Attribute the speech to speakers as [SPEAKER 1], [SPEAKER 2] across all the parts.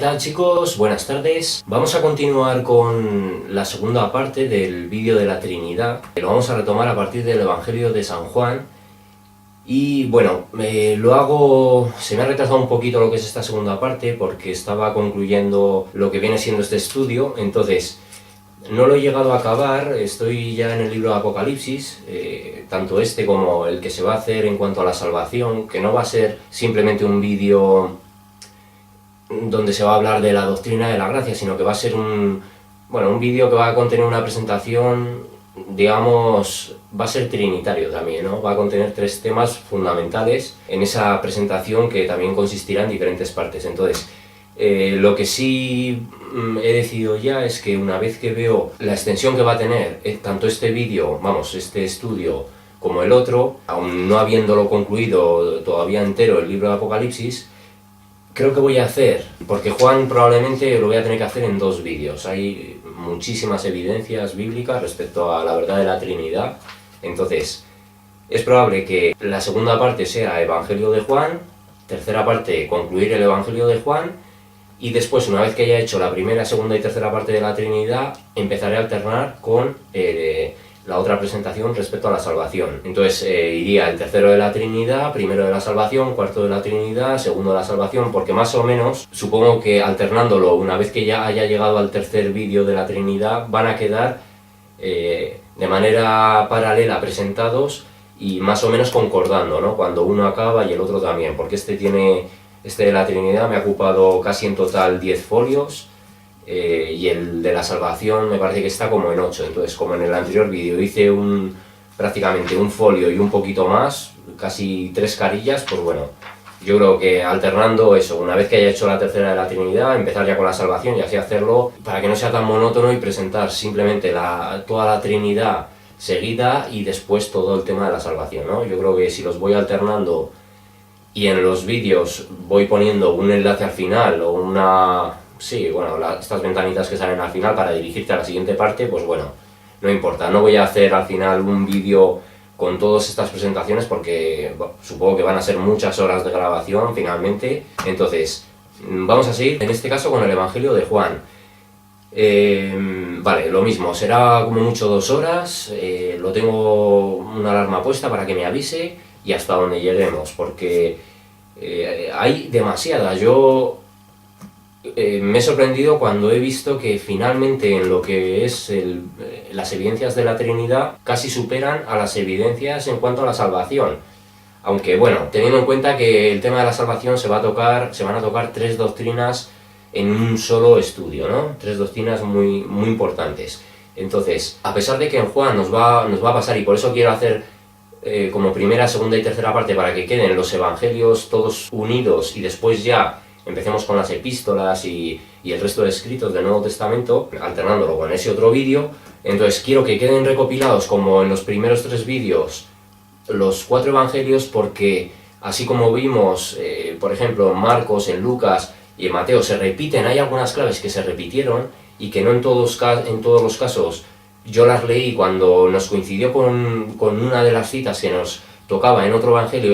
[SPEAKER 1] tal chicos? Buenas tardes. Vamos a continuar con la segunda parte del vídeo de la Trinidad. Lo vamos a retomar a partir del Evangelio de San Juan. Y bueno, se me ha retrasado un poquito lo que es esta segunda parte porque estaba concluyendo lo que viene siendo este estudio, entonces no lo he llegado a acabar, estoy ya en el libro de Apocalipsis, tanto este como el que se va a hacer en cuanto a la salvación, que no va a ser simplemente un vídeo donde se va a hablar de la doctrina de la gracia, sino que va a ser un vídeo que va a contener una presentación, digamos, va a ser trinitario también, ¿no? Va a contener 3 temas fundamentales en esa presentación que también consistirá en diferentes partes. Entonces, lo que sí he decidido ya es que una vez que veo la extensión que va a tener tanto este vídeo, este estudio, como el otro, aún no habiéndolo concluido todavía entero el libro de Apocalipsis, creo que voy a hacer, porque Juan probablemente lo voy a tener que hacer en 2 vídeos. Hay muchísimas evidencias bíblicas respecto a la verdad de la Trinidad, entonces es probable que la segunda parte sea Evangelio de Juan, tercera parte concluir el Evangelio de Juan, y después, una vez que haya hecho la primera, segunda y tercera parte de la Trinidad, empezaré a alternar con la otra presentación respecto a la salvación. Entonces iría el tercero de la Trinidad, primero de la salvación, cuarto de la Trinidad, segundo de la salvación, porque más o menos, supongo que alternándolo, una vez que ya haya llegado al tercer vídeo de la Trinidad, van a quedar de manera paralela presentados y más o menos concordando, ¿no? Cuando uno acaba y el otro también, porque este de la Trinidad me ha ocupado casi en total 10 folios, y el de la salvación me parece que está como en 8, entonces como en el anterior vídeo hice prácticamente un folio y un poquito más, casi 3 carillas, pues bueno, yo creo que alternando eso, una vez que haya hecho la tercera de la Trinidad, empezar ya con la salvación y así hacerlo para que no sea tan monótono y presentar simplemente toda la Trinidad seguida y después todo el tema de la salvación, ¿no? Yo creo que si los voy alternando y en los vídeos voy poniendo un enlace al final o estas ventanitas que salen al final para dirigirte a la siguiente parte, pues bueno, no importa, no voy a hacer al final un vídeo con todas estas presentaciones porque supongo que van a ser muchas horas de grabación finalmente. Entonces, vamos a seguir en este caso con el Evangelio de Juan. Vale, lo mismo, será como mucho 2 horas, lo tengo una alarma puesta para que me avise y hasta donde lleguemos, porque hay demasiadas. Yo me he sorprendido cuando he visto que finalmente en lo que es las evidencias de la Trinidad casi superan a las evidencias en cuanto a la salvación. Aunque bueno, teniendo en cuenta que el tema de la salvación se van a tocar 3 doctrinas en un solo estudio, ¿no? 3 doctrinas muy, muy importantes. Entonces, a pesar de que en Juan nos va a pasar, y por eso quiero hacer como primera, segunda y tercera parte para que queden los evangelios todos unidos y después ya empecemos con las epístolas y el resto de escritos del Nuevo Testamento, alternándolo con ese otro vídeo. Entonces quiero que queden recopilados como en los primeros 3 vídeos los 4 evangelios, porque así como vimos, por ejemplo, en Marcos, en Lucas y en Mateo se repiten, hay algunas claves que se repitieron y que no en todos los casos yo las leí cuando nos coincidió con una de las citas que nos tocaba en otro evangelio,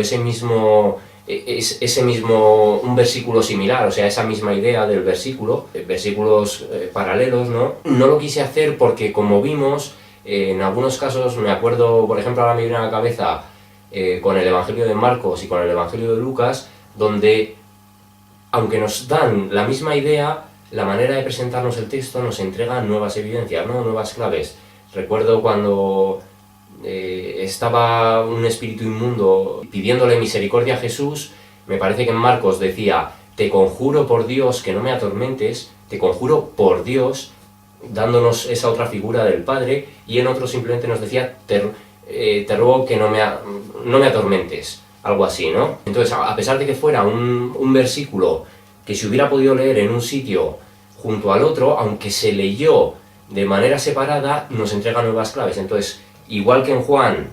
[SPEAKER 1] un versículo similar, o sea, esa misma idea del versículo, versículos paralelos, ¿no? No lo quise hacer porque, como vimos, en algunos casos, me acuerdo, por ejemplo, ahora me viene a la cabeza con el Evangelio de Marcos y con el Evangelio de Lucas, donde, aunque nos dan la misma idea, la manera de presentarnos el texto nos entrega nuevas evidencias, ¿no? Nuevas claves. Recuerdo cuando estaba un espíritu inmundo pidiéndole misericordia a Jesús, me parece que en Marcos decía: te conjuro por Dios que no me atormentes, te conjuro por Dios, dándonos esa otra figura del Padre, y en otro simplemente nos decía: te ruego que no me atormentes, algo así, ¿no? Entonces, a pesar de que fuera un versículo que se hubiera podido leer en un sitio junto al otro, aunque se leyó de manera separada, nos entrega nuevas claves. Entonces, igual que en Juan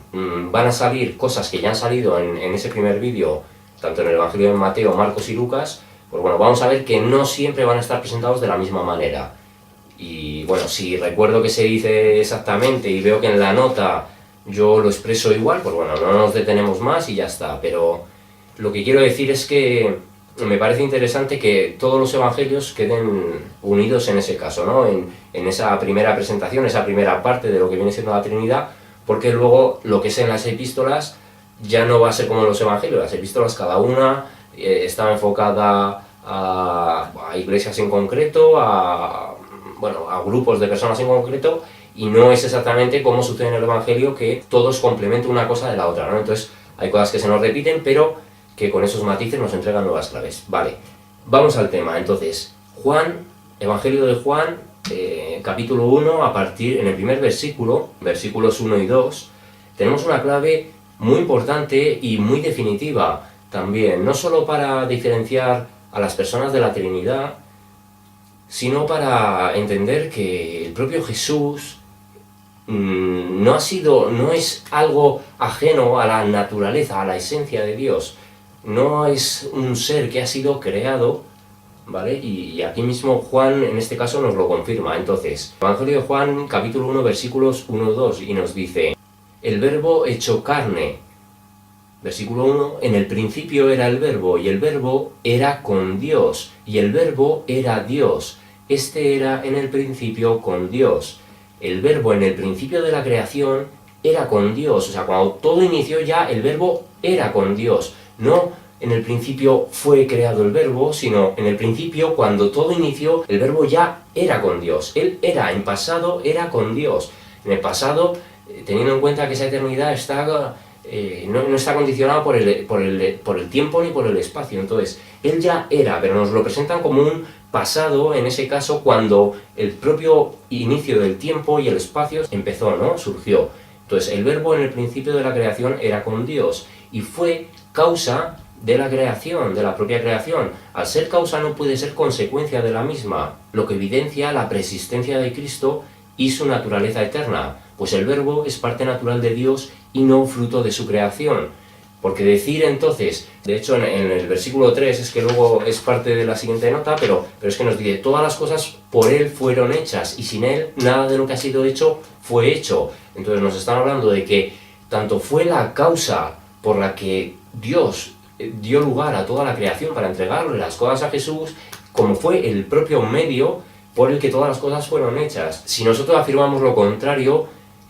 [SPEAKER 1] van a salir cosas que ya han salido en ese primer vídeo, tanto en el Evangelio de Mateo, Marcos y Lucas, pues bueno, vamos a ver que no siempre van a estar presentados de la misma manera. Y bueno, si recuerdo que se dice exactamente y veo que en la nota yo lo expreso igual, pues bueno, no nos detenemos más y ya está. Pero lo que quiero decir es que me parece interesante que todos los evangelios queden unidos en ese caso, ¿no? En esa primera presentación, esa primera parte de lo que viene siendo la Trinidad, porque luego lo que es en las epístolas ya no va a ser como en los evangelios. Las epístolas cada una está enfocada a iglesias en concreto, bueno, a grupos de personas en concreto, y no es exactamente como sucede en el evangelio, que todos complementan una cosa de la otra, ¿no? Entonces hay cosas que se nos repiten, pero que con esos matices nos entregan nuevas claves. Vale, vamos al tema. Entonces, Juan, Evangelio de Juan, capítulo 1, en el primer versículo, versículos 1 y 2, tenemos una clave muy importante y muy definitiva también, no solo para diferenciar a las personas de la Trinidad, sino para entender que el propio Jesús no es algo ajeno a la naturaleza, a la esencia de Dios. No es un ser que ha sido creado, ¿vale? Y aquí mismo Juan, en este caso, nos lo confirma. Entonces, Evangelio de Juan, capítulo 1, versículos 1-2, y nos dice: el verbo hecho carne. Versículo 1, en el principio era el verbo, y el verbo era con Dios, y el verbo era Dios. Este era en el principio con Dios. El verbo en el principio de la creación era con Dios. O sea, cuando todo inició ya, el verbo era con Dios. No en el principio fue creado el verbo, sino en el principio, cuando todo inició, el verbo ya era con Dios. Él era, en pasado, era con Dios. En el pasado, teniendo en cuenta que esa eternidad no está condicionada por el tiempo ni por el espacio. Entonces, él ya era, pero nos lo presentan como un pasado, en ese caso, cuando el propio inicio del tiempo y el espacio empezó, ¿no? Surgió. Entonces, el verbo en el principio de la creación era con Dios y fue causa de la creación, de la propia creación. Al ser causa no puede ser consecuencia de la misma, lo que evidencia la preexistencia de Cristo y su naturaleza eterna, pues el verbo es parte natural de Dios y no fruto de su creación. Porque decir entonces, de hecho en el versículo 3, es que luego es parte de la siguiente nota, pero es que nos dice: todas las cosas por Él fueron hechas, y sin Él nada de lo que ha sido hecho fue hecho. Entonces nos están hablando de que tanto fue la causa por la que Dios dio lugar a toda la creación para entregarle las cosas a Jesús, como fue el propio medio por el que todas las cosas fueron hechas. Si nosotros afirmamos lo contrario,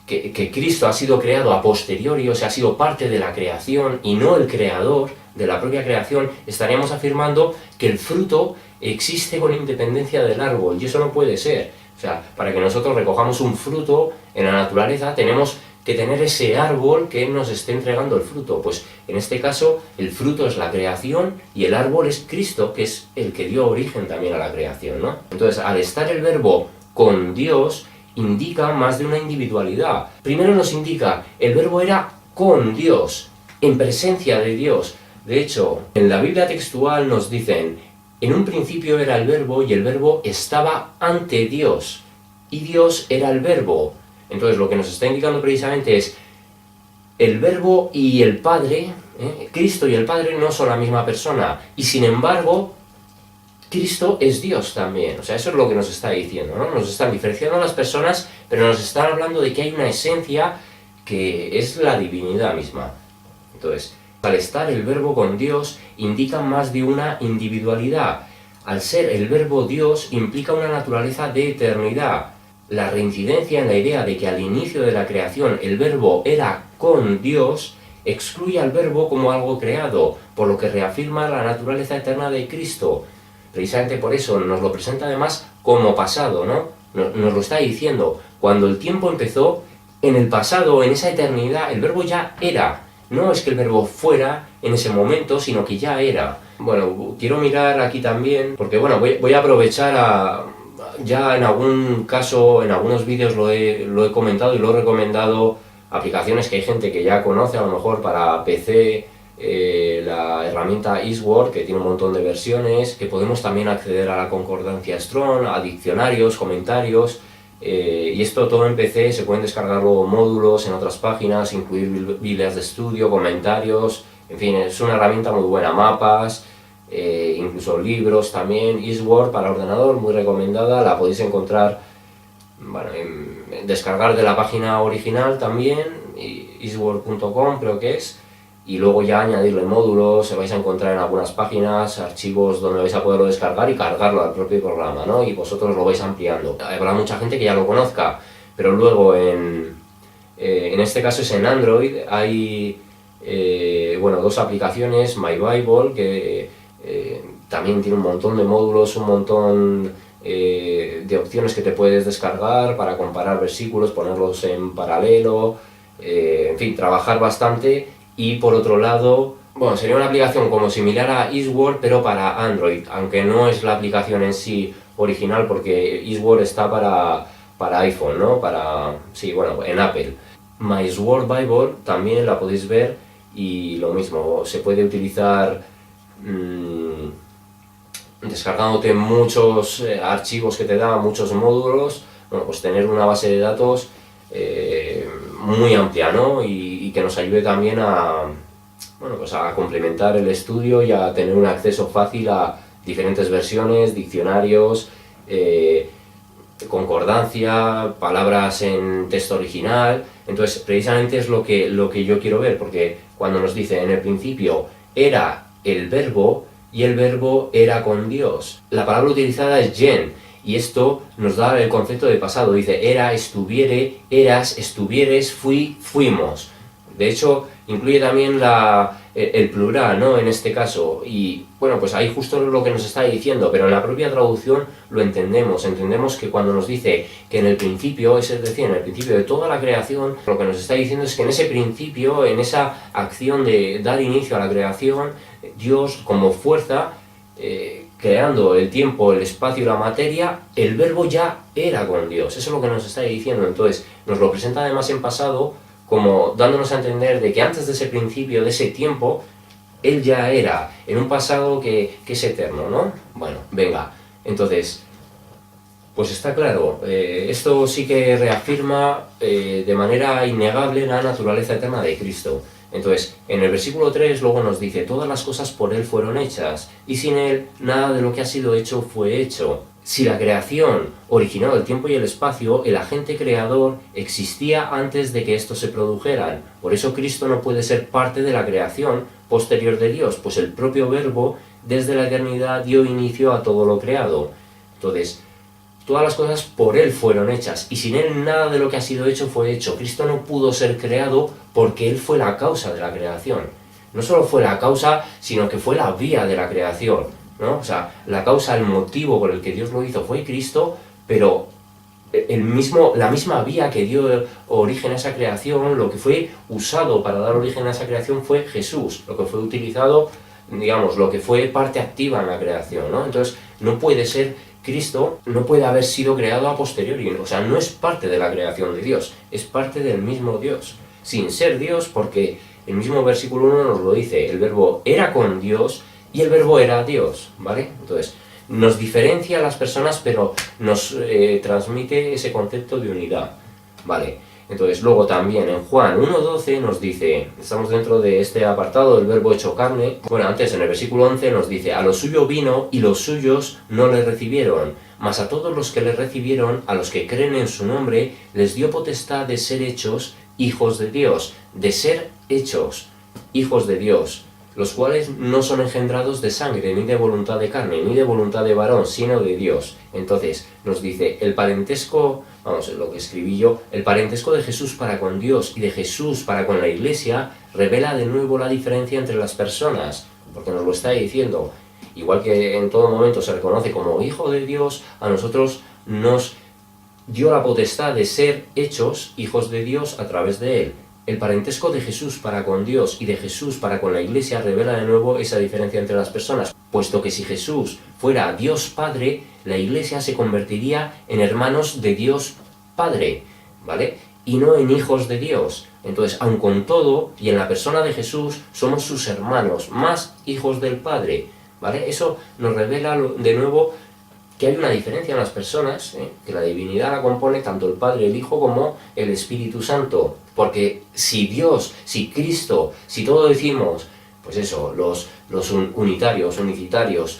[SPEAKER 1] que Cristo ha sido creado a posteriori, o sea, ha sido parte de la creación y no el creador de la propia creación, estaríamos afirmando que el fruto existe con independencia del árbol, y eso no puede ser. O sea, para que nosotros recojamos un fruto en la naturaleza, tenemos que tener ese árbol que nos esté entregando el fruto. Pues en este caso, el fruto es la creación y el árbol es Cristo, que es el que dio origen también a la creación, ¿no? Entonces, al estar el verbo con Dios, indica más de una individualidad. Primero nos indica, el verbo era con Dios, en presencia de Dios. De hecho, en la Biblia textual nos dicen: en un principio era el verbo, y el verbo estaba ante Dios, y Dios era el verbo. Entonces lo que nos está indicando precisamente es el verbo y el Padre, Cristo y el Padre no son la misma persona, y sin embargo Cristo es Dios también. O sea, eso es lo que nos está diciendo, ¿no? Nos están diferenciando a las personas, pero nos están hablando de que hay una esencia que es la divinidad misma. Entonces, al estar el verbo con Dios, indica más de una individualidad. Al ser el verbo Dios, implica una naturaleza de eternidad. La reincidencia en la idea de que al inicio de la creación el verbo era con Dios, excluye al verbo como algo creado, por lo que reafirma la naturaleza eterna de Cristo. Precisamente por eso nos lo presenta además como pasado, ¿no? Nos lo está diciendo. Cuando el tiempo empezó, en el pasado, en esa eternidad, el verbo ya era. No es que el verbo fuera en ese momento, sino que ya era. Bueno, quiero mirar aquí también, porque bueno, voy a aprovechar ya en algún caso, en algunos vídeos lo he comentado y lo he recomendado, aplicaciones que hay gente que ya conoce, a lo mejor para PC, la herramienta Eastword, que tiene un montón de versiones, que podemos también acceder a la concordancia Strong, a diccionarios, comentarios, y esto todo en PC. Se pueden descargar luego módulos en otras páginas, incluir biblias de estudio, comentarios, en fin, es una herramienta muy buena, mapas, incluso libros también. Eastword para ordenador, muy recomendada, la podéis encontrar, bueno, descargar de la página original también, eastword.com creo que es. y luego ya añadirle módulos, se vais a encontrar en algunas páginas archivos donde vais a poderlo descargar y cargarlo al propio programa, ¿no? Y vosotros lo vais ampliando. Habrá mucha gente que ya lo conozca, pero luego en este caso es en Android, hay bueno, dos aplicaciones, My Bible, que también tiene un montón de módulos, un montón de opciones que te puedes descargar para comparar versículos, ponerlos en paralelo, en fin, trabajar bastante. Y por otro lado, bueno, sería una aplicación como similar a Eastword, pero para Android, aunque no es la aplicación en sí original, porque Eastword está para iPhone, ¿no? Sí, bueno, en Apple. My Sword Bible también la podéis ver, y lo mismo, se puede utilizar descargándote muchos archivos que te da, muchos módulos, bueno, pues tener una base de datos muy amplia, ¿no? Y que nos ayude también bueno, pues a complementar el estudio y a tener un acceso fácil a diferentes versiones, diccionarios, concordancia, palabras en texto original. Entonces, precisamente es lo que yo quiero ver, porque cuando nos dice en el principio era el verbo y el verbo era con Dios, la palabra utilizada es gen, y esto nos da el concepto de pasado. Dice era, estuviere, eras, estuvieres, fui, fuimos. De hecho, incluye también el plural, ¿no? En este caso. Y bueno, pues ahí justo lo que nos está diciendo, pero en la propia traducción lo entendemos. Entendemos que cuando nos dice que en el principio, es decir, en el principio de toda la creación, lo que nos está diciendo es que en ese principio, en esa acción de dar inicio a la creación, Dios como fuerza, creando el tiempo, el espacio y la materia, el verbo ya era con Dios. Eso es lo que nos está diciendo. Entonces, nos lo presenta además en pasado, como dándonos a entender de que antes de ese principio, de ese tiempo, Él ya era, en un pasado que es eterno, ¿no? Bueno, venga, entonces, pues está claro, esto sí que reafirma de manera innegable la naturaleza eterna de Cristo. Entonces, en el versículo 3 luego nos dice, todas las cosas por Él fueron hechas, y sin Él nada de lo que ha sido hecho fue hecho. Si la creación originó el tiempo y el espacio, el agente creador existía antes de que estos se produjeran. Por eso Cristo no puede ser parte de la creación posterior de Dios, pues el propio Verbo desde la eternidad dio inicio a todo lo creado. Entonces, todas las cosas por Él fueron hechas, y sin Él nada de lo que ha sido hecho fue hecho. Cristo no pudo ser creado porque Él fue la causa de la creación. No solo fue la causa, sino que fue la vía de la creación, ¿no? O sea, la causa, el motivo por el que Dios lo hizo fue Cristo, pero la misma vía que dio origen a esa creación, lo que fue usado para dar origen a esa creación fue Jesús, lo que fue utilizado, digamos, lo que fue parte activa en la creación, ¿no? Entonces, no puede ser Cristo, no puede haber sido creado a posteriori, o sea, no es parte de la creación de Dios, es parte del mismo Dios, sin ser Dios, porque el mismo versículo 1 nos lo dice, el verbo era con Dios y el verbo era Dios, ¿vale? Entonces, nos diferencia a las personas, pero nos transmite ese concepto de unidad, ¿vale? Entonces, luego también en Juan 1.12 nos dice, estamos dentro de este apartado del verbo hecho carne, bueno, antes en el versículo 11 nos dice, a lo suyo vino y los suyos no le recibieron, mas a todos los que le recibieron, a los que creen en su nombre, les dio potestad de ser hechos hijos de Dios, de ser hechos hijos de Dios, los cuales no son engendrados de sangre, ni de voluntad de carne, ni de voluntad de varón, sino de Dios. Entonces, nos dice, el parentesco, vamos, lo que escribí yo, el parentesco de Jesús para con Dios y de Jesús para con la Iglesia, revela de nuevo la diferencia entre las personas, porque nos lo está diciendo. Igual que en todo momento se reconoce como hijo de Dios, a nosotros nos dio la potestad de ser hechos hijos de Dios a través de Él. El parentesco de Jesús para con Dios y de Jesús para con la Iglesia revela de nuevo esa diferencia entre las personas, puesto que si Jesús fuera Dios Padre, la Iglesia se convertiría en hermanos de Dios Padre, ¿vale? Y no en hijos de Dios. Entonces, aun con todo, y en la persona de Jesús, somos sus hermanos, más hijos del Padre, ¿vale? Eso nos revela de nuevo que hay una diferencia en las personas, que la divinidad la compone tanto el Padre, el Hijo, como el Espíritu Santo. Porque si Dios, si Cristo, si todo decimos, pues eso, los unitarios, unicitarios,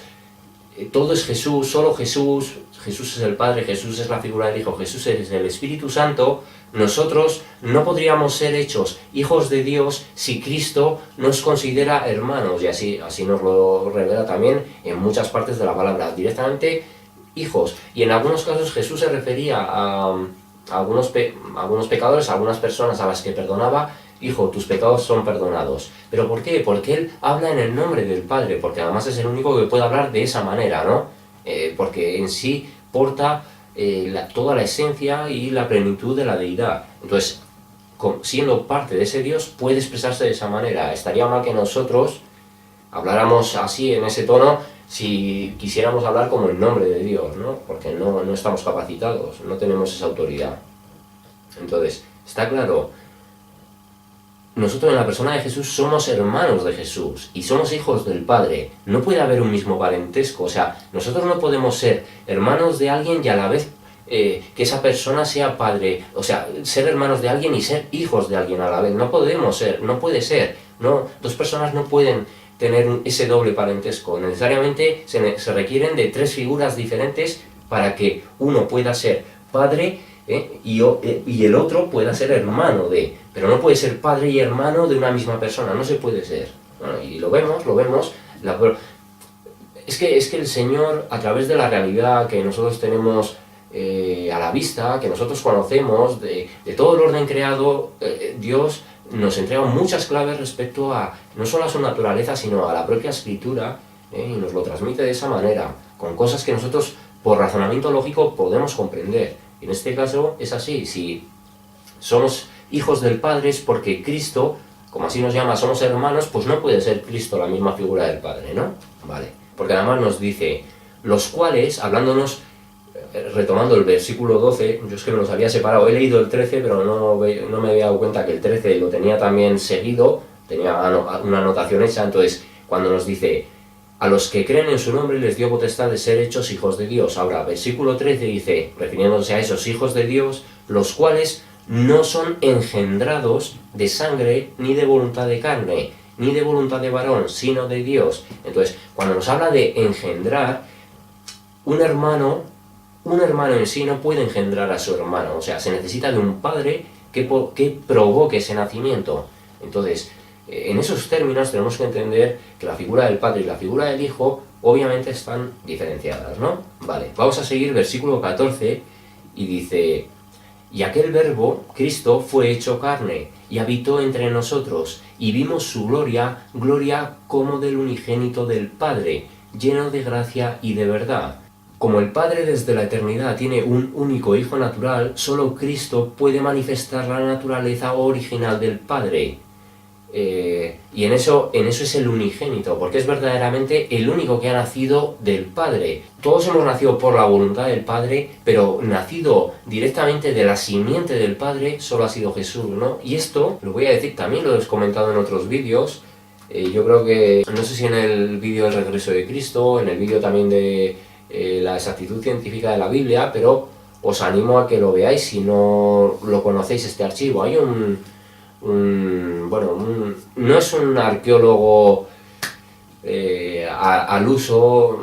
[SPEAKER 1] todo es Jesús, solo Jesús, Jesús es el Padre, Jesús es la figura del Hijo, Jesús es el Espíritu Santo, nosotros no podríamos ser hechos hijos de Dios si Cristo nos considera hermanos, y así nos lo revela también en muchas partes de la palabra, directamente hijos. Y en algunos casos Jesús se refería a algunos pecadores, a algunas personas a las que perdonaba: hijo, tus pecados son perdonados. ¿Pero por qué? Porque él habla en el nombre del Padre, porque además es el único que puede hablar de esa manera, ¿no? Porque en sí porta toda la esencia y la plenitud de la deidad. Entonces, siendo parte de ese Dios, puede expresarse de esa manera. Estaría mal que nosotros habláramos así, en ese tono, si quisiéramos hablar como el nombre de Dios, ¿no? Porque no estamos capacitados, no tenemos esa autoridad. Entonces, está claro, nosotros en la persona de Jesús somos hermanos de Jesús y somos hijos del Padre. No puede haber un mismo parentesco, o sea, nosotros no podemos ser hermanos de alguien y a la vez que esa persona sea padre, o sea, ser hermanos de alguien y ser hijos de alguien a la vez. No podemos ser, no puede ser, no, dos personas no pueden tener ese doble parentesco. Necesariamente se requieren de tres figuras diferentes para que uno pueda ser padre y el otro pueda ser hermano de, pero no puede ser padre y hermano de una misma persona, no se puede ser. Bueno, y lo vemos, es que el Señor, a través de la realidad que nosotros tenemos a la vista, que nosotros conocemos, de todo el orden creado, Dios nos entrega muchas claves respecto a, no solo a su naturaleza, sino a la propia escritura, y nos lo transmite de esa manera, con cosas que nosotros, por razonamiento lógico, podemos comprender. Y en este caso es así, si somos hijos del Padre es porque Cristo, como así nos llama, somos hermanos, pues no puede ser Cristo la misma figura del Padre, ¿no? Vale, porque además nos dice, los cuales, hablándonos, retomando el versículo 12, yo es que me los había separado, he leído el 13, pero no me había dado cuenta que el 13 lo tenía también seguido, tenía una anotación hecha. Entonces, cuando nos dice, a los que creen en su nombre les dio potestad de ser hechos hijos de Dios. Ahora, versículo 13 dice, refiriéndose a esos hijos de Dios, los cuales no son engendrados de sangre, ni de voluntad de carne, ni de voluntad de varón, sino de Dios. Entonces, cuando nos habla de engendrar, un hermano en sí no puede engendrar a su hermano, o sea, se necesita de un padre que provoque ese nacimiento. Entonces, en esos términos tenemos que entender que la figura del Padre y la figura del Hijo obviamente están diferenciadas, ¿no? Vale, vamos a seguir versículo 14 y dice, y aquel verbo, Cristo, fue hecho carne y habitó entre nosotros y vimos su gloria, gloria como del unigénito del Padre, lleno de gracia y de verdad. Como el Padre desde la eternidad tiene un único Hijo natural, solo Cristo puede manifestar la naturaleza original del Padre. Y en eso es el unigénito, porque es verdaderamente el único que ha nacido del Padre. Todos hemos nacido por la voluntad del Padre, pero nacido directamente de la simiente del Padre solo ha sido Jesús, ¿no? Y esto, lo voy a decir también, lo he comentado en otros vídeos, yo creo que, no sé si en el vídeo del regreso de Cristo, en el vídeo también de la exactitud científica de la Biblia, pero os animo a que lo veáis si no lo conocéis este archivo. Hay no es un arqueólogo al uso,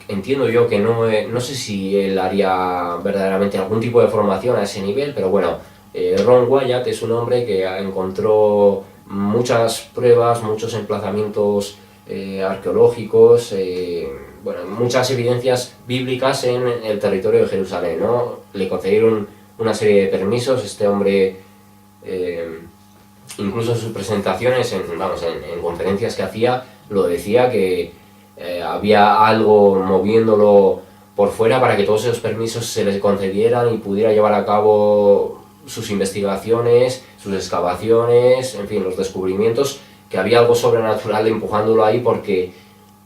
[SPEAKER 1] entiendo yo que no sé si él haría verdaderamente algún tipo de formación a ese nivel, pero bueno, Ron Wyatt es un hombre que encontró muchas pruebas, muchos emplazamientos arqueológicos, muchas evidencias bíblicas en el territorio de Jerusalén, ¿no? Le concedieron una serie de permisos, este hombre incluso en sus presentaciones, en conferencias que hacía, lo decía que había algo moviéndolo por fuera para que todos esos permisos se les concedieran y pudiera llevar a cabo sus investigaciones, sus excavaciones, en fin, los descubrimientos, que había algo sobrenatural empujándolo ahí, porque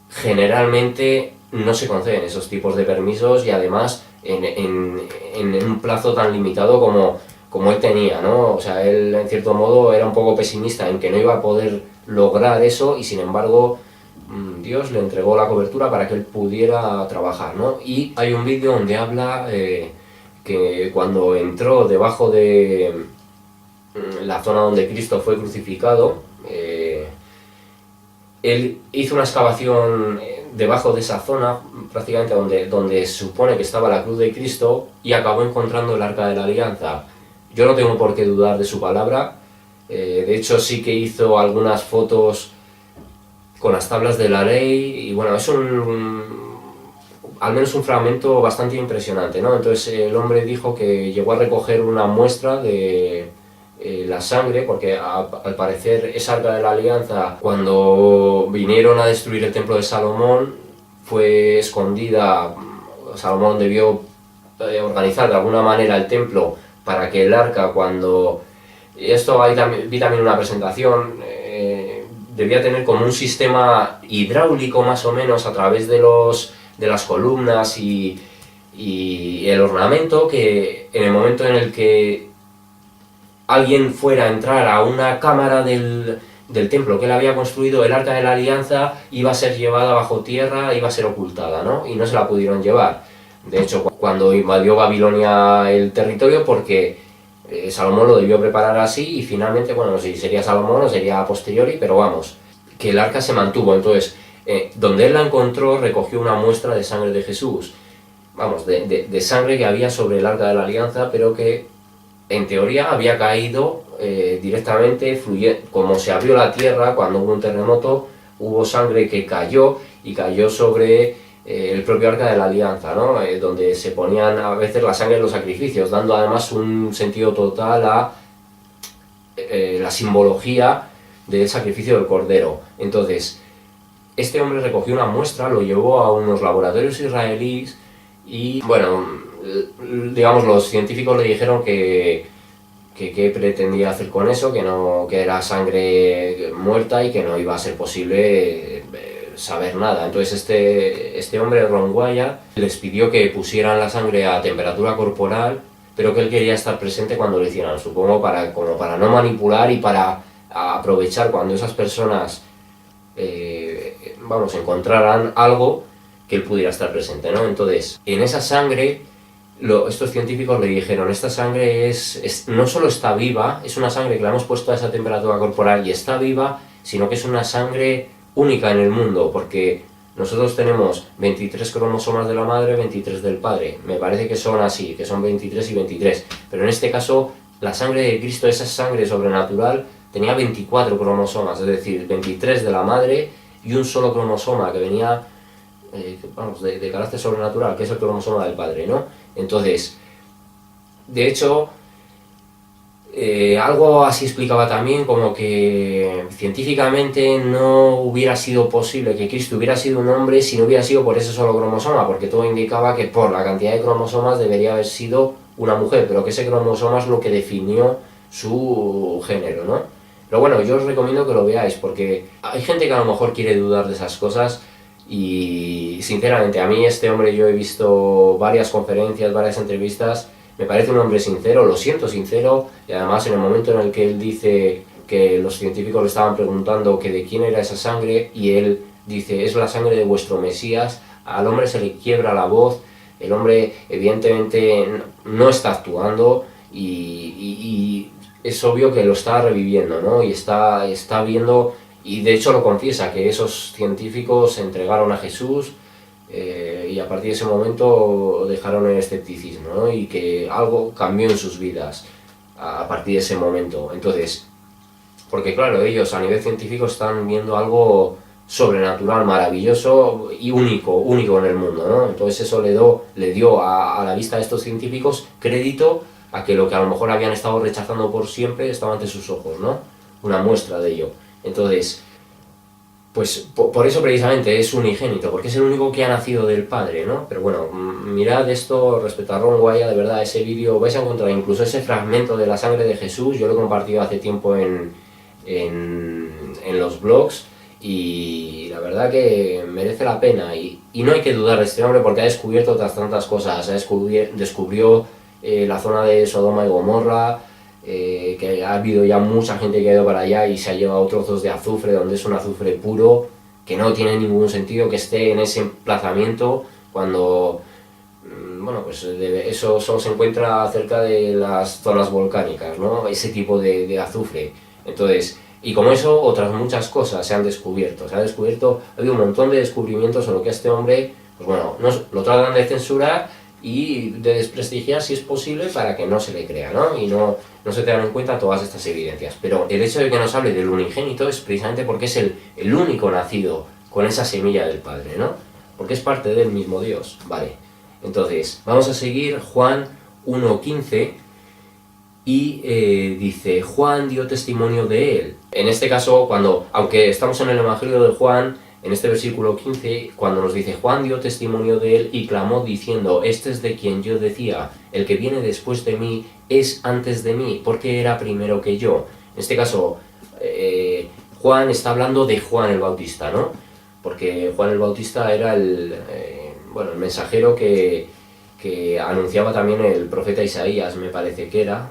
[SPEAKER 1] generalmente no se conceden esos tipos de permisos y además en un plazo tan limitado como él tenía, ¿no? O sea, él en cierto modo era un poco pesimista en que no iba a poder lograr eso y sin embargo Dios le entregó la cobertura para que él pudiera trabajar, ¿no? Y hay un vídeo donde habla que cuando entró debajo de la zona donde Cristo fue crucificado, él hizo una excavación debajo de esa zona, prácticamente donde se supone que estaba la cruz de Cristo, y acabó encontrando el Arca de la Alianza. Yo no tengo por qué dudar de su palabra. De hecho, sí que hizo algunas fotos con las tablas de la ley, y bueno, es al menos un fragmento bastante impresionante, ¿no? Entonces el hombre dijo que llegó a recoger una muestra de la sangre, porque al parecer esa Arca de la Alianza, cuando vinieron a destruir el templo de Salomón, fue escondida. Salomón debió organizar de alguna manera el templo para que el arca, cuando... Esto vi también una presentación, debía tener como un sistema hidráulico más o menos a través de las columnas y el ornamento, que en el momento en el que alguien fuera a entrar a una cámara del templo que él había construido, el Arca de la Alianza iba a ser llevada bajo tierra, iba a ser ocultada, ¿no? Y no se la pudieron llevar. De hecho, cuando invadió Babilonia el territorio, porque Salomón lo debió preparar así, y finalmente, bueno, no sé si sería Salomón o sería a posteriori, pero vamos, que el arca se mantuvo. Entonces, donde él la encontró, recogió una muestra de sangre de Jesús, vamos, de sangre que había sobre el Arca de la Alianza, pero que en teoría había caído directamente, como se abrió la tierra cuando hubo un terremoto, hubo sangre que cayó, y cayó sobre el propio Arca de la Alianza, ¿no? Donde se ponían a veces la sangre en los sacrificios, dando además un sentido total a la simbología del sacrificio del Cordero. Entonces, este hombre recogió una muestra, lo llevó a unos laboratorios israelíes, y bueno, digamos, los científicos le dijeron que pretendía hacer con eso, que era sangre muerta y que no iba a ser posible saber nada. Entonces este hombre, Ron Wyatt, les pidió que pusieran la sangre a temperatura corporal, pero que él quería estar presente cuando lo hicieran, supongo como para no manipular y para aprovechar cuando esas personas encontraran algo, que él pudiera estar presente, ¿no? Entonces, en esa sangre, estos científicos le dijeron, esta sangre no solo está viva, es una sangre que la hemos puesto a esa temperatura corporal y está viva, sino que es una sangre única en el mundo, porque nosotros tenemos 23 cromosomas de la madre, 23 del padre. Me parece que son así, que son 23 y 23. Pero en este caso, la sangre de Cristo, esa sangre sobrenatural, tenía 24 cromosomas, es decir, 23 de la madre y un solo cromosoma que venía de carácter sobrenatural, que es el cromosoma del padre, ¿no? Entonces, de hecho, algo así explicaba también, como que científicamente no hubiera sido posible que Cristo hubiera sido un hombre si no hubiera sido por ese solo cromosoma, porque todo indicaba que por la cantidad de cromosomas debería haber sido una mujer, pero que ese cromosoma es lo que definió su género, ¿no? Pero bueno, yo os recomiendo que lo veáis, porque hay gente que a lo mejor quiere dudar de esas cosas, y sinceramente a mí este hombre, yo he visto varias conferencias, varias entrevistas, me parece un hombre sincero, lo siento sincero, y además en el momento en el que él dice que los científicos le estaban preguntando que de quién era esa sangre, y él dice, es la sangre de vuestro Mesías, al hombre se le quiebra la voz, el hombre evidentemente no está actuando, y es obvio que lo está reviviendo, ¿no? Y está viendo, y de hecho lo confiesa, que esos científicos se entregaron a Jesús, y a partir de ese momento dejaron el escepticismo, ¿no? Y que algo cambió en sus vidas a partir de ese momento. Entonces, porque claro, ellos a nivel científico están viendo algo sobrenatural, maravilloso y único en el mundo, ¿no? Entonces eso le dio a la vista de estos científicos crédito a que lo que a lo mejor habían estado rechazando por siempre estaba ante sus ojos, ¿no? Una muestra de ello. Entonces, pues por eso precisamente es unigénito, porque es el único que ha nacido del Padre, ¿no? Pero bueno, mirad esto respecto a Ron Wyatt, de verdad, ese vídeo, vais a encontrar incluso ese fragmento de la sangre de Jesús, yo lo he compartido hace tiempo en los blogs, y la verdad que merece la pena, y no hay que dudar de este hombre porque ha descubierto otras tantas cosas. Descubrió la zona de Sodoma y Gomorra, que ha habido ya mucha gente que ha ido para allá y se ha llevado trozos de azufre, donde es un azufre puro, que no tiene ningún sentido que esté en ese emplazamiento cuando, bueno, pues eso solo se encuentra cerca de las zonas volcánicas, ¿no? Ese tipo de azufre. Entonces, Y como eso, otras muchas cosas se han descubierto. Ha habido un montón de descubrimientos sobre lo que a este hombre, pues bueno, lo tratan de censurar y de desprestigiar si es posible para que no se le crea, ¿no? Y no se tengan en cuenta todas estas evidencias. Pero el hecho de que nos hable del unigénito es precisamente porque es el único nacido con esa semilla del Padre, ¿no? Porque es parte del mismo Dios, ¿vale? Entonces, vamos a seguir Juan 1:15 y dice, Juan dio testimonio de él. En este caso, aunque estamos en el Evangelio de Juan, en este versículo 15, cuando nos dice, Juan dio testimonio de él y clamó diciendo, este es de quien yo decía, el que viene después de mí es antes de mí, porque era primero que yo. En este caso, Juan está hablando de Juan el Bautista, ¿no? Porque Juan el Bautista era el mensajero que anunciaba también el profeta Isaías, me parece que era.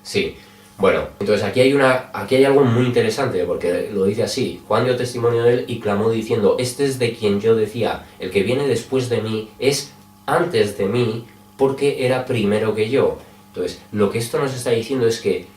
[SPEAKER 1] Sí. Bueno, entonces aquí hay algo muy interesante, porque lo dice así, Juan dio testimonio de él y clamó diciendo, este es de quien yo decía, el que viene después de mí es antes de mí, porque era primero que yo. Entonces, lo que esto nos está diciendo es que,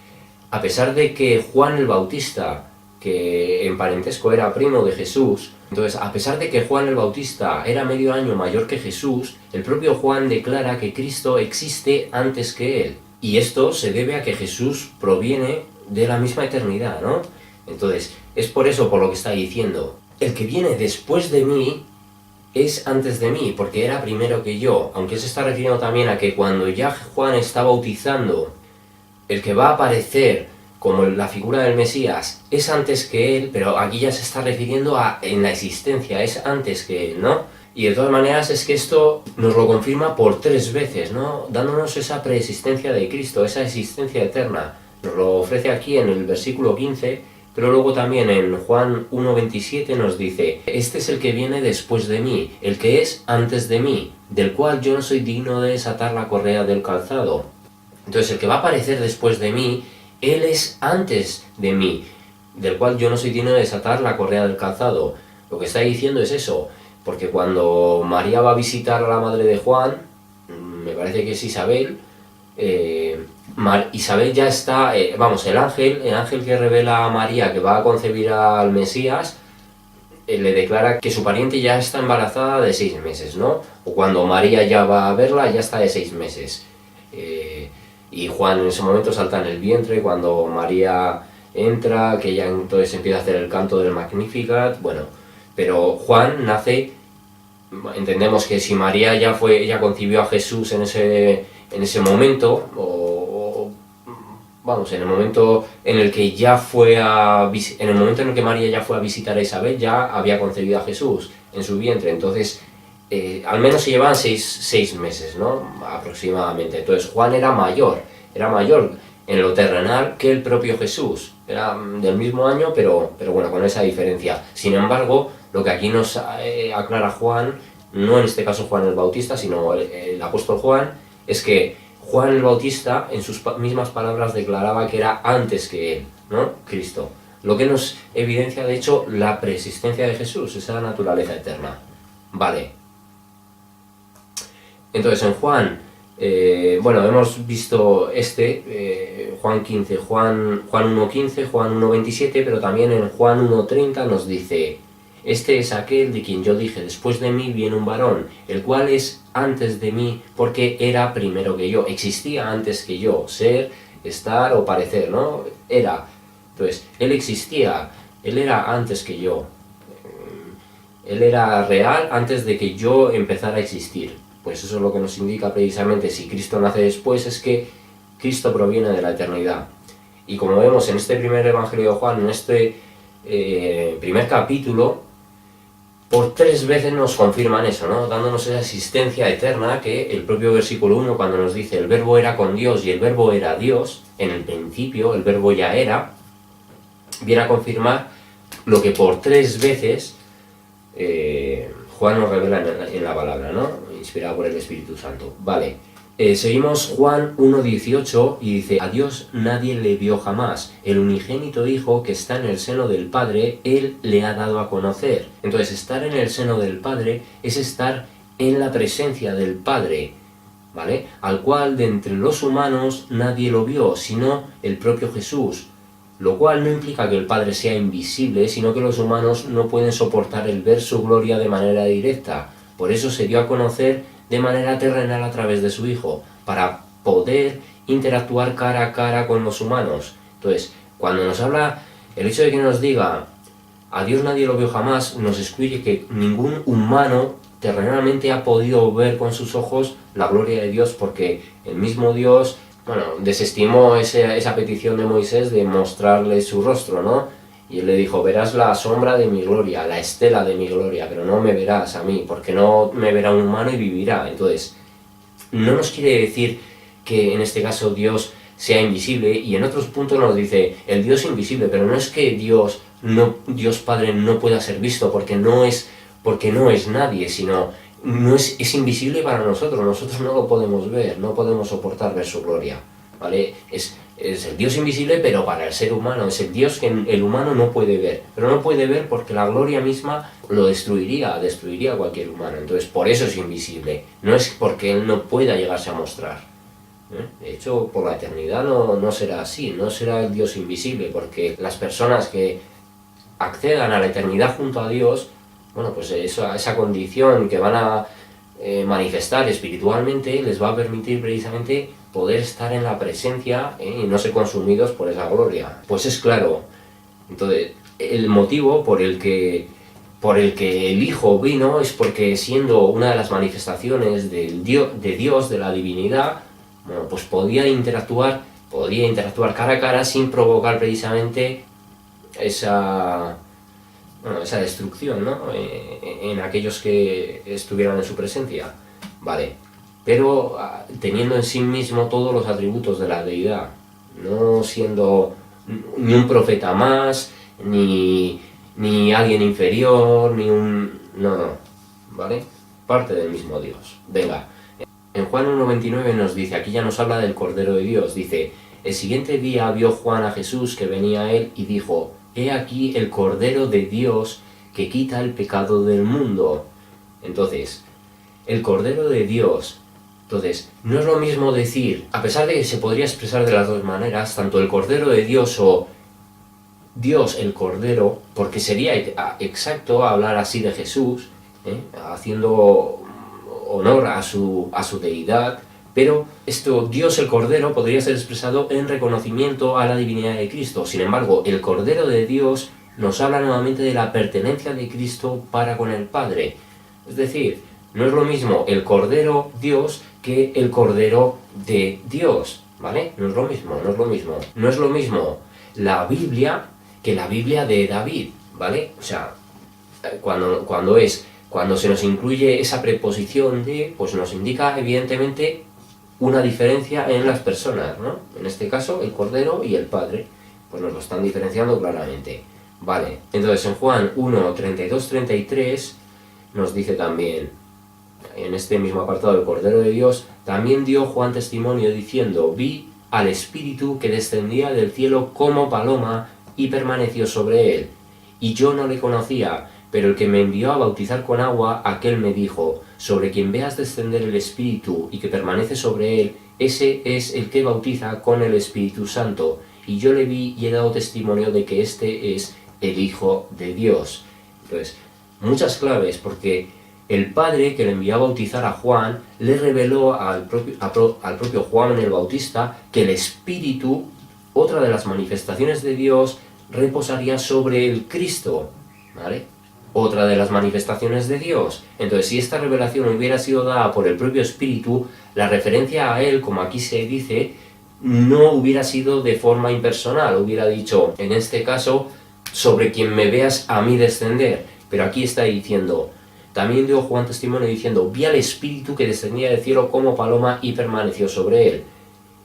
[SPEAKER 1] a pesar de que Juan el Bautista, que en parentesco era primo de Jesús, entonces, a pesar de que Juan el Bautista era medio año mayor que Jesús, el propio Juan declara que Cristo existe antes que él. Y esto se debe a que Jesús proviene de la misma eternidad, ¿no? Entonces, es por eso por lo que está diciendo, el que viene después de mí es antes de mí, porque era primero que yo. Aunque se está refiriendo también a que cuando ya Juan está bautizando, el que va a aparecer como la figura del Mesías es antes que él, pero aquí ya se está refiriendo en la existencia, es antes que él, ¿no? Y de todas maneras es que esto nos lo confirma por 3 veces, ¿no? Dándonos esa preexistencia de Cristo, esa existencia eterna. Nos lo ofrece aquí en el versículo 15, pero luego también en Juan 1:27 nos dice, este es el que viene después de mí, el que es antes de mí, del cual yo no soy digno de desatar la correa del calzado. Entonces el que va a aparecer después de mí, él es antes de mí, del cual yo no soy digno de desatar la correa del calzado. Lo que está diciendo es eso, porque cuando María va a visitar a la madre de Juan, me parece que es Isabel, Isabel ya está, el ángel que revela a María que va a concebir al Mesías, le declara que su pariente ya está embarazada de 6 meses, ¿no? O cuando María ya va a verla, ya está de 6 meses. Y Juan en ese momento salta en el vientre cuando María entra, que ya entonces empieza a hacer el canto del Magnificat, bueno, pero Juan nace, entendemos que si María ya concibió a Jesús en ese momento, en el momento en el que María ya fue a visitar a Isabel, ya había concebido a Jesús en su vientre, entonces al menos se llevaban 6 meses, ¿no? Aproximadamente. Entonces Juan era mayor en lo terrenal que el propio Jesús. Era del mismo año, pero bueno, con esa diferencia. Sin embargo, lo que aquí nos aclara Juan, no en este caso Juan el Bautista, sino el apóstol Juan, es que Juan el Bautista, en sus mismas palabras, declaraba que era antes que él, ¿no? Cristo. Lo que nos evidencia, de hecho, la preexistencia de Jesús, esa naturaleza eterna. Vale. Entonces, en Juan, hemos visto Juan 15, Juan 1:15, Juan 1:27, pero también en Juan 1:30 nos dice, este es aquel de quien yo dije, después de mí viene un varón, el cual es antes de mí, porque era primero que yo, existía antes que yo, ser, estar o parecer, ¿no? Era. Entonces, él existía, él era antes que yo, él era real antes de que yo empezara a existir. Pues eso es lo que nos indica precisamente, si Cristo nace después, es que Cristo proviene de la eternidad. Y como vemos en este primer Evangelio de Juan, en este primer capítulo, por 3 veces nos confirman eso, ¿no? Dándonos esa existencia eterna que el propio versículo 1, cuando nos dice el verbo era con Dios y el verbo era Dios, en el principio el verbo ya era, viene a confirmar lo que por 3 veces Juan nos revela en la palabra, ¿no? Inspirado por el Espíritu Santo. Vale. Seguimos Juan 1:18 y dice, a Dios nadie le vio jamás, el unigénito Hijo que está en el seno del Padre, Él le ha dado a conocer. Entonces, estar en el seno del Padre es estar en la presencia del Padre. ¿vale? Al cual de entre los humanos nadie lo vio, sino el propio Jesús. Lo cual no implica que el Padre sea invisible, sino que los humanos no pueden soportar el ver su gloria de manera directa. Por eso se dio a conocer de manera terrenal a través de su Hijo, para poder interactuar cara a cara con los humanos. Entonces, cuando nos habla, el hecho de que nos diga a Dios nadie lo vio jamás, nos excluye que ningún humano terrenalmente ha podido ver con sus ojos la gloria de Dios, porque el mismo Dios, bueno, desestimó esa petición de Moisés de mostrarle su rostro, ¿no? Y él le dijo, verás la sombra de mi gloria, la estela de mi gloria, pero no me verás a mí, porque no me verá un humano y vivirá. Entonces, no nos quiere decir que en este caso Dios sea invisible, y en otros puntos nos dice el Dios invisible, pero no es que Dios Padre no pueda ser visto porque no es nadie, sino no es invisible para nosotros no lo podemos ver, no podemos soportar ver su gloria, ¿vale? Es el Dios invisible, pero para el ser humano, es el Dios que el humano no puede ver, pero no puede ver porque la gloria misma lo destruiría a cualquier humano. Entonces por eso es invisible, no es porque Él no pueda llegarse a mostrar. De hecho, por la eternidad no será así, no será el Dios invisible, porque las personas que accedan a la eternidad junto a Dios, bueno, pues esa condición que van a manifestar espiritualmente les va a permitir precisamente poder estar en la presencia y no ser consumidos por esa gloria. Pues es claro, entonces, el motivo por el que el Hijo vino es porque, siendo una de las manifestaciones de Dios, de la divinidad, bueno, pues podía interactuar cara a cara sin provocar precisamente esa destrucción, ¿no? En aquellos que estuvieran en su presencia, ¿vale? Pero teniendo en sí mismo todos los atributos de la deidad, no siendo ni un profeta más, ni alguien inferior, no, ¿vale? Parte del mismo Dios. Venga. En Juan 1.29 nos dice, aquí ya nos habla del Cordero de Dios, dice, el siguiente día vio Juan a Jesús que venía a él y dijo, he aquí el Cordero de Dios que quita el pecado del mundo. Entonces, el Cordero de Dios. Entonces, no es lo mismo decir, a pesar de que se podría expresar de las dos maneras, tanto el Cordero de Dios o Dios el Cordero, porque sería exacto hablar así de Jesús, haciendo honor a su deidad, pero Dios el Cordero podría ser expresado en reconocimiento a la divinidad de Cristo. Sin embargo, el Cordero de Dios nos habla nuevamente de la pertenencia de Cristo para con el Padre. Es decir, no es lo mismo el Cordero Dios que el Cordero de Dios, ¿vale? No es lo mismo. No es lo mismo la Biblia que la Biblia de David, ¿vale? O sea, cuando se nos incluye esa preposición de, pues nos indica evidentemente una diferencia en las personas, ¿no? En este caso, el Cordero y el Padre, pues nos lo están diferenciando claramente. Vale, entonces en Juan 1, 32, 33 nos dice también, en este mismo apartado del Cordero de Dios, también dio Juan testimonio diciendo, vi al Espíritu que descendía del cielo como paloma y permaneció sobre él. Y yo no le conocía, pero el que me envió a bautizar con agua, aquel me dijo, sobre quien veas descender el Espíritu y que permanece sobre él, ese es el que bautiza con el Espíritu Santo. Y yo le vi y he dado testimonio de que este es el Hijo de Dios. Entonces, muchas claves, porque el Padre que le envió a bautizar a Juan, le reveló al propio Juan el Bautista que el Espíritu, otra de las manifestaciones de Dios, reposaría sobre el Cristo, ¿vale? Otra de las manifestaciones de Dios. Entonces, si esta revelación hubiera sido dada por el propio Espíritu, la referencia a Él, como aquí se dice, no hubiera sido de forma impersonal. Hubiera dicho, en este caso, sobre quien me veas a mí descender. Pero aquí está diciendo, también dio Juan testimonio diciendo, vi al Espíritu que descendía del cielo como paloma y permaneció sobre él.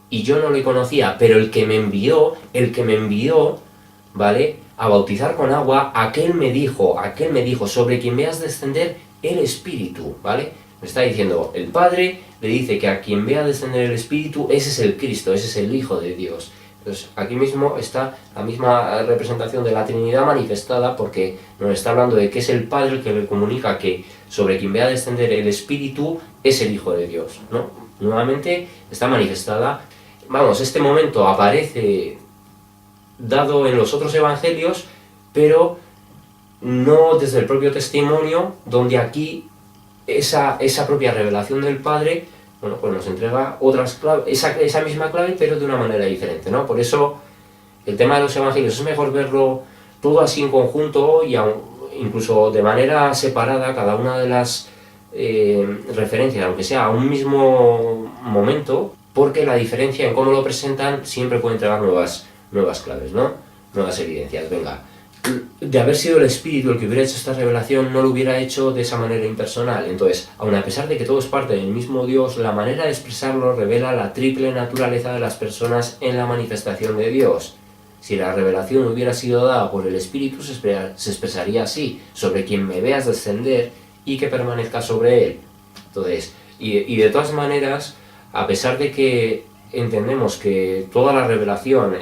[SPEAKER 1] Y yo no le conocía, pero el que me envió, ¿vale?, a bautizar con agua, aquel me dijo, sobre quien veas descender el Espíritu, ¿vale? Me está diciendo, el Padre le dice que a quien vea descender el Espíritu, ese es el Cristo, ese es el Hijo de Dios. Entonces, aquí mismo está la misma representación de la Trinidad manifestada, porque nos está hablando de que es el Padre el que le comunica que sobre quien vea descender el Espíritu es el Hijo de Dios, ¿no? nuevamente está manifestada. Vamos, este momento aparece dado en los otros evangelios, pero no desde el propio testimonio, donde aquí esa propia revelación del Padre, bueno, pues nos entrega otras claves, esa misma clave, pero de una manera diferente, ¿no? Por eso el tema de los evangelios es mejor verlo todo así en conjunto y incluso de manera separada, cada una de las referencias, aunque sea a un mismo momento, porque la diferencia en cómo lo presentan siempre puede entregar nuevas claves, ¿no? Nuevas evidencias. Venga, de haber sido el Espíritu el que hubiera hecho esta revelación, no lo hubiera hecho de esa manera impersonal. Entonces, aun a pesar de que todo es parte del mismo Dios, la manera de expresarlo revela la triple naturaleza de las personas en la manifestación de Dios. Si la revelación hubiera sido dada por el Espíritu, se expresaría así: sobre quien me veas descender y que permanezca sobre él. Entonces, y de todas maneras, a pesar de que entendemos que toda la revelación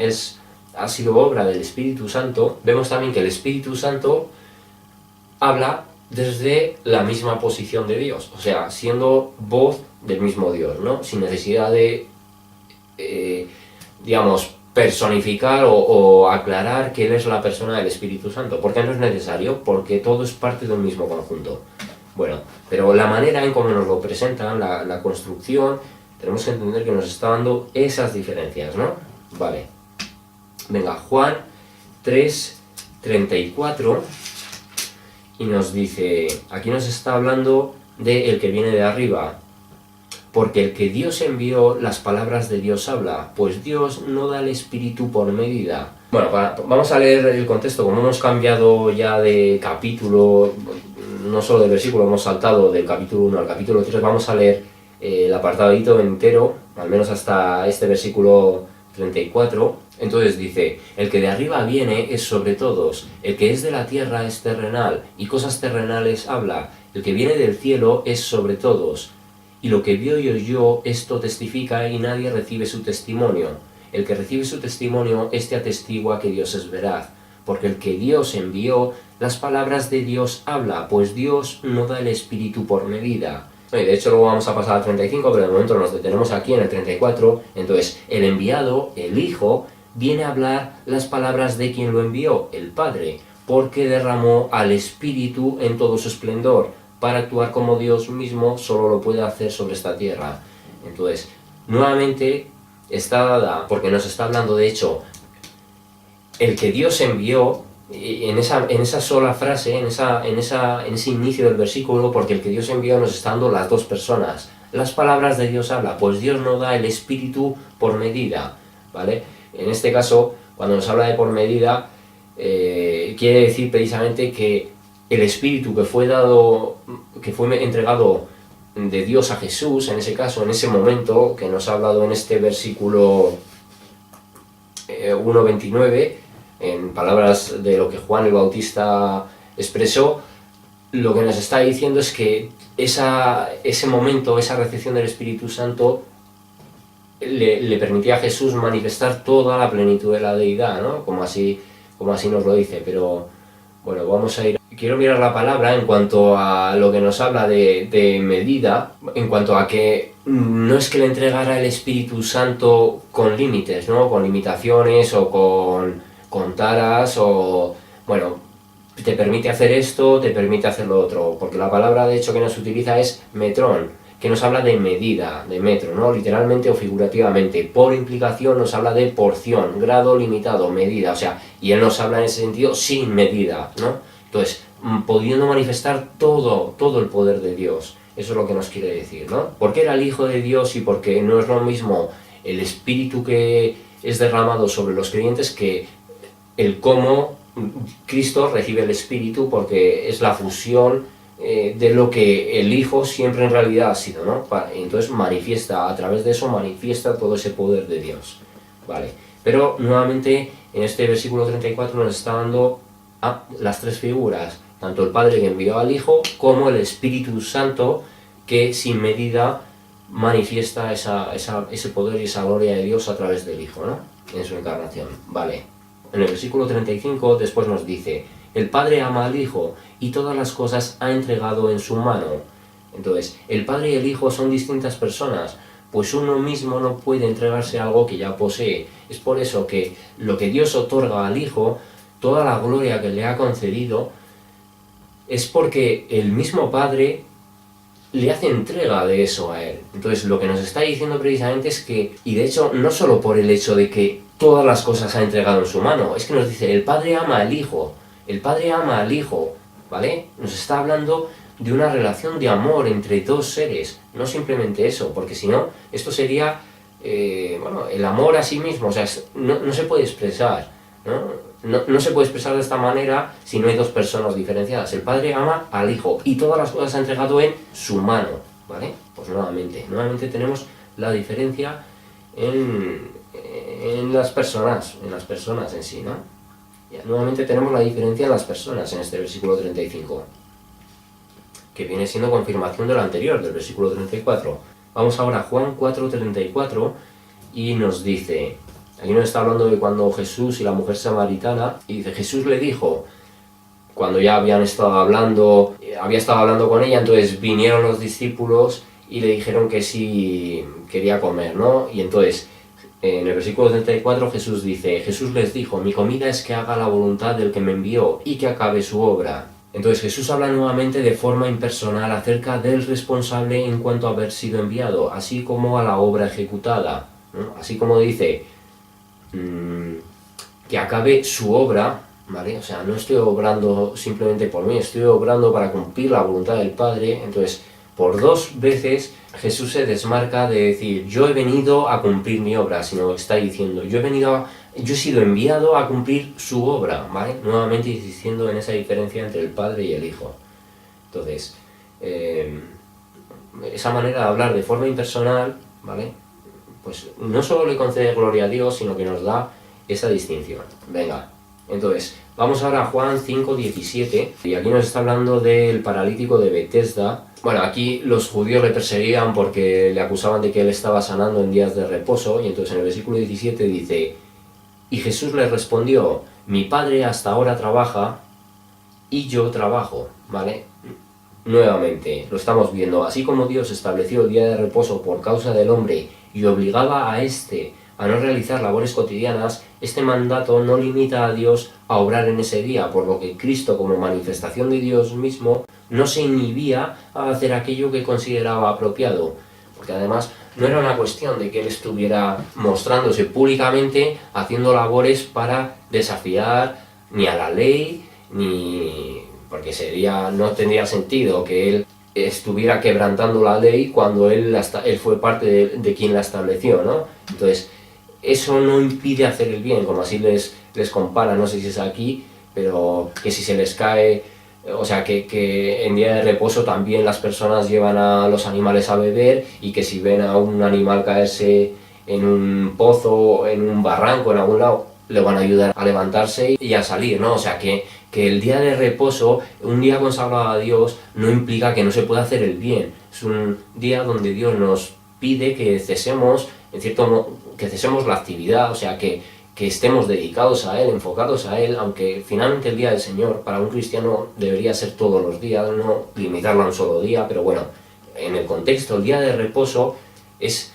[SPEAKER 1] ha sido obra del Espíritu Santo, vemos también que el Espíritu Santo habla desde la misma posición de Dios, o sea, siendo voz del mismo Dios, ¿no? Sin necesidad de, digamos, personificar o aclarar que Él es la persona del Espíritu Santo, porque no es necesario, porque todo es parte de un mismo conjunto. Bueno, pero la manera en cómo nos lo presentan, la construcción, tenemos que entender que nos está dando esas diferencias, ¿no? Vale. Venga, Juan 3:34, y nos dice, aquí nos está hablando de el que viene de arriba, porque el que Dios envió, las palabras de Dios habla, pues Dios no da el Espíritu por medida. Bueno, vamos a leer el contexto, como hemos cambiado ya de capítulo, no solo del versículo, hemos saltado del capítulo 1 al capítulo 3, vamos a leer el apartadito entero, al menos hasta este versículo 34. Entonces dice, el que de arriba viene es sobre todos, el que es de la tierra es terrenal, y cosas terrenales habla, el que viene del cielo es sobre todos, y lo que vio y oyó, esto testifica, y nadie recibe su testimonio. El que recibe su testimonio, este atestigua que Dios es veraz, porque el que Dios envió, las palabras de Dios habla, pues Dios no da el Espíritu por medida. De hecho, luego vamos a pasar al 35, pero de momento nos detenemos aquí en el 34. Entonces, el enviado, el Hijo, viene a hablar las palabras de quien lo envió, el Padre, porque derramó al Espíritu en todo su esplendor, para actuar como Dios mismo solo lo puede hacer sobre esta tierra. Entonces, nuevamente está dada, porque nos está hablando, de hecho, el que Dios envió, en esa sola frase, en ese inicio del versículo, porque el que Dios envió nos está dando las dos personas. Las palabras de Dios habla, pues Dios no da el Espíritu por medida, ¿vale? En este caso, cuando nos habla de por medida, quiere decir precisamente que el Espíritu que fue entregado de Dios a Jesús, en ese caso, en ese momento, que nos ha hablado en este versículo 1:29, en palabras de lo que Juan el Bautista expresó, lo que nos está diciendo es que ese momento, esa recepción del Espíritu Santo, le permitía a Jesús manifestar toda la plenitud de la deidad, ¿no? Como así nos lo dice. Pero bueno, vamos a ir. Quiero mirar la palabra en cuanto a lo que nos habla de medida, en cuanto a que no es que le entregara el Espíritu Santo con límites, ¿no? Con limitaciones o con taras, o bueno, te permite hacer esto, te permite hacer lo otro, porque la palabra de hecho que nos utiliza es metrón, que nos habla de medida, de metro, ¿no? Literalmente o figurativamente. Por implicación nos habla de porción, grado limitado, medida, o sea, y él nos habla en ese sentido sin medida, ¿no? Entonces, pudiendo manifestar todo el poder de Dios. Eso es lo que nos quiere decir, ¿no? Porque era el Hijo de Dios y porque no es lo mismo el Espíritu que es derramado sobre los creyentes que el cómo Cristo recibe el Espíritu, porque es la fusión de lo que el Hijo siempre en realidad ha sido, ¿no? Entonces manifiesta, a través de eso manifiesta todo ese poder de Dios, ¿vale? Pero nuevamente en este versículo 34 nos está dando las tres figuras, tanto el Padre que envió al Hijo, como el Espíritu Santo, que sin medida manifiesta ese poder y esa gloria de Dios a través del Hijo, ¿no? En su encarnación, ¿vale? En el versículo 35 después nos dice, el Padre ama al Hijo y todas las cosas ha entregado en su mano. Entonces, el Padre y el Hijo son distintas personas, pues uno mismo no puede entregarse a algo que ya posee. Es por eso que lo que Dios otorga al Hijo, toda la gloria que le ha concedido, es porque el mismo Padre le hace entrega de eso a él. Entonces lo que nos está diciendo precisamente es que, y de hecho no solo por el hecho de que todas las cosas ha entregado en su mano, es que nos dice, el Padre ama al Hijo, el Padre ama al Hijo, ¿vale? Nos está hablando de una relación de amor entre dos seres, no simplemente eso, porque si no, esto sería, el amor a sí mismo, o sea, no se puede expresar, ¿no? No se puede expresar de esta manera si no hay dos personas diferenciadas. El Padre ama al Hijo y todas las cosas ha entregado en su mano, ¿vale? Pues nuevamente tenemos la diferencia en las personas en sí, ¿no? Ya, nuevamente tenemos la diferencia en las personas en este versículo 35, que viene siendo confirmación de lo anterior, del versículo 34. Vamos ahora a Juan 4:34 y nos dice... Aquí nos está hablando de cuando Jesús y la mujer samaritana, y dice, Jesús le dijo, cuando ya había estado hablando con ella, entonces vinieron los discípulos y le dijeron que sí quería comer, ¿no? Y entonces, en el versículo 34 Jesús dice, Jesús les dijo, mi comida es que haga la voluntad del que me envió y que acabe su obra. Entonces Jesús habla nuevamente de forma impersonal acerca del responsable en cuanto a haber sido enviado, así como a la obra ejecutada, ¿no? Así como dice... que acabe su obra, ¿vale? O sea, no estoy obrando simplemente por mí, estoy obrando para cumplir la voluntad del Padre. Entonces, por dos veces Jesús se desmarca de decir, yo he venido a cumplir mi obra, sino está diciendo, yo he sido enviado a cumplir su obra, ¿vale? Nuevamente insistiendo en esa diferencia entre el Padre y el Hijo. Entonces, esa manera de hablar de forma impersonal, ¿vale? Pues no solo le concede gloria a Dios, sino que nos da esa distinción. Venga, entonces, vamos ahora a Juan 5:17, y aquí nos está hablando del paralítico de Betesda. Bueno, aquí los judíos le perseguían porque le acusaban de que él estaba sanando en días de reposo, y entonces en el versículo 17 dice, y Jesús le respondió, mi Padre hasta ahora trabaja, y yo trabajo, ¿vale? Nuevamente, lo estamos viendo, así como Dios estableció el día de reposo por causa del hombre, y obligaba a éste a no realizar labores cotidianas, este mandato no limita a Dios a obrar en ese día, por lo que Cristo, como manifestación de Dios mismo, no se inhibía a hacer aquello que consideraba apropiado, porque además no era una cuestión de que él estuviera mostrándose públicamente haciendo labores para desafiar ni a la ley, ni... porque no tendría sentido que él estuviera quebrantando la ley cuando él fue parte de quien la estableció, ¿no? Entonces, eso no impide hacer el bien, como así les compara, no sé si es aquí, pero que si se les cae, o sea, que en día de reposo también las personas llevan a los animales a beber, y que si ven a un animal caerse en un pozo, en un barranco, en algún lado, le van a ayudar a levantarse y a salir, ¿no? O sea, que el día de reposo, un día consagrado a Dios, no implica que no se pueda hacer el bien. Es un día donde Dios nos pide que cesemos, que cesemos la actividad, o sea, que estemos dedicados a Él, enfocados a Él, aunque finalmente el día del Señor para un cristiano debería ser todos los días, no limitarlo a un solo día, pero bueno, en el contexto, el día de reposo es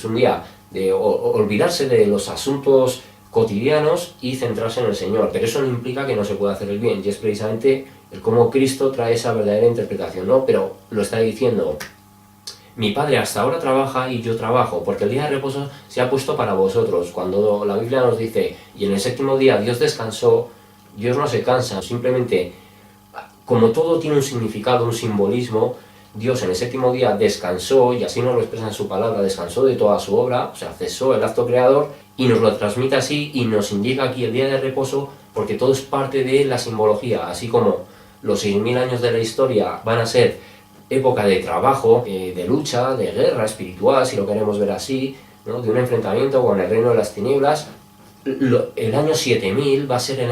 [SPEAKER 1] un día de olvidarse de los asuntos cotidianos y centrarse en el Señor, pero eso no implica que no se pueda hacer el bien, y es precisamente el cómo Cristo trae esa verdadera interpretación, ¿no? Pero lo está diciendo, mi Padre hasta ahora trabaja y yo trabajo, porque el día de reposo se ha puesto para vosotros. Cuando la Biblia nos dice, y en el séptimo día Dios descansó, Dios no se cansa, simplemente, como todo tiene un significado, un simbolismo, Dios en el séptimo día descansó, y así nos lo expresa en su palabra, descansó de toda su obra, o sea, cesó el acto creador, y nos lo transmite así, y nos indica aquí el día de reposo, porque todo es parte de la simbología, así como los 6000 años de la historia van a ser época de trabajo, de lucha, de guerra espiritual, si lo queremos ver así, ¿no? De un enfrentamiento con el reino de las tinieblas. El año 7000 va a ser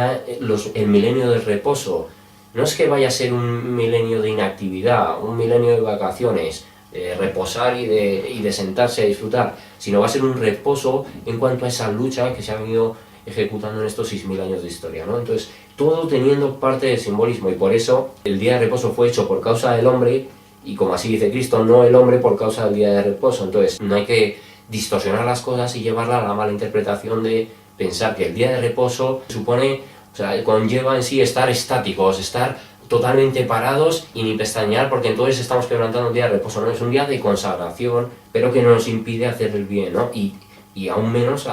[SPEAKER 1] el milenio del reposo. No es que vaya a ser un milenio de inactividad, un milenio de vacaciones, de reposar y de sentarse a disfrutar, sino va a ser un reposo en cuanto a esa lucha que se ha venido ejecutando en estos 6000 años de historia, ¿no? Entonces, todo teniendo parte del simbolismo, y por eso el día de reposo fue hecho por causa del hombre, y como así dice Cristo, no el hombre por causa del día de reposo. Entonces no hay que distorsionar las cosas y llevarla a la mala interpretación de pensar que el día de reposo supone, o sea, conlleva en sí estar estáticos, estar totalmente parados y ni pestañear, porque entonces estamos quebrantando el día de reposo. No, es un día de consagración, pero que no nos impide hacer el bien, ¿no? Y aún menos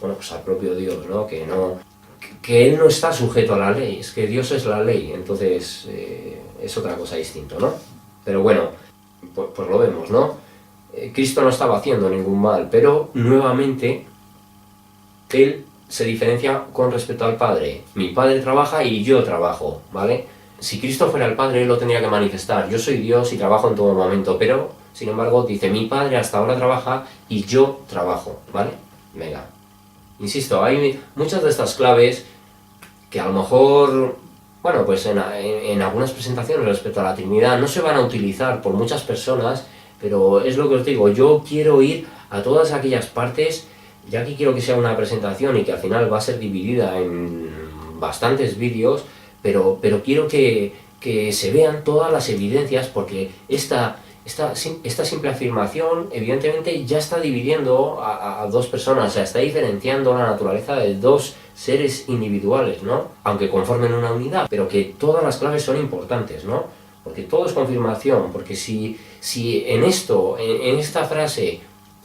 [SPEAKER 1] bueno, pues al propio Dios, ¿no? Que Él no está sujeto a la ley, es que Dios es la ley, entonces es otra cosa distinta, ¿no? Pero bueno, pues lo vemos, ¿no? Cristo no estaba haciendo ningún mal, pero nuevamente Él se diferencia con respecto al Padre. Mi Padre trabaja y yo trabajo, ¿vale? Si Cristo fuera el Padre, Él lo tendría que manifestar. Yo soy Dios y trabajo en todo momento, pero, sin embargo, dice, mi Padre hasta ahora trabaja y yo trabajo, ¿vale? Venga. Insisto, hay muchas de estas claves que a lo mejor, bueno, pues en algunas presentaciones respecto a la Trinidad no se van a utilizar por muchas personas, pero es lo que os digo, yo quiero ir a todas aquellas partes, ya que quiero que sea una presentación y que al final va a ser dividida en bastantes vídeos, pero quiero que se vean todas las evidencias, porque esta simple afirmación evidentemente ya está dividiendo a dos personas, o sea, está diferenciando la naturaleza de dos seres individuales, ¿no? Aunque conformen una unidad, pero que todas las claves son importantes, ¿no? Porque todo es confirmación, porque si en esto, en esta frase,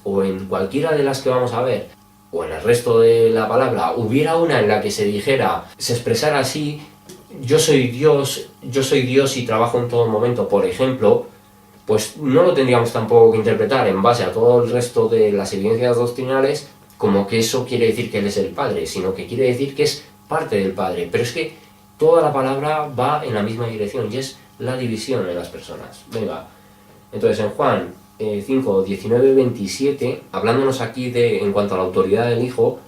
[SPEAKER 1] o en cualquiera de las que vamos a ver, o en el resto de la palabra, hubiera una en la que se dijera, se expresara así, yo soy Dios y trabajo en todo momento, por ejemplo, pues no lo tendríamos tampoco que interpretar en base a todo el resto de las evidencias doctrinales como que eso quiere decir que Él es el Padre, sino que quiere decir que es parte del Padre. Pero es que toda la palabra va en la misma dirección y es la división en las personas. Venga, entonces en Juan 5, 19, 27, hablándonos aquí en cuanto a la autoridad del Hijo,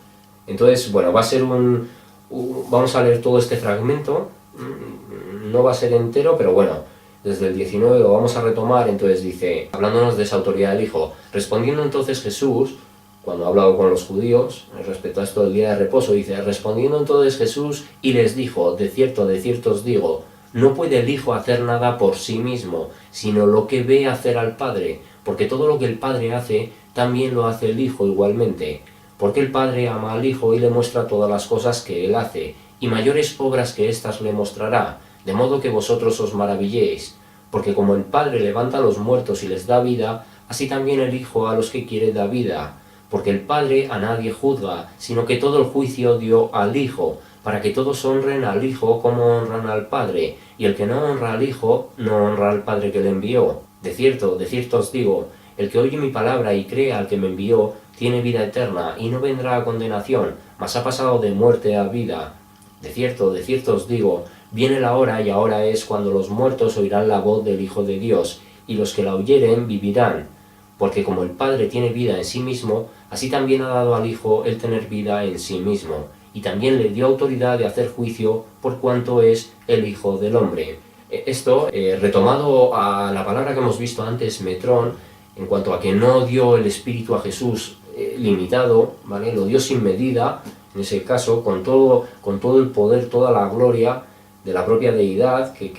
[SPEAKER 1] entonces, bueno, va a ser vamos a leer todo este fragmento, no va a ser entero, pero bueno, desde el 19 lo vamos a retomar. Entonces dice, hablándonos de esa autoridad del Hijo, respondiendo entonces Jesús, cuando ha hablado con los judíos respecto a esto del día de reposo, dice, respondiendo entonces Jesús y les dijo, de cierto os digo, no puede el Hijo hacer nada por sí mismo, sino lo que ve hacer al Padre, porque todo lo que el Padre hace, también lo hace el Hijo igualmente, porque el Padre ama al Hijo y le muestra todas las cosas que Él hace, y mayores obras que éstas le mostrará, de modo que vosotros os maravilléis, porque como el Padre levanta a los muertos y les da vida, así también el Hijo a los que quiere da vida, porque el Padre a nadie juzga, sino que todo el juicio dio al Hijo, para que todos honren al Hijo como honran al Padre, y el que no honra al Hijo, no honra al Padre que le envió. De cierto os digo, el que oye mi palabra y cree al que me envió, tiene vida eterna, y no vendrá a condenación, mas ha pasado de muerte a vida. De cierto os digo, viene la hora, y ahora es cuando los muertos oirán la voz del Hijo de Dios, y los que la oyeren vivirán. Porque como el Padre tiene vida en sí mismo, así también ha dado al Hijo el tener vida en sí mismo, y también le dio autoridad de hacer juicio por cuanto es el Hijo del Hombre. Esto, retomado a la palabra que hemos visto antes, metrón, en cuanto a que no dio el Espíritu a Jesús limitado, ¿vale? Lo dio sin medida, en ese caso, con todo el poder, toda la gloria de la propia deidad que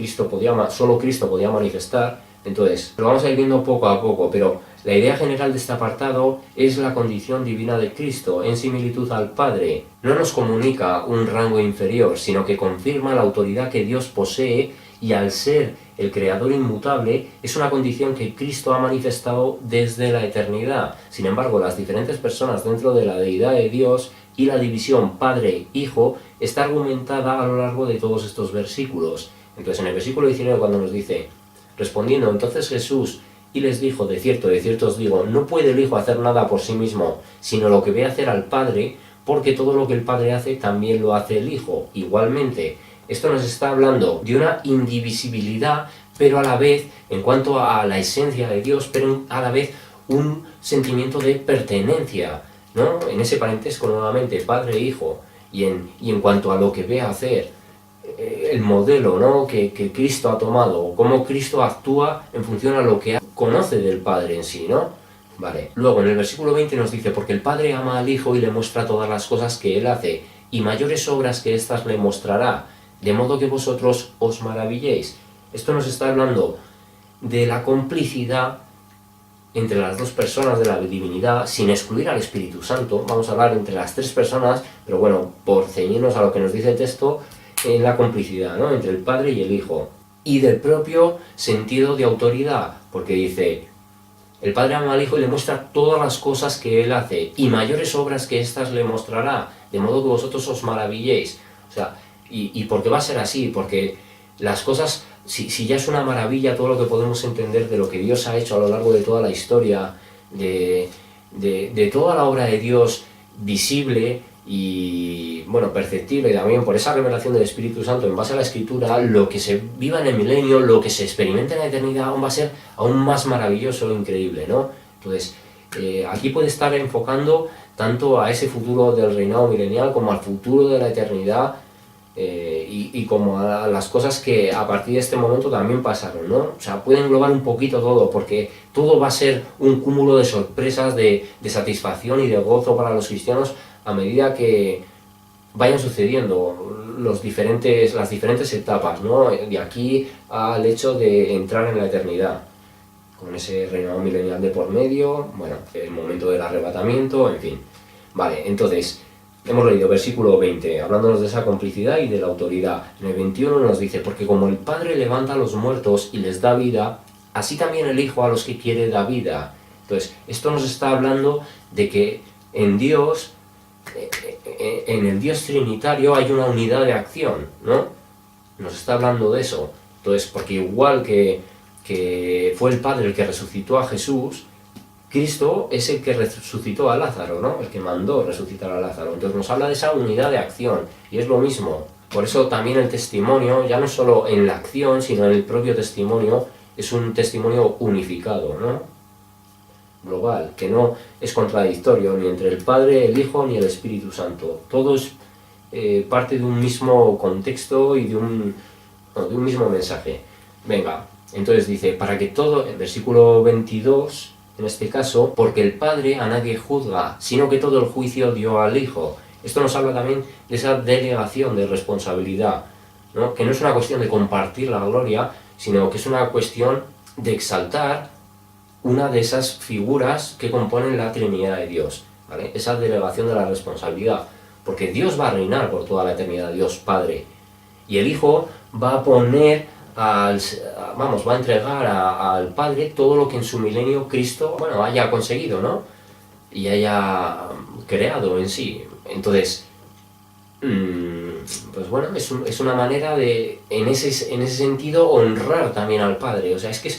[SPEAKER 1] solo Cristo podía manifestar. Entonces, lo vamos a ir viendo poco a poco, pero la idea general de este apartado es la condición divina de Cristo, en similitud al Padre. No nos comunica un rango inferior, sino que confirma la autoridad que Dios posee, y al ser el Creador inmutable, es una condición que Cristo ha manifestado desde la eternidad. Sin embargo, las diferentes personas dentro de la deidad de Dios y la división Padre-Hijo está argumentada a lo largo de todos estos versículos. Entonces, en el versículo 19, cuando nos dice, respondiendo entonces Jesús y les dijo, de cierto os digo, no puede el Hijo hacer nada por sí mismo, sino lo que ve hacer al Padre, porque todo lo que el Padre hace también lo hace el Hijo, igualmente. Esto nos está hablando de una indivisibilidad, pero a la vez, en cuanto a la esencia de Dios, pero a la vez un sentimiento de pertenencia, ¿no? En ese parentesco nuevamente, Padre e Hijo, y en cuanto a lo que ve hacer, el modelo, ¿no? que Cristo ha tomado, cómo Cristo actúa en función a lo que conoce del Padre en sí, ¿no? Vale. Luego en el versículo 20 nos dice, porque el Padre ama al Hijo y le muestra todas las cosas que Él hace, y mayores obras que éstas le mostrará, de modo que vosotros os maravilléis. Esto nos está hablando de la complicidad entre las dos personas de la divinidad, sin excluir al Espíritu Santo. Vamos a hablar entre las tres personas, pero bueno, por ceñirnos a lo que nos dice el texto, en la complicidad, ¿no?, entre el Padre y el Hijo. Y del propio sentido de autoridad, porque dice, el Padre ama al Hijo y le muestra todas las cosas que Él hace, y mayores obras que éstas le mostrará, de modo que vosotros os maravilléis. O sea, ¿y por qué va a ser así? Porque las cosas, si ya es una maravilla todo lo que podemos entender de lo que Dios ha hecho a lo largo de toda la historia, de toda la obra de Dios visible y, bueno, perceptible también por esa revelación del Espíritu Santo en base a la Escritura, lo que se viva en el milenio, lo que se experimenta en la eternidad aún va a ser aún más maravilloso e increíble, ¿no? Entonces, aquí puede estar enfocando tanto a ese futuro del reinado milenial como al futuro de la eternidad, y como a las cosas que a partir de este momento también pasaron, ¿no? O sea, puede englobar un poquito todo, porque todo va a ser un cúmulo de sorpresas, de satisfacción y de gozo para los cristianos a medida que vayan sucediendo las diferentes etapas, ¿no?, de aquí al hecho de entrar en la eternidad, con ese reinado milenial de por medio, bueno, el momento del arrebatamiento, en fin. Vale, entonces, hemos leído versículo 20, hablándonos de esa complicidad y de la autoridad. En el 21 nos dice, porque como el Padre levanta a los muertos y les da vida, así también el Hijo a los que quiere da vida. Entonces, esto nos está hablando de que en Dios, en el Dios trinitario hay una unidad de acción, ¿no? Nos está hablando de eso. Entonces, porque igual que fue el Padre el que resucitó a Jesús, Cristo es el que resucitó a Lázaro, ¿no?, el que mandó resucitar a Lázaro. Entonces nos habla de esa unidad de acción, y es lo mismo. Por eso también el testimonio, ya no solo en la acción, sino en el propio testimonio, es un testimonio unificado, ¿no?, global, que no es contradictorio ni entre el Padre, el Hijo, ni el Espíritu Santo. Todo es parte de un mismo contexto y de un mismo mensaje. Venga, entonces dice, para que todo, el versículo 22... en este caso, porque el Padre a nadie juzga, sino que todo el juicio dio al Hijo. Esto nos habla también de esa delegación de responsabilidad, ¿no?, que no es una cuestión de compartir la gloria, sino que es una cuestión de exaltar una de esas figuras que componen la Trinidad de Dios, ¿vale? Esa delegación de la responsabilidad, porque Dios va a reinar por toda la eternidad, Dios Padre, y el Hijo va a poner va a entregar al Padre todo lo que en su milenio Cristo, bueno, haya conseguido, ¿no?, y haya creado en sí. Entonces, pues bueno, es una manera de, en ese sentido, honrar también al Padre. O sea, es que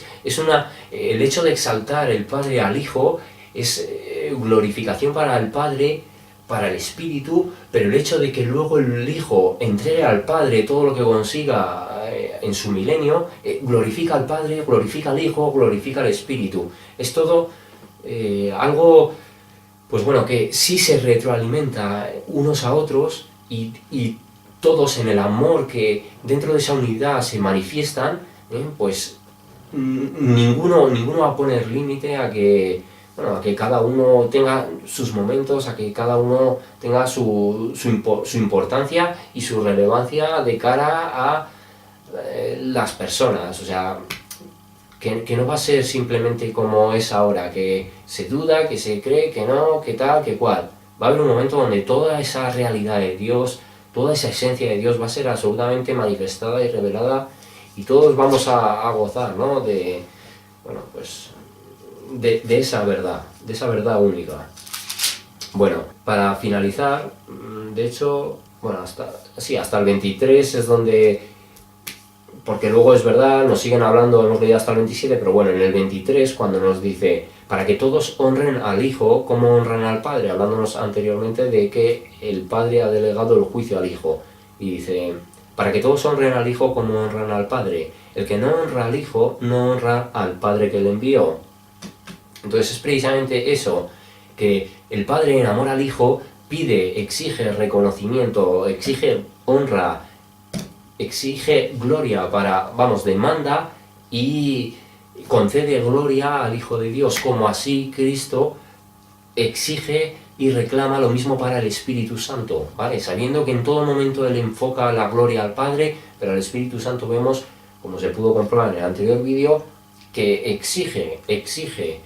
[SPEAKER 1] el hecho de exaltar el Padre al Hijo es glorificación para el Padre, para el Espíritu, pero el hecho de que luego el Hijo entregue al Padre todo lo que consiga en su milenio, glorifica al Padre, glorifica al Hijo, glorifica al Espíritu. Es todo algo, pues bueno, que sí se retroalimenta unos a otros, y todos en el amor que dentro de esa unidad se manifiestan, pues ninguno va a poner límite a que cada uno tenga sus momentos, a que cada uno tenga su importancia y su relevancia de cara a las personas. O sea, que no va a ser simplemente como es ahora, que se duda, que se cree, que no, que tal, que cual. Va a haber un momento donde toda esa realidad de Dios, toda esa esencia de Dios va a ser absolutamente manifestada y revelada, y todos vamos a gozar, ¿no?, de esa verdad única. Bueno, para finalizar, de hecho, bueno, hasta el 23 es donde, porque luego es verdad, nos siguen hablando, hemos leído hasta el 27, pero bueno, en el 23, cuando nos dice, para que todos honren al Hijo como honran al Padre, hablándonos anteriormente de que el Padre ha delegado el juicio al Hijo, y dice, para que todos honren al Hijo como honran al Padre. El que no honra al Hijo, no honra al Padre que le envió. Entonces es precisamente eso, que el Padre en amor al Hijo pide, exige reconocimiento, exige honra, exige gloria demanda y concede gloria al Hijo de Dios, como así Cristo exige y reclama lo mismo para el Espíritu Santo, ¿vale? Sabiendo que en todo momento Él enfoca la gloria al Padre, pero al Espíritu Santo vemos, como se pudo comprobar en el anterior vídeo, que exige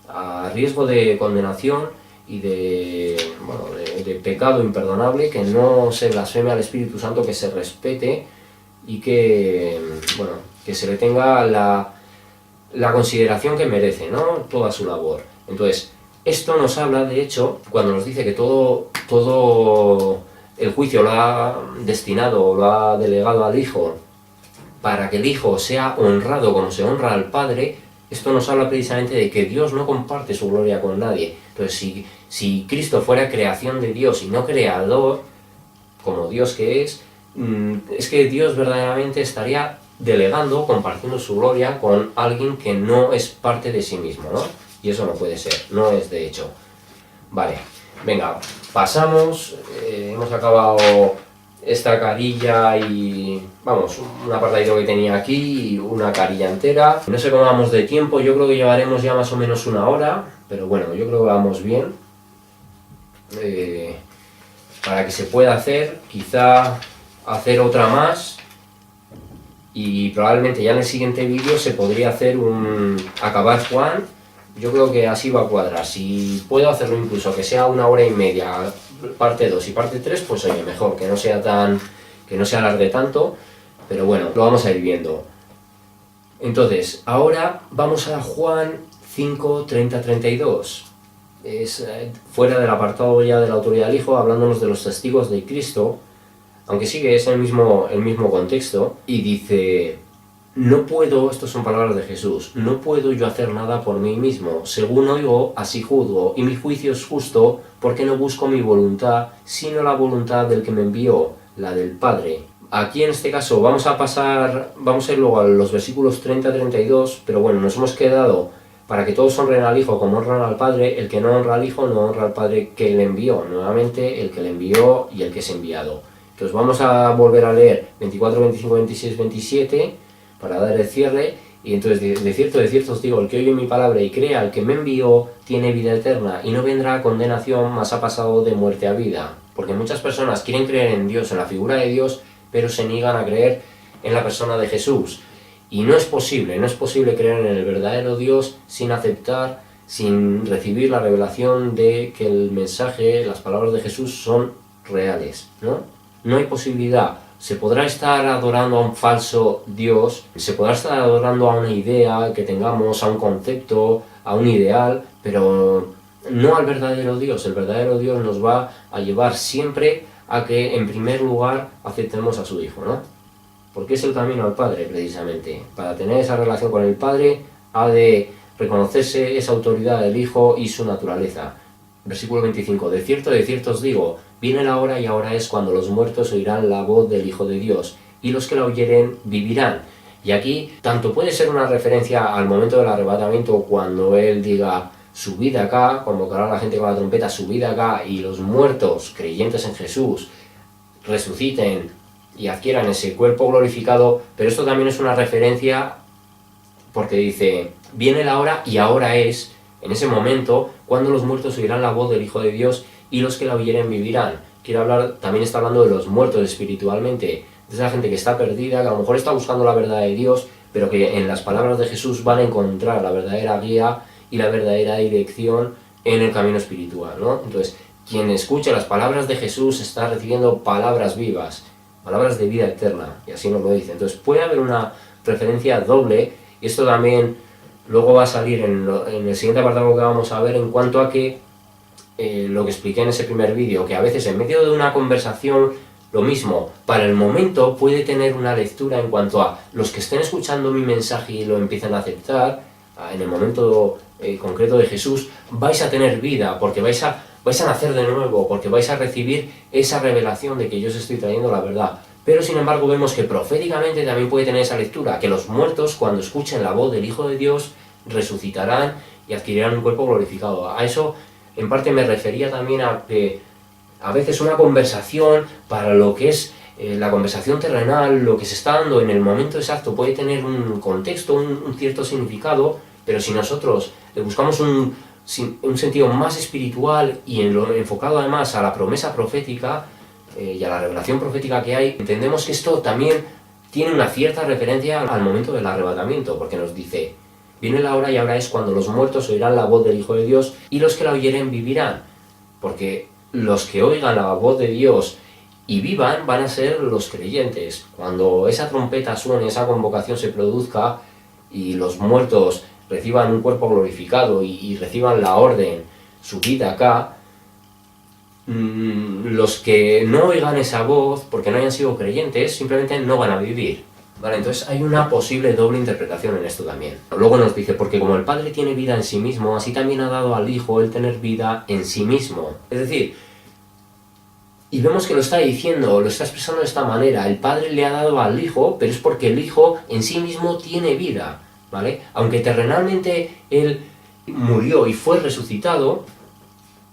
[SPEAKER 1] a riesgo de condenación y de pecado imperdonable, que no se blasfeme al Espíritu Santo, que se respete y que se le tenga la consideración que merece, ¿no? Toda su labor. Entonces, esto nos habla, de hecho, cuando nos dice que todo el juicio lo ha destinado, lo ha delegado al Hijo, para que el Hijo sea honrado como se honra al Padre. Esto nos habla precisamente de que Dios no comparte su gloria con nadie. Entonces, si Cristo fuera creación de Dios y no creador, como Dios que es que Dios verdaderamente estaría delegando, compartiendo su gloria con alguien que no es parte de sí mismo, ¿no? Y eso no puede ser, no es de hecho. Vale, venga, pasamos, hemos acabado esta carilla y, vamos, un apartadito que tenía aquí y una carilla entera. No sé cómo vamos de tiempo, yo creo que llevaremos ya más o menos 1 hora, pero bueno, yo creo que vamos bien. Para que se pueda hacer, quizá hacer otra más, y probablemente ya en el siguiente vídeo se podría hacer acabar Juan. Yo creo que así va a cuadrar. Si puedo hacerlo incluso que sea 1 hora y media, parte 2 y parte 3, pues oye, mejor, que no se alargue tanto, pero bueno, lo vamos a ir viendo. Entonces, ahora vamos a Juan 5, 30, 32. Es fuera del apartado ya de la autoridad del Hijo, hablándonos de los testigos de Cristo, aunque sí que es el mismo contexto, y dice: no puedo, estas son palabras de Jesús, no puedo yo hacer nada por mí mismo, según oigo, así juzgo, y mi juicio es justo, porque no busco mi voluntad, sino la voluntad del que me envió, la del Padre. Aquí en este caso vamos a ir luego a los versículos 30-32, pero bueno, nos hemos quedado para que todos honren al Hijo como honran al Padre. El que no honra al Hijo no honra al Padre que le envió, nuevamente el que le envió y el que es enviado. Entonces vamos a volver a leer 24, 25, 26, 27, para dar el cierre. Y entonces, de cierto os digo, el que oye mi palabra y crea al que me envió, tiene vida eterna, y no vendrá a condenación, mas ha pasado de muerte a vida. Porque muchas personas quieren creer en Dios, en la figura de Dios, pero se niegan a creer en la persona de Jesús. Y no es posible creer en el verdadero Dios sin aceptar, sin recibir la revelación de que el mensaje, las palabras de Jesús son reales, ¿no? No hay posibilidad. Se podrá estar adorando a un falso Dios, se podrá estar adorando a una idea que tengamos, a un concepto, a un ideal, pero no al verdadero Dios. El verdadero Dios nos va a llevar siempre a que, en primer lugar, aceptemos a su Hijo, ¿no? Porque es el camino al Padre, precisamente. Para tener esa relación con el Padre, ha de reconocerse esa autoridad del Hijo y su naturaleza. Versículo 25. De cierto os digo, viene la hora y ahora es cuando los muertos oirán la voz del Hijo de Dios, y los que la oyeren vivirán. Y aquí, tanto puede ser una referencia al momento del arrebatamiento, cuando Él diga: subid acá, convocará a la gente con la trompeta, subid acá, y los muertos, creyentes en Jesús, resuciten y adquieran ese cuerpo glorificado. Pero esto también es una referencia porque dice: viene la hora y ahora es, en ese momento, cuando los muertos oirán la voz del Hijo de Dios, y los que la oyeren vivirán. También está hablando de los muertos espiritualmente, de esa gente que está perdida, que a lo mejor está buscando la verdad de Dios, pero que en las palabras de Jesús van a encontrar la verdadera guía y la verdadera dirección en el camino espiritual, ¿no? Entonces, quien escucha las palabras de Jesús está recibiendo palabras vivas, palabras de vida eterna, y así nos lo dice. Entonces puede haber una referencia doble, y esto también luego va a salir en el siguiente apartado que vamos a ver, en cuanto a que lo que expliqué en ese primer vídeo, que a veces en medio de una conversación, lo mismo, para el momento puede tener una lectura en cuanto a los que estén escuchando mi mensaje y lo empiezan a aceptar, en el momento concreto de Jesús, vais a tener vida, porque vais a nacer de nuevo, porque vais a recibir esa revelación de que yo os estoy trayendo la verdad. Pero sin embargo vemos que proféticamente también puede tener esa lectura, que los muertos, cuando escuchen la voz del Hijo de Dios, resucitarán y adquirirán un cuerpo glorificado. A eso en parte me refería también a que a veces una conversación, para lo que es la conversación terrenal, lo que se está dando en el momento exacto, puede tener un contexto, un cierto significado, pero si nosotros le buscamos un sentido más espiritual y enfocado además a la promesa profética y a la revelación profética que hay, entendemos que esto también tiene una cierta referencia al momento del arrebatamiento, porque nos dice: viene la hora y ahora es cuando los muertos oirán la voz del Hijo de Dios y los que la oyeren vivirán. Porque los que oigan la voz de Dios y vivan van a ser los creyentes. Cuando esa trompeta suene, esa convocación se produzca y los muertos reciban un cuerpo glorificado y reciban la orden, su vida acá, los que no oigan esa voz porque no hayan sido creyentes simplemente no van a vivir. Vale, entonces hay una posible doble interpretación en esto también. Luego nos dice, porque como el Padre tiene vida en sí mismo, así también ha dado al Hijo el tener vida en sí mismo. Es decir, y vemos que lo está diciendo, lo está expresando de esta manera, el Padre le ha dado al Hijo, pero es porque el Hijo en sí mismo tiene vida, ¿vale? Aunque terrenalmente Él murió y fue resucitado,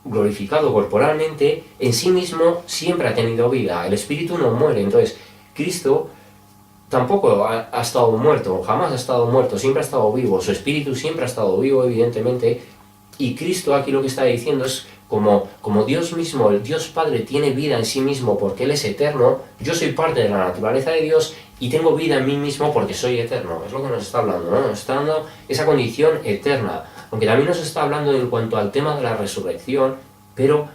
[SPEAKER 1] glorificado corporalmente, en sí mismo siempre ha tenido vida, el Espíritu no muere, entonces Cristo tampoco ha estado muerto, jamás ha estado muerto, siempre ha estado vivo, su espíritu siempre ha estado vivo, evidentemente, y Cristo aquí lo que está diciendo es como Dios mismo, el Dios Padre tiene vida en sí mismo porque Él es eterno, yo soy parte de la naturaleza de Dios y tengo vida en mí mismo porque soy eterno, es lo que nos está hablando, ¿no? Nos está dando esa condición eterna, aunque también nos está hablando en cuanto al tema de la resurrección, pero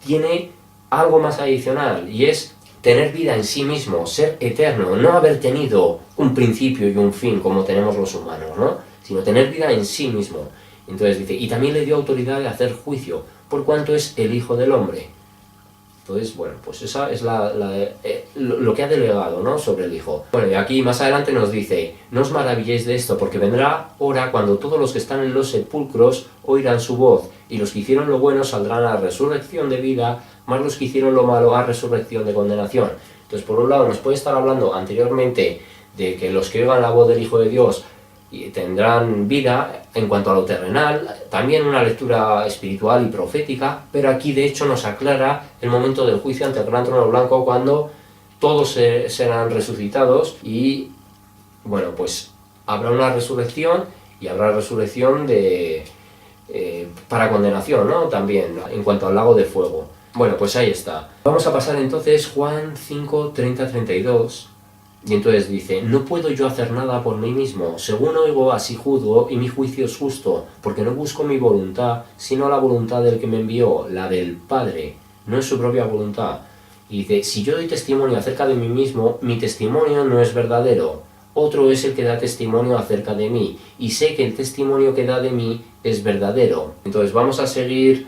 [SPEAKER 1] tiene algo más adicional y es tener vida en sí mismo, ser eterno, no haber tenido un principio y un fin como tenemos los humanos, ¿no? Sino tener vida en sí mismo. Entonces dice, y también le dio autoridad de hacer juicio, por cuanto es el Hijo del Hombre. Entonces, bueno, pues esa es lo que ha delegado, ¿no?, sobre el Hijo. Bueno, y aquí más adelante nos dice, no os maravilléis de esto, porque vendrá hora cuando todos los que están en los sepulcros oirán su voz, y los que hicieron lo bueno saldrán a la resurrección de vida, más los que hicieron lo malo a resurrección de condenación. Entonces, por un lado, nos puede estar hablando anteriormente de que los que oigan la voz del Hijo de Dios tendrán vida en cuanto a lo terrenal, también una lectura espiritual y profética, pero aquí de hecho nos aclara el momento del juicio ante el gran trono blanco cuando todos serán resucitados y, bueno, pues habrá una resurrección y habrá resurrección para condenación, ¿no?, también en cuanto al lago de fuego. Bueno, pues ahí está. Vamos a pasar entonces Juan 5, 30-32. Y entonces dice, no puedo yo hacer nada por mí mismo, según oigo así juzgo y mi juicio es justo, porque no busco mi voluntad, sino la voluntad del que me envió, la del Padre, no es su propia voluntad. Y dice, si yo doy testimonio acerca de mí mismo, mi testimonio no es verdadero, otro es el que da testimonio acerca de mí, y sé que el testimonio que da de mí es verdadero. Entonces vamos a seguir,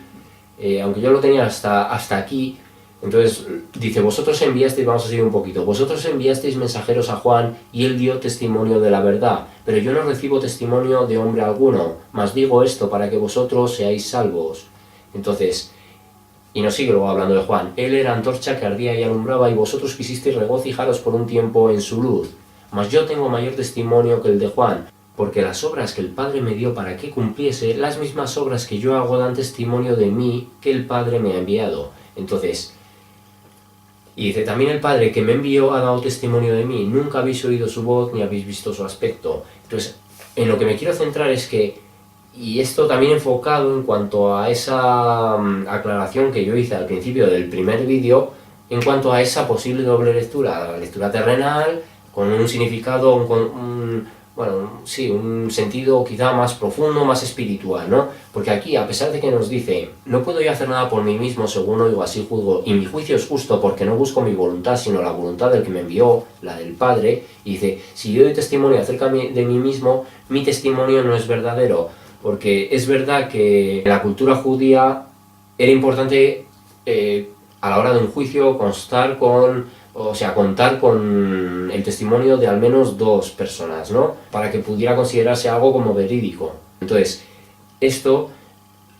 [SPEAKER 1] aunque yo lo tenía hasta aquí. Entonces dice, vosotros enviasteis, vamos a seguir un poquito, vosotros enviasteis mensajeros a Juan y él dio testimonio de la verdad, pero yo no recibo testimonio de hombre alguno, mas digo esto para que vosotros seáis salvos. Entonces, y nos sigue luego hablando de Juan, él era antorcha que ardía y alumbraba y vosotros quisisteis regocijaros por un tiempo en su luz, mas yo tengo mayor testimonio que el de Juan, porque las obras que el Padre me dio para que cumpliese, las mismas obras que yo hago dan testimonio de mí que el Padre me ha enviado. Entonces, y dice, también el Padre que me envió ha dado testimonio de mí, nunca habéis oído su voz ni habéis visto su aspecto. Entonces, en lo que me quiero centrar es que, y esto también enfocado en cuanto a esa aclaración que yo hice al principio del primer vídeo, en cuanto a esa posible doble lectura, la lectura terrenal, con un significado, un sentido quizá más profundo, más espiritual, ¿no? Porque aquí, a pesar de que nos dice, no puedo yo hacer nada por mí mismo, según oigo así juzgo, y mi juicio es justo porque no busco mi voluntad, sino la voluntad del que me envió, la del Padre, y dice, si yo doy testimonio acerca de mí mismo, mi testimonio no es verdadero, porque es verdad que en la cultura judía era importante a la hora de un juicio contar con el testimonio de al menos dos personas, ¿no?, para que pudiera considerarse algo como verídico. Entonces, esto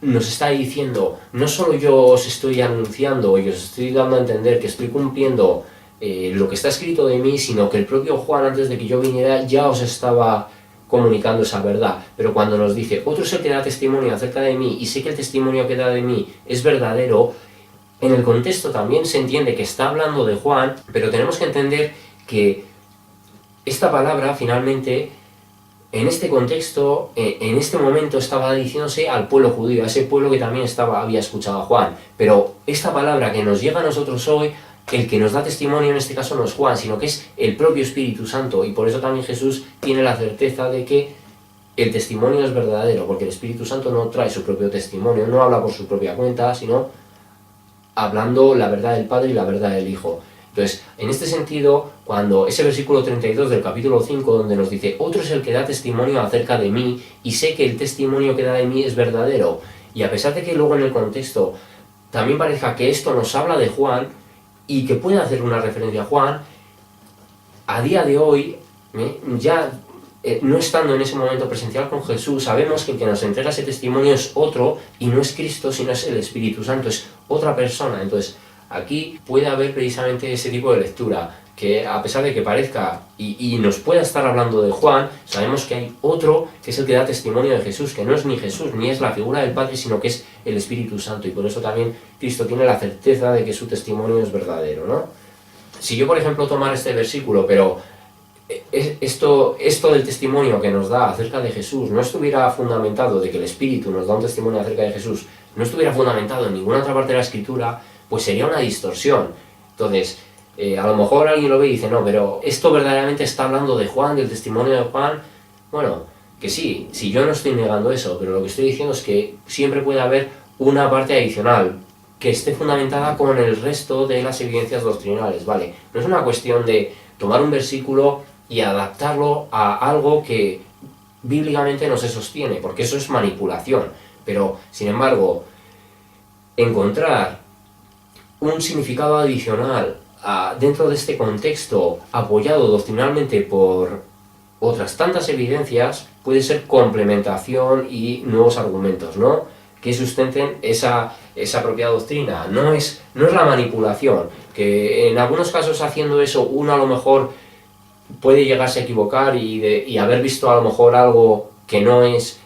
[SPEAKER 1] nos está diciendo, no solo yo os estoy anunciando y os estoy dando a entender que estoy cumpliendo lo que está escrito de mí, sino que el propio Juan, antes de que yo viniera, ya os estaba comunicando esa verdad. Pero cuando nos dice, otro es el que da testimonio acerca de mí, y sé que el testimonio que da de mí es verdadero, en el contexto también se entiende que está hablando de Juan, pero tenemos que entender que esta palabra finalmente, en este contexto, en este momento estaba diciéndose al pueblo judío, a ese pueblo que también había escuchado a Juan. Pero esta palabra que nos llega a nosotros hoy, el que nos da testimonio en este caso no es Juan, sino que es el propio Espíritu Santo, y por eso también Jesús tiene la certeza de que el testimonio es verdadero, porque el Espíritu Santo no trae su propio testimonio, no habla por su propia cuenta, sino hablando la verdad del Padre y la verdad del Hijo. Entonces, en este sentido, cuando ese versículo 32 del capítulo 5, donde nos dice, otro es el que da testimonio acerca de mí, y sé que el testimonio que da de mí es verdadero, y a pesar de que luego en el contexto también parezca que esto nos habla de Juan, y que puede hacer una referencia a Juan, a día de hoy, ya no estando en ese momento presencial con Jesús, sabemos que el que nos entrega ese testimonio es otro, y no es Cristo, sino es el Espíritu Santo, es otra persona. Entonces, aquí puede haber precisamente ese tipo de lectura, que a pesar de que parezca y nos pueda estar hablando de Juan, sabemos que hay otro que es el que da testimonio de Jesús, que no es ni Jesús, ni es la figura del Padre, sino que es el Espíritu Santo, y por eso también Cristo tiene la certeza de que su testimonio es verdadero, ¿no? Si yo, por ejemplo, tomara este versículo, pero esto del testimonio que nos da acerca de Jesús no estuviera fundamentado, de que el Espíritu nos da un testimonio acerca de Jesús, no estuviera fundamentado en ninguna otra parte de la Escritura, pues sería una distorsión. Entonces, a lo mejor alguien lo ve y dice, no, pero esto verdaderamente está hablando de Juan, del testimonio de Juan. Bueno, que sí, yo no estoy negando eso, pero lo que estoy diciendo es que siempre puede haber una parte adicional que esté fundamentada con el resto de las evidencias doctrinales, ¿vale? No es una cuestión de tomar un versículo y adaptarlo a algo que bíblicamente no se sostiene, porque eso es manipulación. Pero, sin embargo, encontrar un significado adicional dentro de este contexto, apoyado doctrinalmente por otras tantas evidencias, puede ser complementación y nuevos argumentos, ¿no?, que sustenten esa propia doctrina. No es la manipulación, que en algunos casos haciendo eso uno a lo mejor puede llegarse a equivocar y haber visto a lo mejor algo que no es,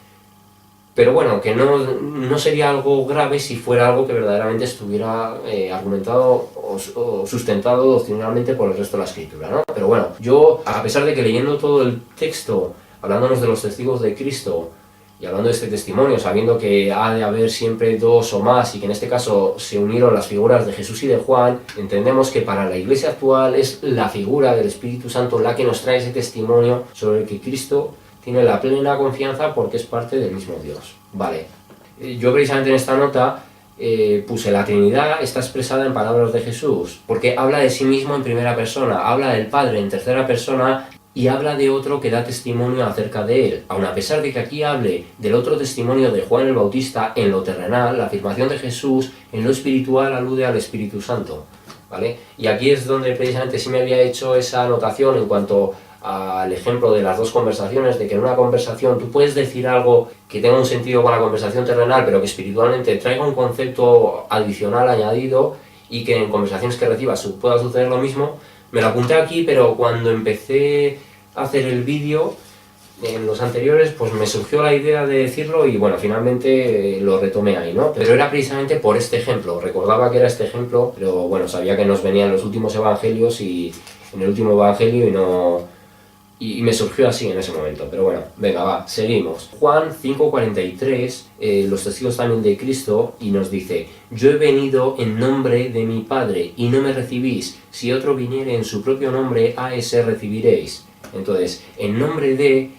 [SPEAKER 1] pero bueno, que no sería algo grave si fuera algo que verdaderamente estuviera argumentado o sustentado doctrinalmente por el resto de la Escritura, ¿no? Pero bueno, yo, a pesar de que leyendo todo el texto, hablándonos de los testigos de Cristo, y hablando de este testimonio, sabiendo que ha de haber siempre dos o más, y que en este caso se unieron las figuras de Jesús y de Juan, entendemos que para la Iglesia actual es la figura del Espíritu Santo la que nos trae ese testimonio sobre el que Cristo tiene la plena confianza porque es parte del mismo Dios. Vale, yo precisamente en esta nota puse la Trinidad está expresada en palabras de Jesús, porque habla de sí mismo en primera persona, habla del Padre en tercera persona, y habla de otro que da testimonio acerca de él. Aun a pesar de que aquí hable del otro testimonio de Juan el Bautista en lo terrenal, la afirmación de Jesús en lo espiritual alude al Espíritu Santo, ¿vale? Y aquí es donde precisamente sí me había hecho esa anotación en cuanto al ejemplo de las dos conversaciones, de que en una conversación tú puedes decir algo que tenga un sentido con la conversación terrenal, pero que espiritualmente traiga un concepto adicional añadido, y que en conversaciones que recibas pueda suceder lo mismo. Me lo apunté aquí, pero cuando empecé a hacer el vídeo, en los anteriores, pues me surgió la idea de decirlo y bueno, finalmente lo retomé ahí, ¿no? Pero era precisamente por este ejemplo, recordaba que era este ejemplo, pero bueno, sabía que nos venían los últimos evangelios y en el último evangelio y me surgió así en ese momento, pero bueno, venga, va, seguimos. Juan 5:43, los testigos también de Cristo, y nos dice, yo he venido en nombre de mi Padre, y no me recibís, si otro viniere en su propio nombre, a ese recibiréis. Entonces, en nombre de,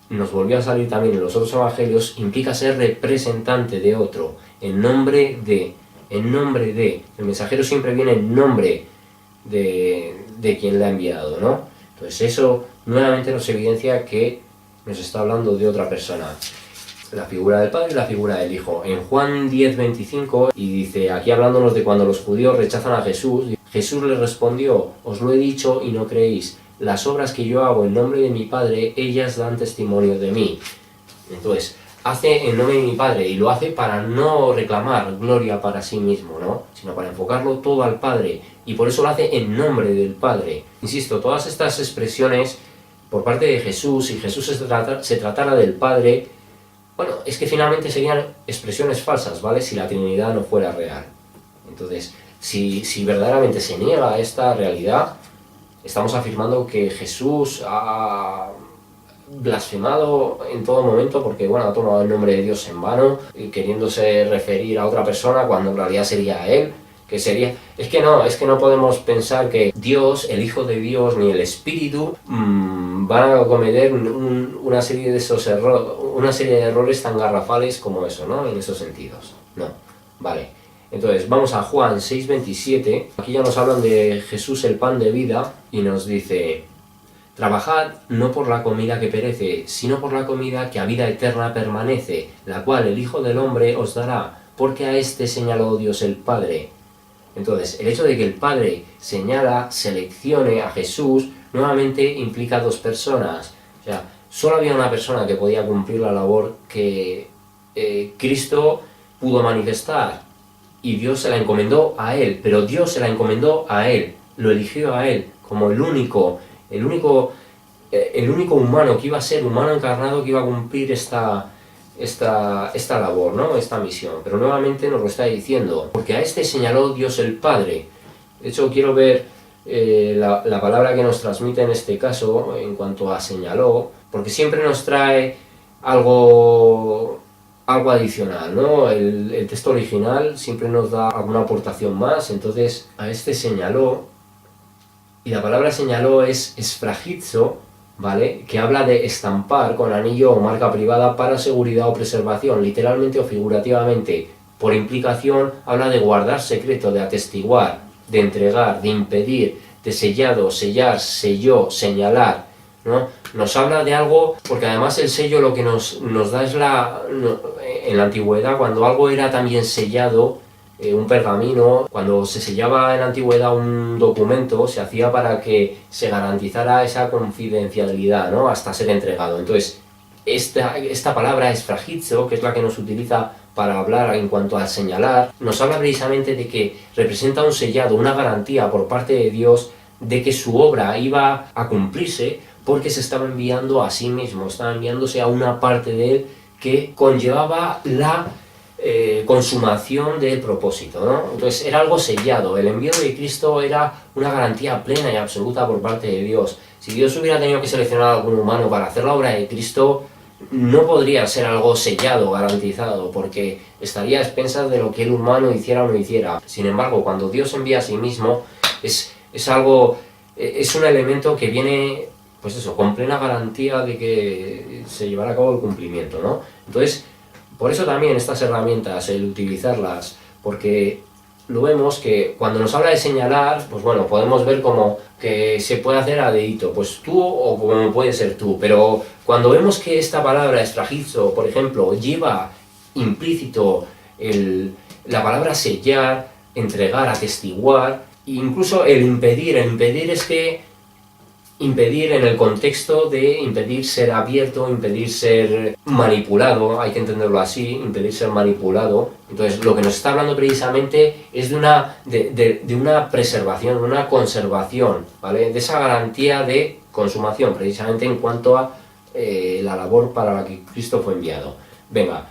[SPEAKER 1] nos volvió a salir también en los otros evangelios, implica ser representante de otro, en nombre de, el mensajero siempre viene en nombre de quien le ha enviado, ¿no? Entonces eso nuevamente nos evidencia que nos está hablando de otra persona, la figura del Padre y la figura del Hijo. En Juan 10:25, y dice, aquí hablándonos de cuando los judíos rechazan a Jesús, Jesús les respondió, os lo he dicho y no creéis, las obras que yo hago en nombre de mi Padre, ellas dan testimonio de mí. Entonces, hace en nombre de mi Padre, y lo hace para no reclamar gloria para sí mismo, ¿no?, sino para enfocarlo todo al Padre, y por eso lo hace en nombre del Padre. Insisto, todas estas expresiones por parte de Jesús, si Jesús se tratara del Padre, bueno, es que finalmente serían expresiones falsas, ¿vale?, si la Trinidad no fuera real. Entonces, si verdaderamente se niega a esta realidad, estamos afirmando que Jesús ha blasfemado en todo momento, porque bueno, ha tomado el nombre de Dios en vano, queriéndose referir a otra persona cuando en realidad sería a él, Que sería... Es que no podemos pensar que Dios, el Hijo de Dios, ni el Espíritu van a cometer una serie de errores tan garrafales como eso, ¿no? En esos sentidos. No. Vale. Entonces, vamos a Juan 6:27. Aquí ya nos hablan de Jesús, el pan de vida, y nos dice: trabajad no por la comida que perece, sino por la comida que a vida eterna permanece, la cual el Hijo del Hombre os dará, porque a éste señaló Dios el Padre. Entonces, el hecho de que el Padre seleccione a Jesús, nuevamente implica dos personas. O sea, solo había una persona que podía cumplir la labor que Cristo pudo manifestar, y Dios se la encomendó a él, pero Dios se la encomendó a él, lo eligió a él como el único humano que iba a ser humano encarnado, que iba a cumplir esta labor, ¿no? Esta misión. Pero nuevamente nos lo está diciendo, porque a este señaló Dios el Padre. De hecho, quiero ver la palabra que nos transmite en este caso, en cuanto a señaló, porque siempre nos trae algo adicional, ¿no? El texto original siempre nos da alguna aportación más. Entonces, a este señaló, y la palabra señaló es esfragizo, ¿vale? Que habla de estampar con anillo o marca privada para seguridad o preservación, literalmente o figurativamente. Por implicación, habla de guardar secreto, de atestiguar, de entregar, de impedir, de sellado, sellar, selló, señalar, ¿no? Nos habla de algo, porque además el sello lo que nos da es en la antigüedad, cuando algo era también sellado, un pergamino, cuando se sellaba en la antigüedad un documento, se hacía para que se garantizara esa confidencialidad, ¿no? Hasta ser entregado. Entonces, esta palabra esfragizo, que es la que nos utiliza para hablar en cuanto a señalar, nos habla precisamente de que representa un sellado, una garantía por parte de Dios de que su obra iba a cumplirse, porque se estaba enviando a sí mismo, estaba enviándose a una parte de él que conllevaba la consumación del propósito, ¿no? Entonces era algo sellado. El envío de Cristo era una garantía plena y absoluta por parte de Dios. Si Dios hubiera tenido que seleccionar a algún humano para hacer la obra de Cristo, no podría ser algo sellado, garantizado, porque estaría a expensas de lo que el humano hiciera o no hiciera. Sin embargo, cuando Dios envía a sí mismo, es un elemento que viene, pues eso, con plena garantía de que se llevará a cabo el cumplimiento, ¿no? Entonces, por eso también estas herramientas, el utilizarlas, porque lo vemos que cuando nos habla de señalar, pues bueno, podemos ver como que se puede hacer a dedito, pues tú o como puede ser tú, pero cuando vemos que esta palabra esfragizo, por ejemplo, lleva implícito la palabra sellar, entregar, atestiguar, incluso el impedir es que impedir en el contexto de impedir ser abierto, impedir ser manipulado, hay que entenderlo así, impedir ser manipulado. Entonces, lo que nos está hablando precisamente es de una preservación, de una conservación, ¿vale? De esa garantía de consumación, precisamente en cuanto a la labor para la que Cristo fue enviado. Venga.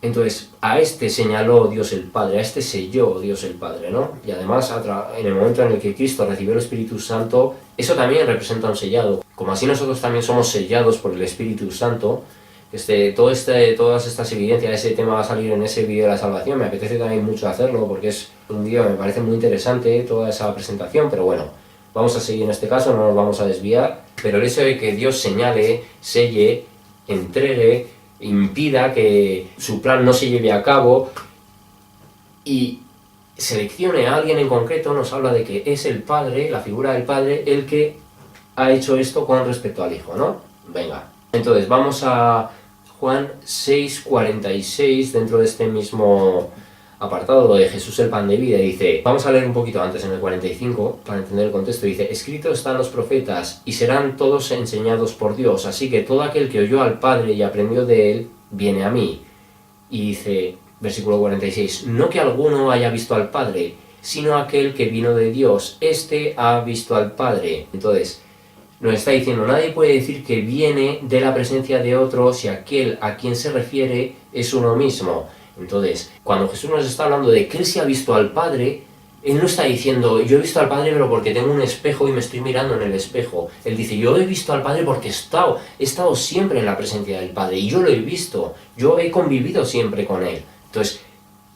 [SPEAKER 1] Entonces, a este señaló Dios el Padre, a este selló Dios el Padre, ¿no? Y además, en el momento en el que Cristo recibió el Espíritu Santo, eso también representa un sellado. Como así nosotros también somos sellados por el Espíritu Santo, todas estas evidencias, ese tema va a salir en ese vídeo de la salvación. Me apetece también mucho hacerlo porque es un vídeo que me parece muy interesante, toda esa presentación, pero bueno, vamos a seguir en este caso, no nos vamos a desviar. Pero el hecho de que Dios señale, selle, entregue, impida que su plan no se lleve a cabo y seleccione a alguien en concreto, nos habla de que es el Padre, la figura del Padre, el que ha hecho esto con respecto al Hijo, ¿no? Venga, entonces vamos a Juan 6:46, dentro de este mismo apartado de Jesús el pan de vida, dice, vamos a leer un poquito antes en el 45 para entender el contexto, dice, escrito están los profetas y serán todos enseñados por Dios, así que todo aquel que oyó al Padre y aprendió de él, viene a mí. Y dice, versículo 46, no que alguno haya visto al Padre, sino aquel que vino de Dios, este ha visto al Padre. Entonces, nos está diciendo, nadie puede decir que viene de la presencia de otro si aquel a quien se refiere es uno mismo. Entonces, cuando Jesús nos está hablando de que Él se ha visto al Padre, Él no está diciendo, yo he visto al Padre pero porque tengo un espejo y me estoy mirando en el espejo. Él dice, yo he visto al Padre porque he estado siempre en la presencia del Padre y yo lo he visto, yo he convivido siempre con Él. Entonces,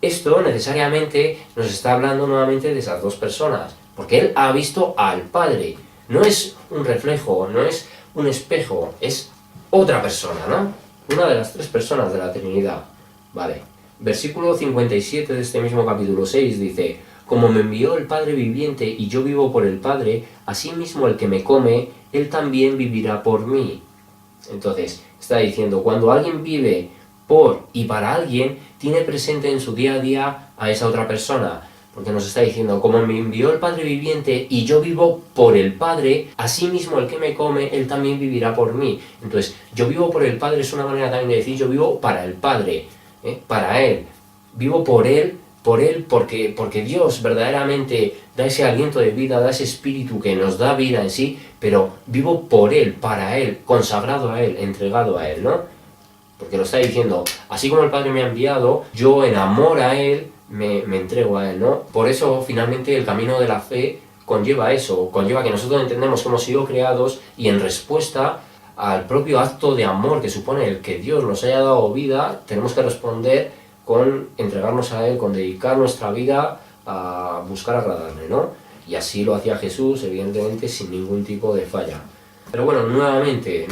[SPEAKER 1] Esto necesariamente nos está hablando nuevamente de esas dos personas, porque él ha visto al Padre. No es un reflejo, no es un espejo, es otra persona, ¿no? Una de las tres personas de la Trinidad. Vale. Versículo 57 de este mismo capítulo 6 dice: como me envió el Padre viviente y yo vivo por el Padre, asimismo el que me come, él también vivirá por mí. Entonces, está diciendo, cuando alguien vive por y para alguien, tiene presente en su día a día a esa otra persona. Porque nos está diciendo, como me envió el Padre viviente y yo vivo por el Padre, asimismo el que me come, él también vivirá por mí. Entonces, yo vivo por el Padre es una manera también de decir, yo vivo para el Padre, para Él. Vivo por Él porque Dios verdaderamente da ese aliento de vida, da ese espíritu que nos da vida en sí, pero vivo por Él, para Él, consagrado a Él, entregado a Él, ¿no? Porque lo está diciendo, así como el Padre me ha enviado, yo en amor a Él me entrego a Él, ¿no? Por eso finalmente el camino de la fe conlleva eso, conlleva que nosotros entendemos que hemos sido creados y en respuesta al propio acto de amor que supone el que Dios nos haya dado vida, tenemos que responder con entregarnos a Él, con dedicar nuestra vida a buscar agradarle, ¿no? Y así lo hacía Jesús, evidentemente, sin ningún tipo de falla. Pero bueno, nuevamente,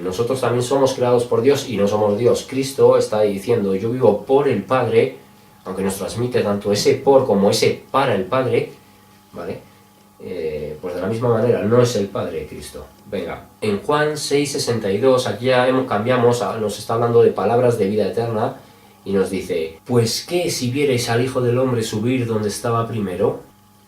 [SPEAKER 1] nosotros también somos creados por Dios y no somos Dios. Cristo está diciendo, yo vivo por el Padre, aunque nos transmite tanto ese por como ese para el Padre, ¿vale? Pues de la misma manera, no es el Padre Cristo. Venga, en Juan 6,62, aquí ya cambiamos, nos está hablando de palabras de vida eterna, y nos dice, pues ¿qué si vierais al Hijo del Hombre subir donde estaba primero?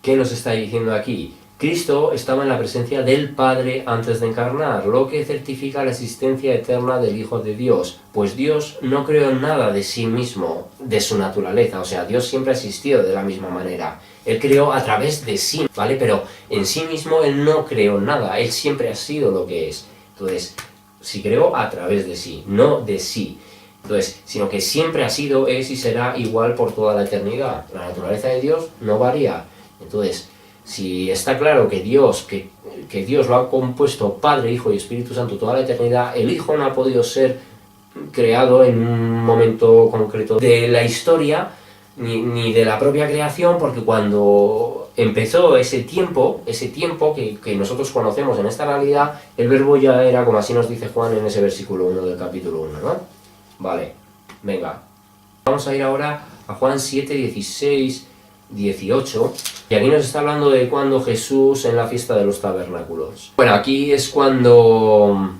[SPEAKER 1] ¿Qué nos está diciendo aquí? Cristo estaba en la presencia del Padre antes de encarnar, lo que certifica la existencia eterna del Hijo de Dios, pues Dios no creó nada de sí mismo, de su naturaleza, o sea, Dios siempre ha existido de la misma manera. Él creó a través de sí, ¿vale? Pero en sí mismo Él no creó nada, Él siempre ha sido lo que es. Entonces, si creó a través de sí, no de sí. Entonces, sino que siempre ha sido, es y será igual por toda la eternidad. La naturaleza de Dios no varía. Entonces, si está claro que Dios lo ha compuesto Padre, Hijo y Espíritu Santo toda la eternidad, el Hijo no ha podido ser creado en un momento concreto de la historia, ni de la propia creación, porque cuando empezó ese tiempo que nosotros conocemos en esta realidad, el verbo ya era, como así nos dice Juan en ese versículo 1 del capítulo 1, ¿no? Vale, venga. Vamos a ir ahora a Juan 7, 16, 18. Y aquí nos está hablando de cuando Jesús en la fiesta de los tabernáculos. Bueno, aquí es cuando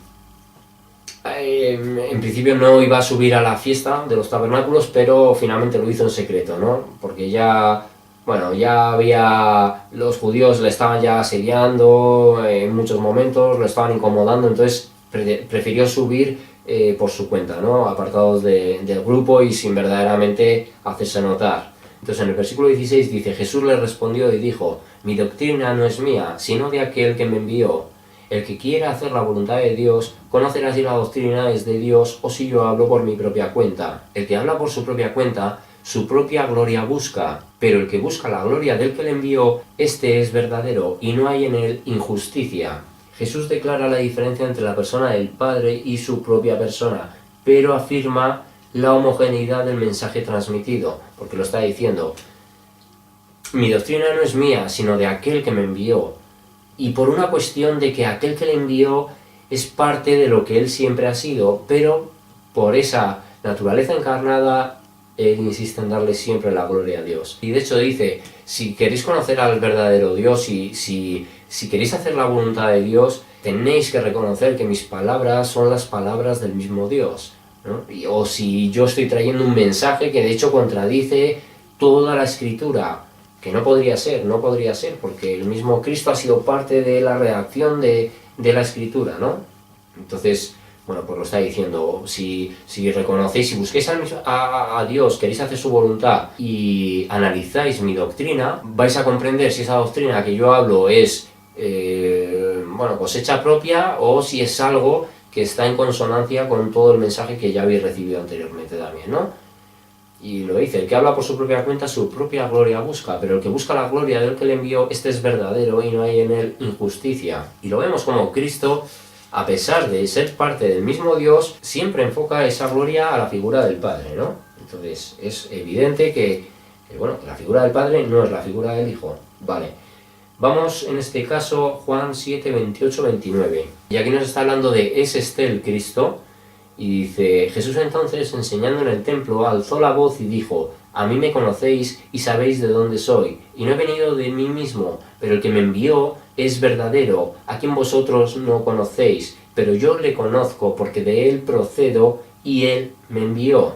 [SPEAKER 1] en principio no iba a subir a la fiesta de los tabernáculos, pero finalmente lo hizo en secreto, ¿no? Porque ya había, los judíos le estaban ya asediando en muchos momentos, lo estaban incomodando, entonces prefirió subir por su cuenta, ¿no? Apartados del grupo y sin verdaderamente hacerse notar. Entonces en el versículo 16 dice, Jesús le respondió y dijo, mi doctrina no es mía, sino de aquel que me envió. El que quiera hacer la voluntad de Dios, conocerá si la doctrina es de Dios o si yo hablo por mi propia cuenta. El que habla por su propia cuenta, su propia gloria busca, pero el que busca la gloria del que le envió, este es verdadero y no hay en él injusticia. Jesús declara la diferencia entre la persona del Padre y su propia persona, pero afirma la homogeneidad del mensaje transmitido, porque lo está diciendo, mi doctrina no es mía, sino de aquel que me envió, y por una cuestión de que aquel que le envió es parte de lo que él siempre ha sido, pero por esa naturaleza encarnada, él insiste en darle siempre la gloria a Dios. Y de hecho dice, si queréis conocer al verdadero Dios y si queréis hacer la voluntad de Dios, tenéis que reconocer que mis palabras son las palabras del mismo Dios, ¿no? O si yo estoy trayendo un mensaje que de hecho contradice toda la Escritura, que no podría ser, porque el mismo Cristo ha sido parte de la redacción de la Escritura, ¿no? Entonces, bueno, pues lo está diciendo, si reconocéis, si busquéis a Dios, queréis hacer su voluntad y analizáis mi doctrina, vais a comprender si esa doctrina que yo hablo es, cosecha propia o si es algo que está en consonancia con todo el mensaje que ya habéis recibido anteriormente también, ¿no? Y lo dice, el que habla por su propia cuenta, su propia gloria busca, pero el que busca la gloria del que le envió, este es verdadero y no hay en él injusticia. Y lo vemos como Cristo, a pesar de ser parte del mismo Dios, siempre enfoca esa gloria a la figura del Padre, ¿no? Entonces es evidente bueno, que la figura del Padre no es la figura del Hijo. Vale. Vamos en este caso Juan 7, 28, 29. Y aquí nos está hablando de ¿es este el Cristo? Y dice, Jesús entonces, enseñando en el templo, alzó la voz y dijo, a mí me conocéis y sabéis de dónde soy, y no he venido de mí mismo, pero el que me envió es verdadero, a quien vosotros no conocéis, pero yo le conozco porque de él procedo y él me envió.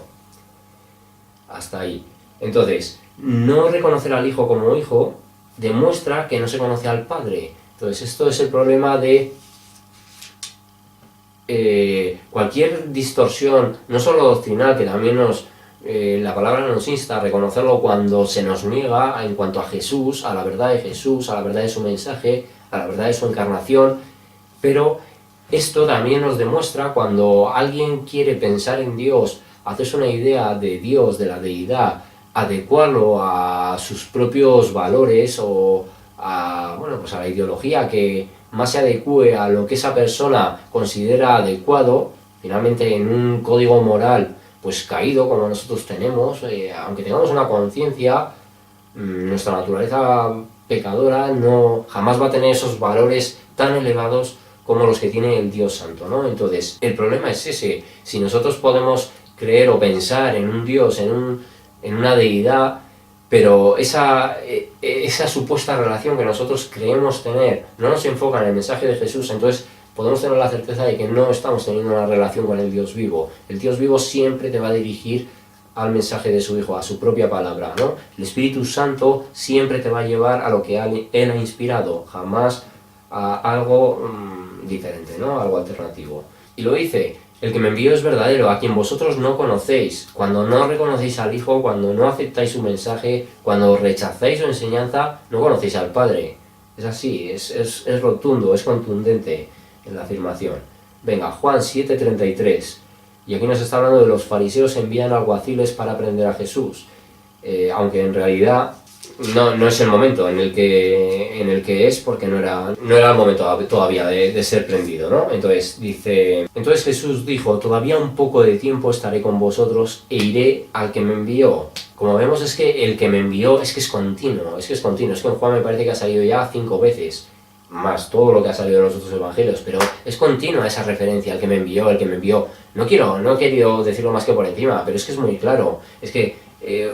[SPEAKER 1] Hasta ahí. Entonces, no reconocer al Hijo como Hijo demuestra que no se conoce al Padre. Entonces, esto es el problema de cualquier distorsión, no solo doctrinal, que también la palabra nos insta a reconocerlo cuando se nos niega en cuanto a Jesús, a la verdad de Jesús, a la verdad de su mensaje, a la verdad de su encarnación, pero esto también nos demuestra cuando alguien quiere pensar en Dios, hacerse una idea de Dios, de la deidad, adecuarlo a sus propios valores o a la ideología que más se adecue a lo que esa persona considera adecuado, finalmente en un código moral pues caído como nosotros tenemos, aunque tengamos una conciencia, nuestra naturaleza pecadora jamás va a tener esos valores tan elevados como los que tiene el Dios Santo, ¿no? Entonces, el problema es ese. Si nosotros podemos creer o pensar en un Dios, en una deidad, pero esa supuesta relación que nosotros creemos tener no nos enfoca en el mensaje de Jesús, entonces podemos tener la certeza de que no estamos teniendo una relación con el Dios vivo. El Dios vivo siempre te va a dirigir al mensaje de su Hijo, a su propia palabra, ¿no? El Espíritu Santo siempre te va a llevar a lo que Él ha inspirado, jamás a algo diferente, ¿no? Algo alternativo. Y lo dice, el que me envió es verdadero, a quien vosotros no conocéis. Cuando no reconocéis al Hijo, cuando no aceptáis su mensaje, cuando rechazáis su enseñanza, no conocéis al Padre. Es así, es rotundo, es contundente en la afirmación. Venga, Juan 7:33. Y aquí nos está hablando de los fariseos envían alguaciles para prender a Jesús. Aunque en realidad no es el momento en el que es, porque no era el momento todavía de ser prendido, ¿no? Entonces dice, entonces Jesús dijo, todavía un poco de tiempo estaré con vosotros e iré al que me envió. Como vemos es que el que me envió es que es continuo, es que en Juan me parece que ha salido ya 5 veces, más todo lo que ha salido en los otros evangelios, pero es continua esa referencia, el que me envió. No he querido decirlo más que por encima, pero es que es muy claro, es que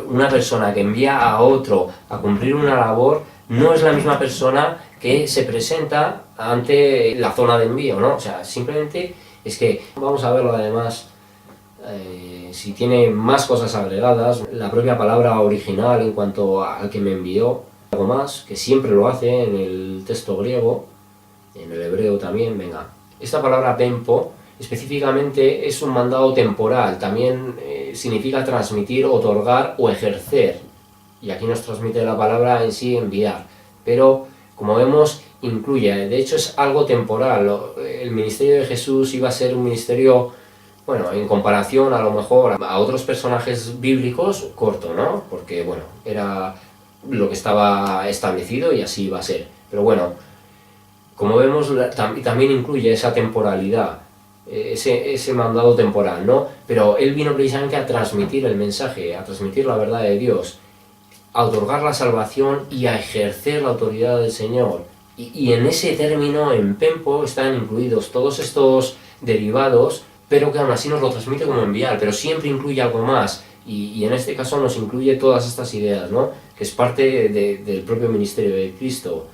[SPEAKER 1] una persona que envía a otro a cumplir una labor no es la misma persona que se presenta ante la zona de envío, ¿no? O sea, simplemente es que, vamos a verlo además, si tiene más cosas agregadas, la propia palabra original en cuanto al que me envió, algo más, que siempre lo hace en el texto griego, en el hebreo también, venga. Esta palabra pempo específicamente es un mandado temporal, también significa transmitir, otorgar o ejercer. Y aquí nos transmite la palabra en sí enviar. Pero, como vemos, incluye, de hecho es algo temporal. El ministerio de Jesús iba a ser un ministerio, bueno, en comparación a lo mejor a otros personajes bíblicos, corto, ¿no? Porque, bueno, era lo que estaba establecido y así iba a ser. Pero bueno, como vemos, también incluye esa temporalidad, ese mandado temporal, ¿no? Pero él vino precisamente a transmitir el mensaje, a transmitir la verdad de Dios, a otorgar la salvación y a ejercer la autoridad del Señor. Y en ese término, en Pempo, están incluidos todos estos derivados, pero que aún así nos lo transmite como enviar, pero siempre incluye algo más. Y en este caso nos incluye todas estas ideas, ¿no? Que es parte del propio ministerio de Cristo.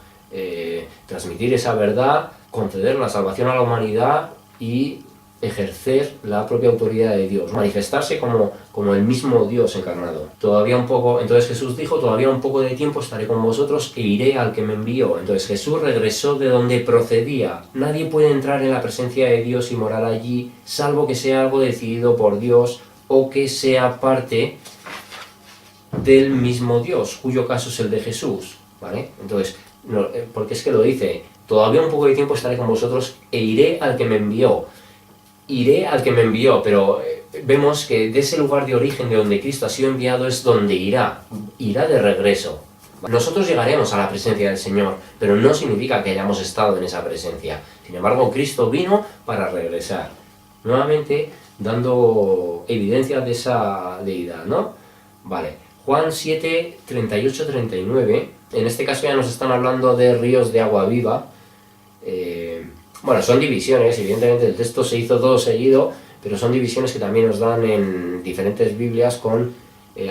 [SPEAKER 1] Transmitir esa verdad, conceder la salvación a la humanidad y ejercer la propia autoridad de Dios, manifestarse como el mismo Dios encarnado. Entonces Jesús dijo, todavía un poco de tiempo estaré con vosotros e iré al que me envió. Entonces Jesús regresó de donde procedía. Nadie puede entrar en la presencia de Dios y morar allí, salvo que sea algo decidido por Dios o que sea parte del mismo Dios, cuyo caso es el de Jesús, ¿vale? Entonces, porque es que lo dice, todavía un poco de tiempo estaré con vosotros e iré al que me envió. Iré al que me envió, pero vemos que de ese lugar de origen de donde Cristo ha sido enviado es donde irá de regreso. Nosotros llegaremos a la presencia del Señor, pero no significa que hayamos estado en esa presencia. Sin embargo, Cristo vino para regresar. Nuevamente, dando evidencia de esa deidad, ¿no? Vale, Juan 7, 38, 39, en este caso ya nos están hablando de ríos de agua viva. Bueno, son divisiones, evidentemente el texto se hizo todo seguido, pero son divisiones que también nos dan en diferentes Biblias con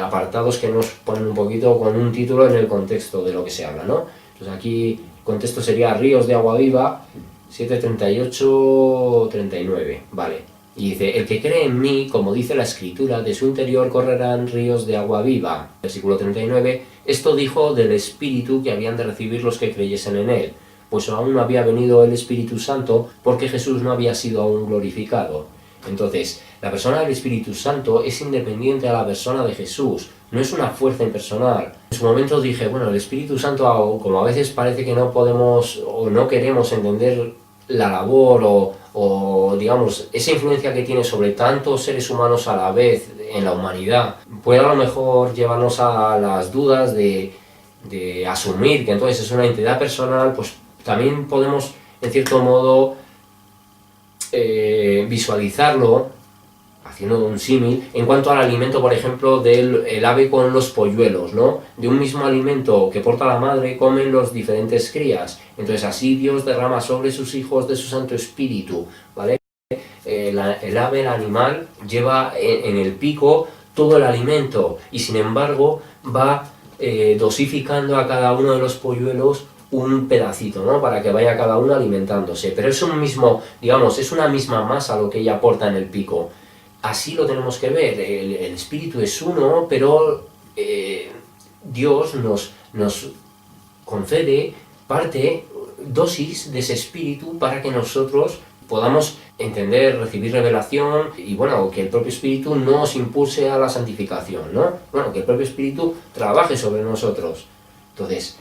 [SPEAKER 1] apartados que nos ponen un poquito con un título en el contexto de lo que se habla, ¿no? Entonces aquí el contexto sería ríos de agua viva, 7, 38, 39, vale. Y dice, el que cree en mí, como dice la Escritura, de su interior correrán ríos de agua viva. Versículo 39, esto dijo del Espíritu que habían de recibir los que creyesen en él, pues aún no había venido el Espíritu Santo porque Jesús no había sido aún glorificado. Entonces, la persona del Espíritu Santo es independiente a la persona de Jesús, no es una fuerza impersonal. En su momento dije, bueno, el Espíritu Santo, como a veces parece que no podemos o no queremos entender la labor o digamos, esa influencia que tiene sobre tantos seres humanos a la vez en la humanidad, puede a lo mejor llevarnos a las dudas de asumir que entonces es una entidad personal, pues también podemos, en cierto modo, visualizarlo, haciendo un símil, en cuanto al alimento, por ejemplo, del ave con los polluelos, ¿no? De un mismo alimento que porta la madre, comen los diferentes crías. Entonces así Dios derrama sobre sus hijos de su Santo Espíritu, ¿vale? El ave, el animal, lleva en el pico todo el alimento y sin embargo va dosificando a cada uno de los polluelos un pedacito, ¿no? Para que vaya cada uno alimentándose. Pero es un mismo, digamos, es una misma masa lo que ella aporta en el pico. Así lo tenemos que ver. El espíritu es uno, pero Dios nos concede parte, dosis de ese espíritu para que nosotros podamos entender, recibir revelación y bueno, que el propio espíritu nos impulse a la santificación, ¿no? Bueno, que el propio espíritu trabaje sobre nosotros. Entonces,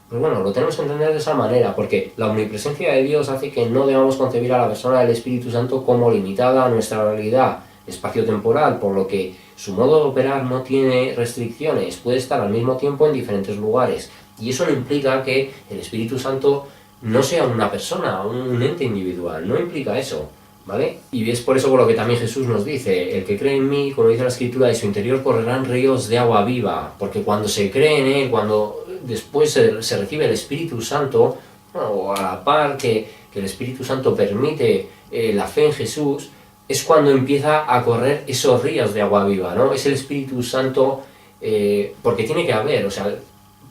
[SPEAKER 1] pues bueno, lo tenemos que entender de esa manera, porque la omnipresencia de Dios hace que no debamos concebir a la persona del Espíritu Santo como limitada a nuestra realidad espacio-temporal, por lo que su modo de operar no tiene restricciones, puede estar al mismo tiempo en diferentes lugares. Y eso no implica que el Espíritu Santo no sea una persona, un ente individual, no implica eso, ¿vale? Y es por eso por lo que también Jesús nos dice, el que cree en mí, como dice la Escritura, de su interior correrán ríos de agua viva, porque cuando se cree en él, cuando después se recibe el Espíritu Santo, bueno, o a la par que el Espíritu Santo permite la fe en Jesús, es cuando empieza a correr esos ríos de agua viva, ¿no? Es el Espíritu Santo, porque tiene que haber, o sea,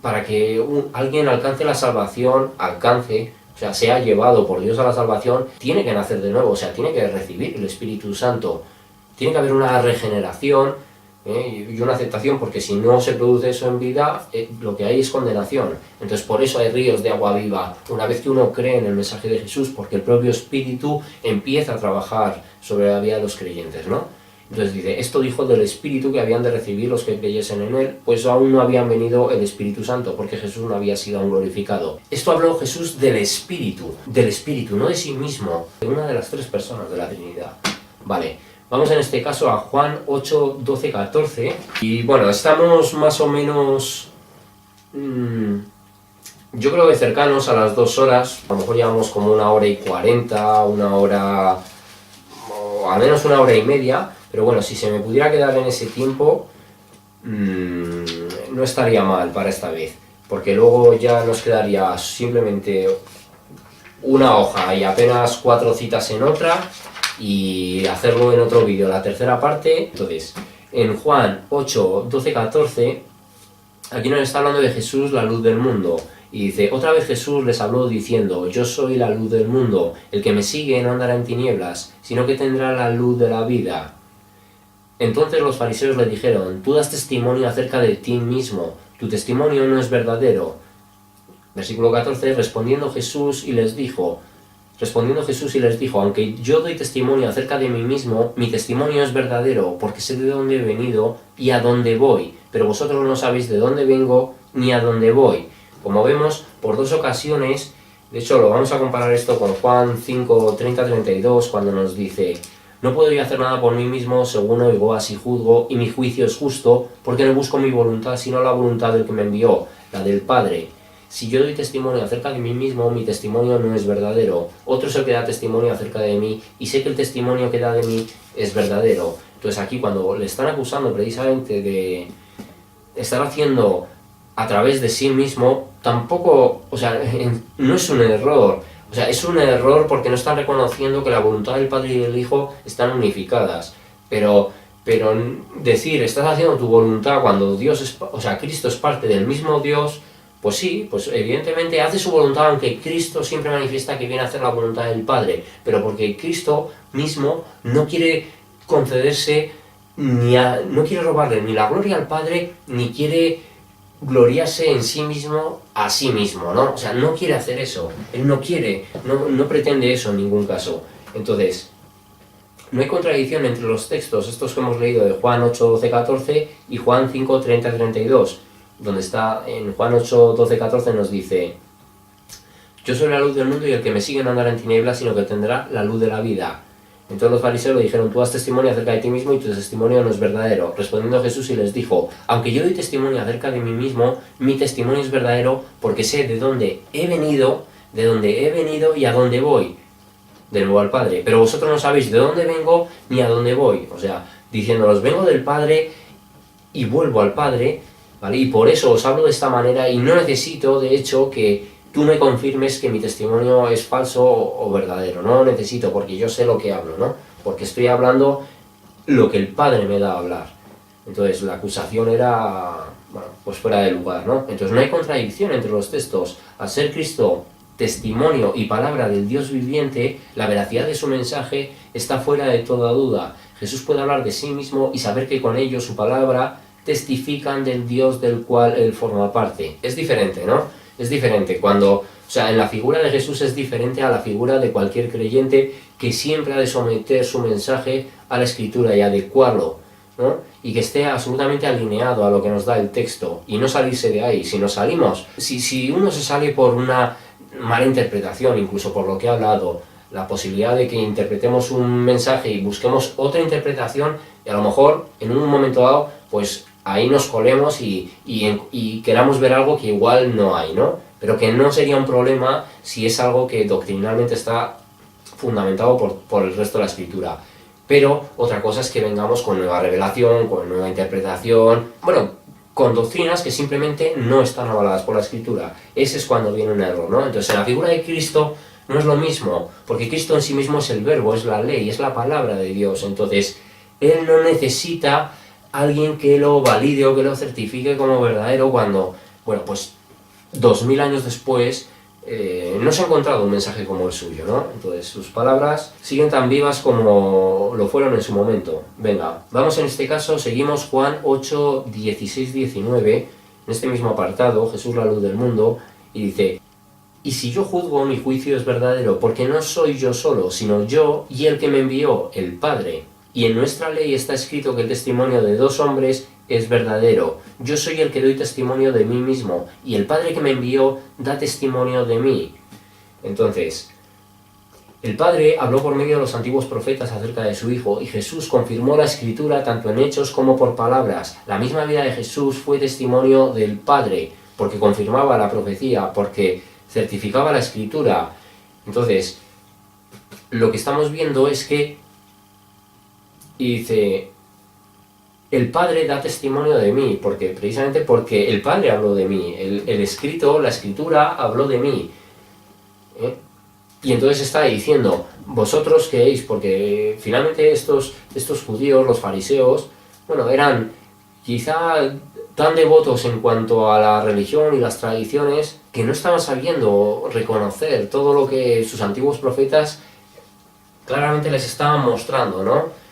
[SPEAKER 1] para que alguien alcance la salvación, o sea, sea llevado por Dios a la salvación, tiene que nacer de nuevo, o sea, tiene que recibir el Espíritu Santo, tiene que haber una regeneración y una aceptación, porque si no se produce eso en vida, lo que hay es condenación. Entonces por eso hay ríos de agua viva, una vez que uno cree en el mensaje de Jesús, porque el propio Espíritu empieza a trabajar sobre la vida de los creyentes, ¿no? Entonces dice, esto dijo del Espíritu que habían de recibir los que creyesen en él, pues aún no habían venido el Espíritu Santo, porque Jesús no había sido aún glorificado. Esto habló Jesús del Espíritu, no de sí mismo, de una de las tres personas de la Trinidad. Vale, vamos en este caso a Juan 8, 12, 14, y bueno, estamos más o menos, yo creo que cercanos a las 2 horas, a lo mejor llevamos como 1 hora y 40, 1 hora, o al menos 1 hora y media, pero bueno, si se me pudiera quedar en ese tiempo, no estaría mal para esta vez, porque luego ya nos quedaría simplemente una hoja y apenas 4 citas en otra, y hacerlo en otro vídeo, la tercera parte. Entonces, en Juan 8, 12, 14, aquí nos está hablando de Jesús, la luz del mundo. Y dice, otra vez Jesús les habló diciendo, yo soy la luz del mundo, el que me sigue no andará en tinieblas, sino que tendrá la luz de la vida. Entonces los fariseos le dijeron, tú das testimonio acerca de ti mismo, tu testimonio no es verdadero. Versículo 14, respondiendo Jesús les dijo, aunque yo doy testimonio acerca de mí mismo, mi testimonio es verdadero, porque sé de dónde he venido y a dónde voy, pero vosotros no sabéis de dónde vengo ni a dónde voy. Como vemos, por 2 ocasiones, de hecho lo vamos a comparar esto con Juan 5, 30, 32, cuando nos dice, no puedo yo hacer nada por mí mismo, según oigo, así juzgo, y mi juicio es justo, porque no busco mi voluntad, sino la voluntad del que me envió, la del Padre. si yo doy testimonio acerca de mí mismo, mi testimonio no es verdadero. Otro es el que da testimonio acerca de mí y sé que el testimonio que da de mí es verdadero. Entonces aquí cuando le están acusando precisamente de estar haciendo a través de sí mismo, tampoco, o sea, no es un error. O sea, es un error porque no están reconociendo que la voluntad del Padre y del Hijo están unificadas. Pero decir, estás haciendo tu voluntad cuando Dios es, o sea, Cristo es parte del mismo Dios, pues sí, pues evidentemente hace su voluntad, aunque Cristo siempre manifiesta que viene a hacer la voluntad del Padre, pero porque Cristo mismo no quiere concederse, no quiere robarle ni la gloria al Padre, ni quiere gloriarse en sí mismo a sí mismo, ¿no? O sea, no quiere hacer eso, él no quiere, no pretende eso en ningún caso. Entonces, no hay contradicción entre los textos, estos que hemos leído de Juan 8, 12, 14 y Juan 5, 30, 32, donde está en Juan 8, 12, 14 nos dice: yo soy la luz del mundo y el que me sigue no andará en tinieblas, sino que tendrá la luz de la vida. Entonces los fariseos le dijeron: tú das testimonio acerca de ti mismo y tu testimonio no es verdadero. Respondiendo Jesús y les dijo: aunque yo doy testimonio acerca de mí mismo, mi testimonio es verdadero porque sé de dónde he venido y a dónde voy. De nuevo al Padre. Pero vosotros no sabéis de dónde vengo ni a dónde voy. O sea, diciéndolos, vengo del Padre y vuelvo al Padre, ¿vale? Y por eso os hablo de esta manera y no necesito, de hecho, que tú me confirmes que mi testimonio es falso o verdadero. No lo necesito porque yo sé lo que hablo, ¿no? Porque estoy hablando lo que el Padre me da a hablar. Entonces la acusación era, bueno, pues fuera de lugar, ¿no? Entonces no hay contradicción entre los textos. Al ser Cristo testimonio y palabra del Dios viviente, la veracidad de su mensaje está fuera de toda duda. Jesús puede hablar de sí mismo y saber que con ello su palabra testifican del Dios del cual él forma parte. Es diferente, ¿no? Es diferente cuando, o sea, en la figura de Jesús es diferente a la figura de cualquier creyente que siempre ha de someter su mensaje a la Escritura y adecuarlo, ¿no? Y que esté absolutamente alineado a lo que nos da el texto y no salirse de ahí. Si nos salimos, si uno se sale por una mala interpretación, incluso por lo que he hablado, la posibilidad de que interpretemos un mensaje y busquemos otra interpretación y a lo mejor en un momento dado pues ahí nos colemos y queramos ver algo que igual no hay, ¿no? Pero que no sería un problema si es algo que doctrinalmente está fundamentado por el resto de la Escritura. Pero otra cosa es que vengamos con nueva revelación, con nueva interpretación, bueno, con doctrinas que simplemente no están avaladas por la Escritura. Ese es cuando viene un error, ¿no? Entonces, en la figura de Cristo no es lo mismo, porque Cristo en sí mismo es el verbo, es la ley, es la palabra de Dios. Entonces, Él no necesita alguien que lo valide o que lo certifique como verdadero cuando, bueno, pues 2000 años después no se ha encontrado un mensaje como el suyo, ¿no? Entonces sus palabras siguen tan vivas como lo fueron en su momento. Venga, vamos en este caso, seguimos Juan 8, 16, 19, en este mismo apartado, Jesús la luz del mundo, y dice: y si yo juzgo, mi juicio es verdadero, porque no soy yo solo, sino yo y el que me envió, el Padre. Y en nuestra ley está escrito que el testimonio de dos hombres es verdadero. Yo soy el que doy testimonio de mí mismo, y el Padre que me envió da testimonio de mí. Entonces, el Padre habló por medio de los antiguos profetas acerca de su Hijo, y Jesús confirmó la Escritura tanto en hechos como por palabras. La misma vida de Jesús fue testimonio del Padre, porque confirmaba la profecía, porque certificaba la Escritura. Entonces, lo que estamos viendo es que, y dice, el Padre da testimonio de mí, precisamente porque el Padre habló de mí, el escrito, la Escritura habló de mí. Y entonces está diciendo, vosotros creéis, porque finalmente estos judíos, los fariseos, bueno, eran quizá tan devotos en cuanto a la religión y las tradiciones que no estaban sabiendo reconocer todo lo que sus antiguos profetas claramente les estaban mostrando, ¿no?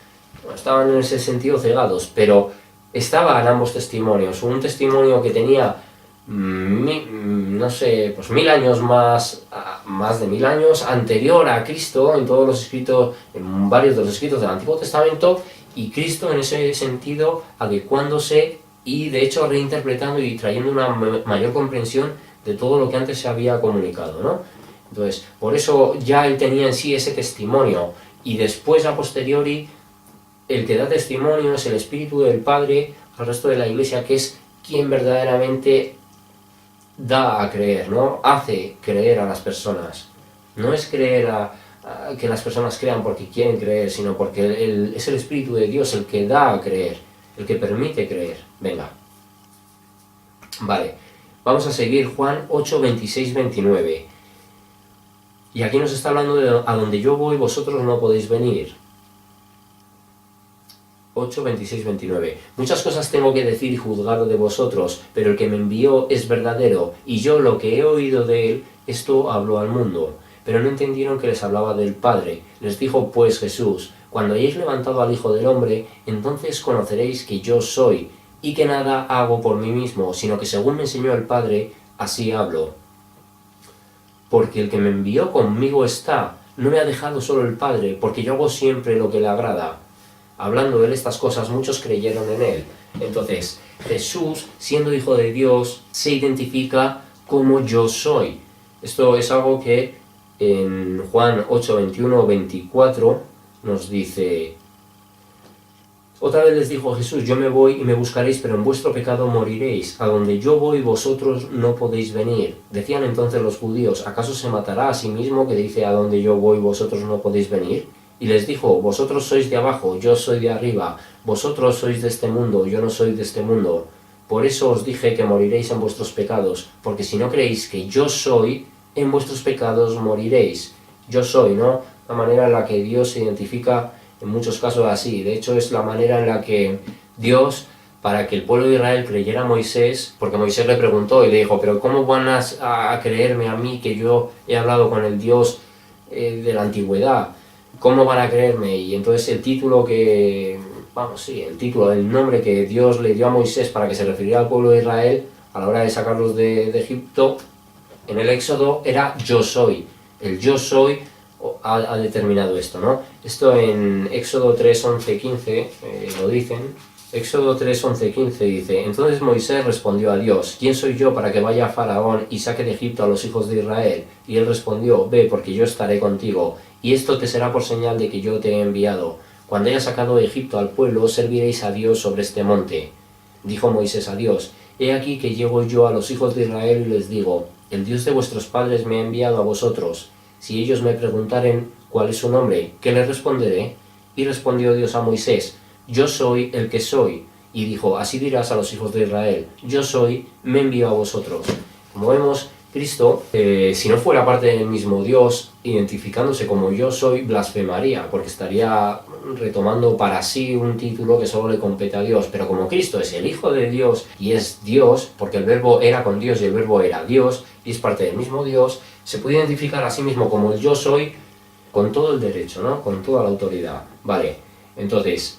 [SPEAKER 1] Estaban en ese sentido cegados, pero estaban ambos testimonios. Un testimonio que tenía, no sé, pues 1000 años más de 1000 años anterior a Cristo en todos los escritos, en varios de los escritos del Antiguo Testamento, y Cristo en ese sentido adecuándose y de hecho reinterpretando y trayendo una mayor comprensión de todo lo que antes se había comunicado, ¿no? Entonces, por eso ya él tenía en sí ese testimonio, y después a posteriori el que da testimonio es el Espíritu del Padre al resto de la Iglesia, que es quien verdaderamente da a creer, ¿no? Hace creer a las personas. No es creer que las personas crean porque quieren creer, sino porque es el Espíritu de Dios el que da a creer, el que permite creer. Venga. Vale, vamos a seguir Juan 8, 26, 29. Y aquí nos está hablando de a donde yo voy, vosotros no podéis venir. 8, 26, 29. Muchas cosas tengo que decir y juzgar de vosotros, pero el que me envió es verdadero, y yo lo que he oído de él, esto habló al mundo. Pero no entendieron que les hablaba del Padre. Les dijo pues Jesús: cuando hayáis levantado al Hijo del Hombre, entonces conoceréis que yo soy, y que nada hago por mí mismo, sino que según me enseñó el Padre, así hablo. Porque el que me envió conmigo está, no me ha dejado solo el Padre, porque yo hago siempre lo que le agrada. Hablando de él estas cosas, muchos creyeron en él. Entonces, Jesús, siendo Hijo de Dios, se identifica como yo soy. Esto es algo que en Juan 8, 21, 24 nos dice: otra vez les dijo Jesús: yo me voy y me buscaréis, pero en vuestro pecado moriréis. A donde yo voy vosotros no podéis venir. Decían entonces los judíos: ¿acaso se matará a sí mismo que dice: a donde yo voy vosotros no podéis venir? Y les dijo: vosotros sois de abajo, yo soy de arriba. Vosotros sois de este mundo, yo no soy de este mundo. Por eso os dije que moriréis en vuestros pecados, porque si no creéis que yo soy, en vuestros pecados moriréis. Yo soy, ¿no? La manera en la que Dios se identifica en muchos casos así. De hecho, es la manera en la que Dios, para que el pueblo de Israel creyera a Moisés, porque Moisés le preguntó y le dijo: pero ¿cómo van a creerme a mí que yo he hablado con el Dios de la antigüedad? ¿Cómo van a creerme? Y entonces el título el nombre que Dios le dio a Moisés para que se refiriera al pueblo de Israel a la hora de sacarlos de Egipto, en el Éxodo, era yo soy. El yo soy ha determinado esto, ¿no? Esto en Éxodo 3, 11, 15 lo dicen. Éxodo 3, 11, 15 dice: entonces Moisés respondió a Dios: ¿quién soy yo para que vaya a Faraón y saque de Egipto a los hijos de Israel? Y él respondió: ve, porque yo estaré contigo, y esto te será por señal de que yo te he enviado. Cuando haya sacado de Egipto al pueblo, serviréis a Dios sobre este monte. Dijo Moisés a Dios: he aquí que llego yo a los hijos de Israel y les digo: el Dios de vuestros padres me ha enviado a vosotros. Si ellos me preguntaren cuál es su nombre, ¿qué les responderé? Y respondió Dios a Moisés: yo soy el que soy. Y dijo: así dirás a los hijos de Israel: yo soy, me envío a vosotros. Como vemos, Cristo, si no fuera parte del mismo Dios, identificándose como yo soy, blasfemaría, porque estaría retomando para sí un título que solo le compete a Dios. Pero como Cristo es el Hijo de Dios y es Dios, porque el Verbo era con Dios y el Verbo era Dios, y es parte del mismo Dios, se puede identificar a sí mismo como el yo soy con todo el derecho, ¿no? Con toda la autoridad. Vale, entonces,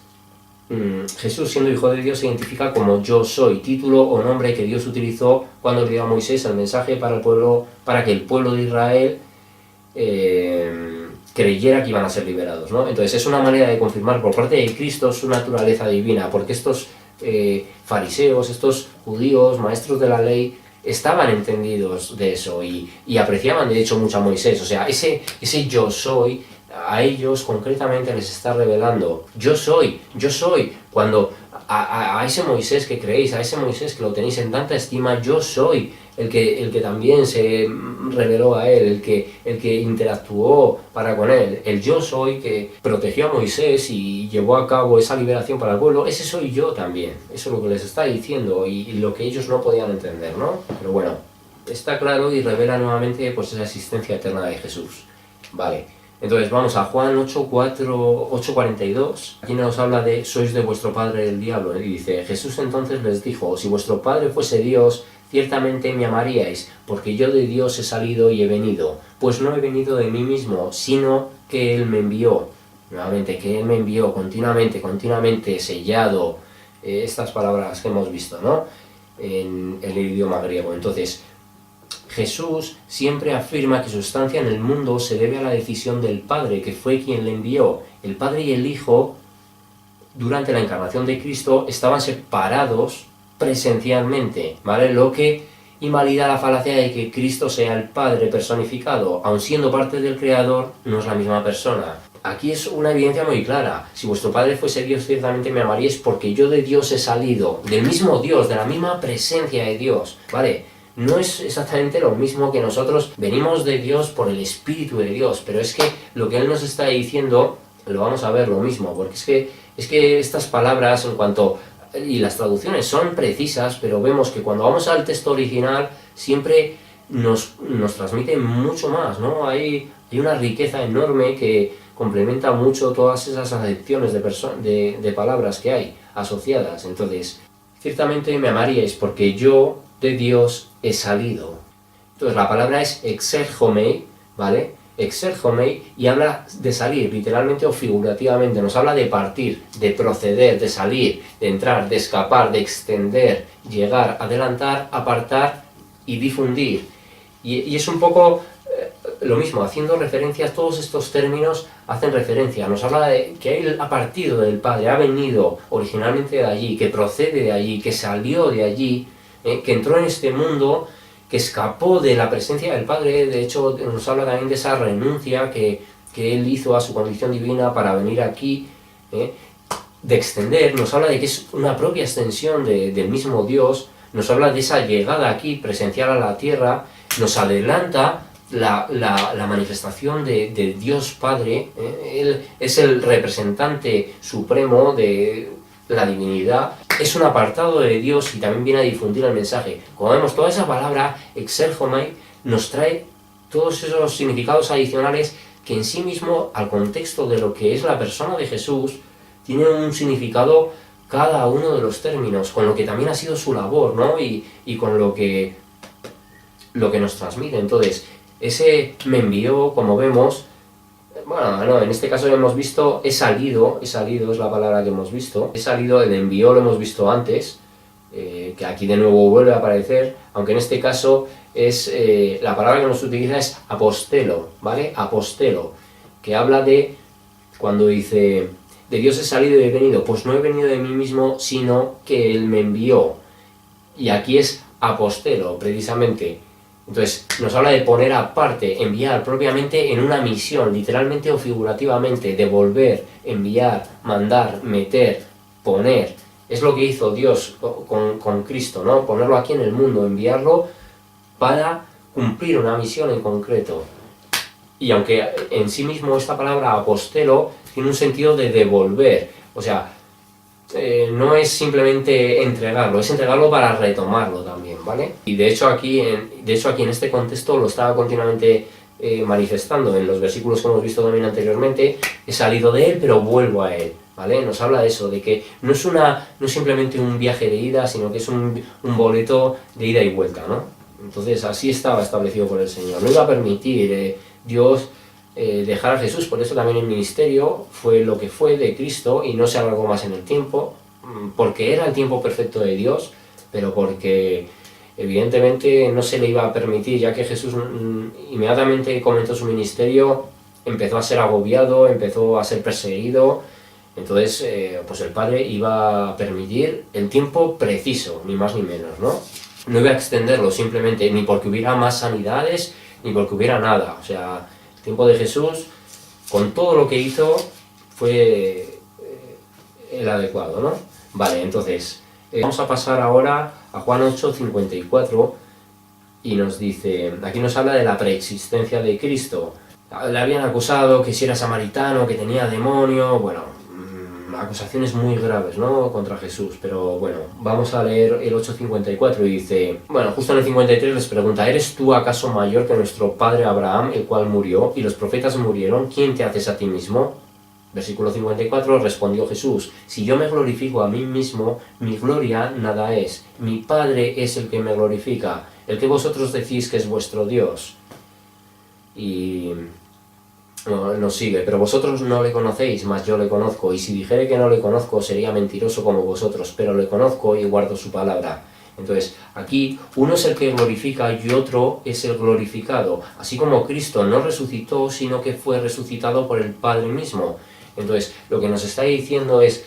[SPEAKER 1] Jesús, siendo Hijo de Dios, se identifica como yo soy, título o nombre que Dios utilizó cuando envió a Moisés el mensaje para que el pueblo de Israel creyera que iban a ser liberados, ¿no? Entonces es una manera de confirmar por parte de Cristo su naturaleza divina, porque estos fariseos, estos judíos, maestros de la ley, estaban entendidos de eso y apreciaban de hecho mucho a Moisés. O sea, ese yo soy, a ellos concretamente les está revelando: yo soy, cuando a ese Moisés que creéis, a ese Moisés que lo tenéis en tanta estima, yo soy el que también se reveló a él, el que interactuó para con él, el yo soy que protegió a Moisés y llevó a cabo esa liberación para el pueblo. Ese soy yo también. Eso es lo que les está diciendo y lo que ellos no podían entender, ¿no? Pero bueno, está claro y revela nuevamente pues esa existencia eterna de Jesús. Vale. Entonces vamos a Juan 8:42. Aquí nos habla de: sois de vuestro padre el diablo. Y dice: Jesús entonces les dijo: si vuestro padre fuese Dios, ciertamente me amaríais, porque yo de Dios he salido y he venido. Pues no he venido de mí mismo, sino que Él me envió. Nuevamente, que Él me envió continuamente sellado. Estas palabras que hemos visto, ¿no? En el idioma griego. Entonces, Jesús siempre afirma que su estancia en el mundo se debe a la decisión del Padre, que fue quien le envió. El Padre y el Hijo, durante la encarnación de Cristo, estaban separados presencialmente, ¿vale? Lo que invalida la falacia de que Cristo sea el Padre personificado. Aun siendo parte del Creador, no es la misma persona. Aquí es una evidencia muy clara: si vuestro Padre fuese Dios, ciertamente me amaríais, porque yo de Dios he salido, del mismo Dios, de la misma presencia de Dios, ¿vale? no es exactamente lo mismo que nosotros venimos de Dios por el Espíritu de Dios, pero es que lo que Él nos está diciendo, lo vamos a ver lo mismo, porque es que estas palabras en cuanto... y las traducciones son precisas, pero vemos que cuando vamos al texto original siempre nos transmite mucho más, ¿no? Hay una riqueza enorme que complementa mucho todas esas acepciones de palabras que hay asociadas. Entonces, ciertamente me amaríais porque yo de Dios he salido. Entonces la palabra es exergomai, ¿vale? Exergomai, y habla de salir, literalmente o figurativamente, nos habla de partir, de proceder, de salir, de entrar, de escapar, de extender, llegar, adelantar, apartar y difundir. Y es un poco lo mismo, haciendo referencia a todos estos términos, hacen referencia, nos habla de que Él ha partido del Padre, ha venido originalmente de allí, que procede de allí, que salió de allí, que entró en este mundo, que escapó de la presencia del Padre. De hecho nos habla también de esa renuncia que Él hizo a su condición divina para venir aquí, de extender, nos habla de que es una propia extensión del mismo Dios, nos habla de esa llegada aquí presencial a la tierra, nos adelanta la manifestación de Dios Padre. Él es el representante supremo de la divinidad, es un apartado de Dios y también viene a difundir el mensaje. Como vemos, toda esa palabra, exergomai, nos trae todos esos significados adicionales que en sí mismo, al contexto de lo que es la persona de Jesús, tiene un significado cada uno de los términos, con lo que también ha sido su labor, ¿no? Y con lo que nos transmite. Entonces, ese me envió, como vemos, bueno, no, en este caso hemos visto, he salido es la palabra que hemos visto, he salido, el envió lo hemos visto antes, que aquí de nuevo vuelve a aparecer, aunque en este caso es, la palabra que nos utiliza es apostelo, ¿vale? Apostelo, que habla de, cuando dice, de Dios he salido y he venido, pues no he venido de mí mismo, sino que Él me envió, y aquí es apostelo, precisamente. Entonces, nos habla de poner aparte, enviar propiamente en una misión, literalmente o figurativamente, devolver, enviar, mandar, meter, poner. Es lo que hizo Dios con Cristo, ¿no? Ponerlo aquí en el mundo, enviarlo para cumplir una misión en concreto. Y aunque en sí mismo esta palabra apostelo tiene un sentido de devolver, o sea, no es simplemente entregarlo, es entregarlo para retomarlo también, ¿vale? Y de hecho aquí en este contexto lo estaba continuamente manifestando en los versículos que hemos visto también anteriormente. He salido de Él, pero vuelvo a Él, ¿vale? Nos habla de eso, de que no es simplemente un viaje de ida, sino que es un boleto de ida y vuelta, ¿no? Entonces así estaba establecido por el Señor. No iba a permitir Dios dejar a Jesús, por eso también el ministerio fue lo que fue de Cristo y no se alargó más en el tiempo, porque era el tiempo perfecto de Dios, pero porque evidentemente no se le iba a permitir, ya que Jesús inmediatamente comenzó su ministerio, empezó a ser agobiado, empezó a ser perseguido. Entonces pues el Padre iba a permitir el tiempo preciso, ni más ni menos, ¿no? No iba a extenderlo simplemente ni porque hubiera más sanidades, ni porque hubiera nada. O sea, el tiempo de Jesús, con todo lo que hizo, fue el adecuado, ¿no? Vale, entonces, vamos a pasar ahora a Juan 8:54, y nos dice, aquí nos habla de la preexistencia de Cristo. Le habían acusado que si era samaritano, que tenía demonio, bueno, acusaciones muy graves, ¿no?, contra Jesús. Pero bueno, vamos a leer el 8:54 y dice, bueno, justo en el 53 les pregunta, ¿eres tú acaso mayor que nuestro padre Abraham, el cual murió, y los profetas murieron? ¿Quién te haces a ti mismo? Versículo 54, respondió Jesús, si yo me glorifico a mí mismo, mi gloria nada es, mi Padre es el que me glorifica, el que vosotros decís que es vuestro Dios. Y nos sigue, pero vosotros no le conocéis, mas yo le conozco, y si dijere que no le conozco, sería mentiroso como vosotros, pero le conozco y guardo su palabra. Entonces, aquí uno es el que glorifica y otro es el glorificado, así como Cristo no resucitó, sino que fue resucitado por el Padre mismo. Entonces, lo que nos está diciendo es,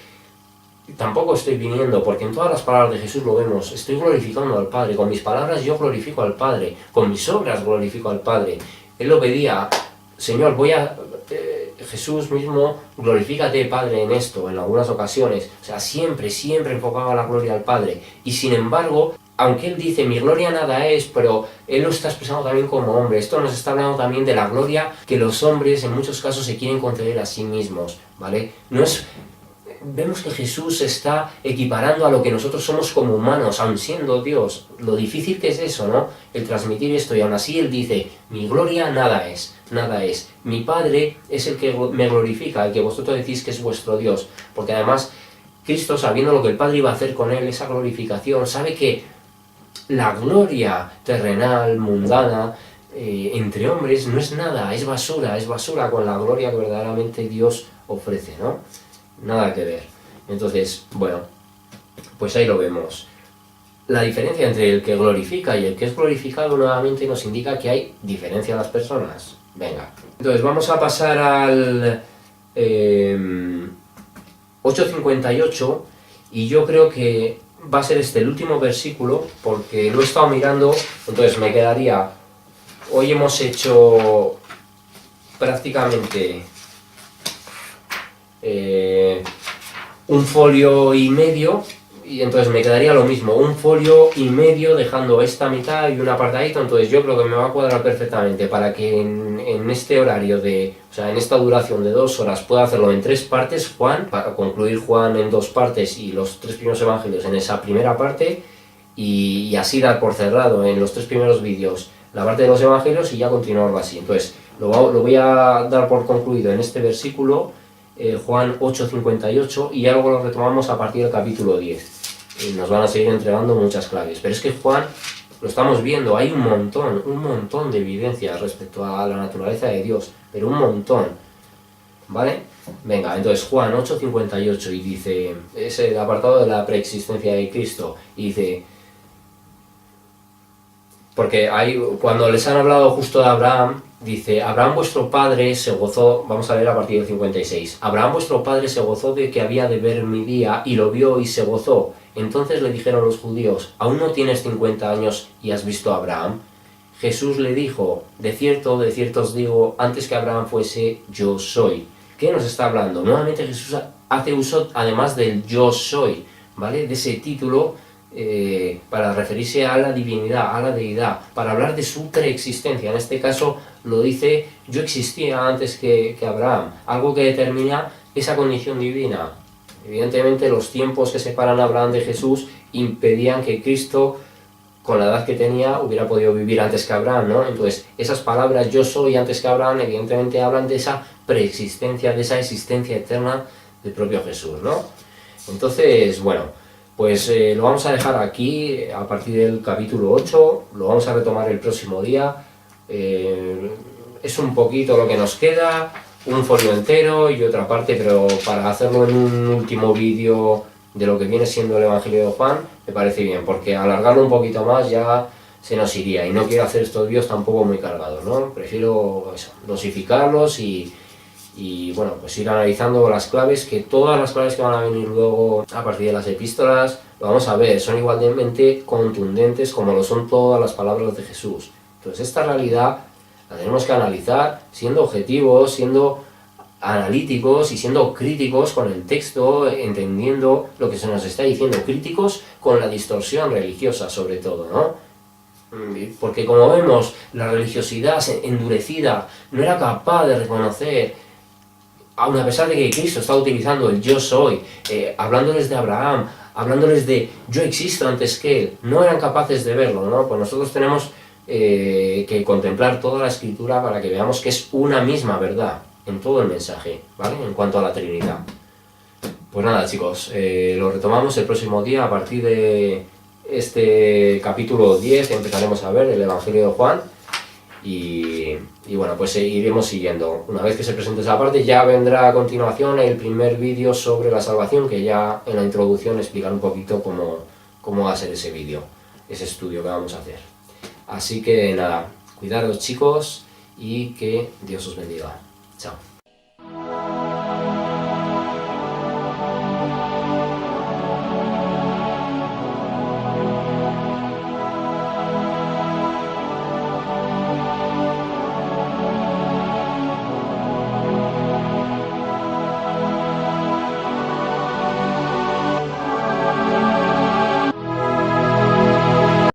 [SPEAKER 1] tampoco estoy viniendo, porque en todas las palabras de Jesús lo vemos, estoy glorificando al Padre, con mis palabras yo glorifico al Padre, con mis obras glorifico al Padre. Él lo pedía, Señor, Jesús mismo, glorifícate, Padre, en esto, en algunas ocasiones. O sea, siempre enfocaba la gloria al Padre. Y sin embargo, aunque él dice mi gloria nada es, pero él lo está expresando también como hombre. Esto nos está hablando también de la gloria que los hombres en muchos casos se quieren conceder a sí mismos, ¿vale? No es... Vemos que Jesús se está equiparando a lo que nosotros somos como humanos, aun siendo Dios. Lo difícil que es eso, ¿no? El transmitir esto, y aún así Él dice, mi gloria nada es, nada es. Mi Padre es el que me glorifica, el que vosotros decís que es vuestro Dios. Porque además, Cristo, sabiendo lo que el Padre iba a hacer con Él, esa glorificación, sabe que la gloria terrenal, mundana, entre hombres, no es nada, es basura con la gloria que verdaderamente Dios ofrece, ¿no? Nada que ver. Entonces, bueno, pues ahí lo vemos. La diferencia entre el que glorifica y el que es glorificado nuevamente nos indica que hay diferencia en las personas. Venga. Entonces vamos a pasar al 8:58 y yo creo que va a ser este el último versículo porque lo he estado mirando, entonces me quedaría... Hoy hemos hecho prácticamente... un folio y medio, y entonces me quedaría lo mismo, un folio y medio dejando esta mitad y un apartadito. Entonces yo creo que me va a cuadrar perfectamente para que en este horario de, o sea, en esta duración de 2 horas pueda hacerlo en 3 partes Juan, para concluir Juan en 2 partes y los 3 primeros evangelios en esa primera parte, y así dar por cerrado en los 3 primeros vídeos la parte de los evangelios y ya continuarlo así. Entonces lo voy a dar por concluido en este versículo, Juan 8:58, y algo lo retomamos a partir del capítulo 10. Nos van a seguir entregando muchas claves, pero es que Juan, lo estamos viendo, hay un montón de evidencias respecto a la naturaleza de Dios, pero un montón, ¿vale? Venga, entonces Juan 8:58, y dice, es el apartado de la preexistencia de Cristo, y dice, porque cuando les han hablado justo de Abraham, dice, Abraham vuestro padre se gozó, vamos a leer a partir del 56, Abraham vuestro padre se gozó de que había de ver mi día, y lo vio y se gozó. Entonces le dijeron los judíos, ¿aún no tienes 50 años y has visto a Abraham? Jesús le dijo, de cierto os digo, antes que Abraham fuese, yo soy. ¿Qué nos está hablando? Nuevamente Jesús hace uso, además del yo soy, ¿vale? De ese título, para referirse a la divinidad, a la deidad, para hablar de su preexistencia. En este caso lo dice, yo existía antes que Abraham, algo que determina esa condición divina. Evidentemente los tiempos que separan a Abraham de Jesús impedían que Cristo, con la edad que tenía, hubiera podido vivir antes que Abraham, ¿no? Entonces esas palabras, yo soy antes que Abraham, evidentemente hablan de esa preexistencia, de esa existencia eterna del propio Jesús, ¿no? Entonces, bueno, pues lo vamos a dejar aquí a partir del capítulo 8, lo vamos a retomar el próximo día. Es un poquito lo que nos queda, un folio entero y otra parte, pero para hacerlo en un último vídeo de lo que viene siendo el Evangelio de Juan, me parece bien, porque alargarlo un poquito más ya se nos iría, y no quiero hacer estos vídeos tampoco muy cargados, ¿no? Prefiero eso, dosificarlos y bueno, pues ir analizando las claves, que todas las claves que van a venir luego a partir de las epístolas, lo vamos a ver, son igualmente contundentes como lo son todas las palabras de Jesús. Entonces esta realidad la tenemos que analizar siendo objetivos, siendo analíticos y siendo críticos con el texto, entendiendo lo que se nos está diciendo, críticos con la distorsión religiosa sobre todo, ¿no? Porque como vemos, la religiosidad endurecida no era capaz de reconocer, aun a pesar de que Cristo está utilizando el yo soy, hablándoles de Abraham, hablándoles de yo existo antes que él, no eran capaces de verlo, ¿no? Pues nosotros tenemos que contemplar toda la Escritura para que veamos que es una misma verdad en todo el mensaje, ¿vale? En cuanto a la Trinidad. Pues nada, chicos, lo retomamos el próximo día a partir de este capítulo 10, empezaremos a ver el Evangelio de Juan. Y bueno, pues iremos siguiendo. Una vez que se presente esa parte, ya vendrá a continuación el primer vídeo sobre la salvación, que ya en la introducción explicaré un poquito cómo va a ser ese vídeo, ese estudio que vamos a hacer. Así que nada, cuidaros chicos y que Dios os bendiga. Chao.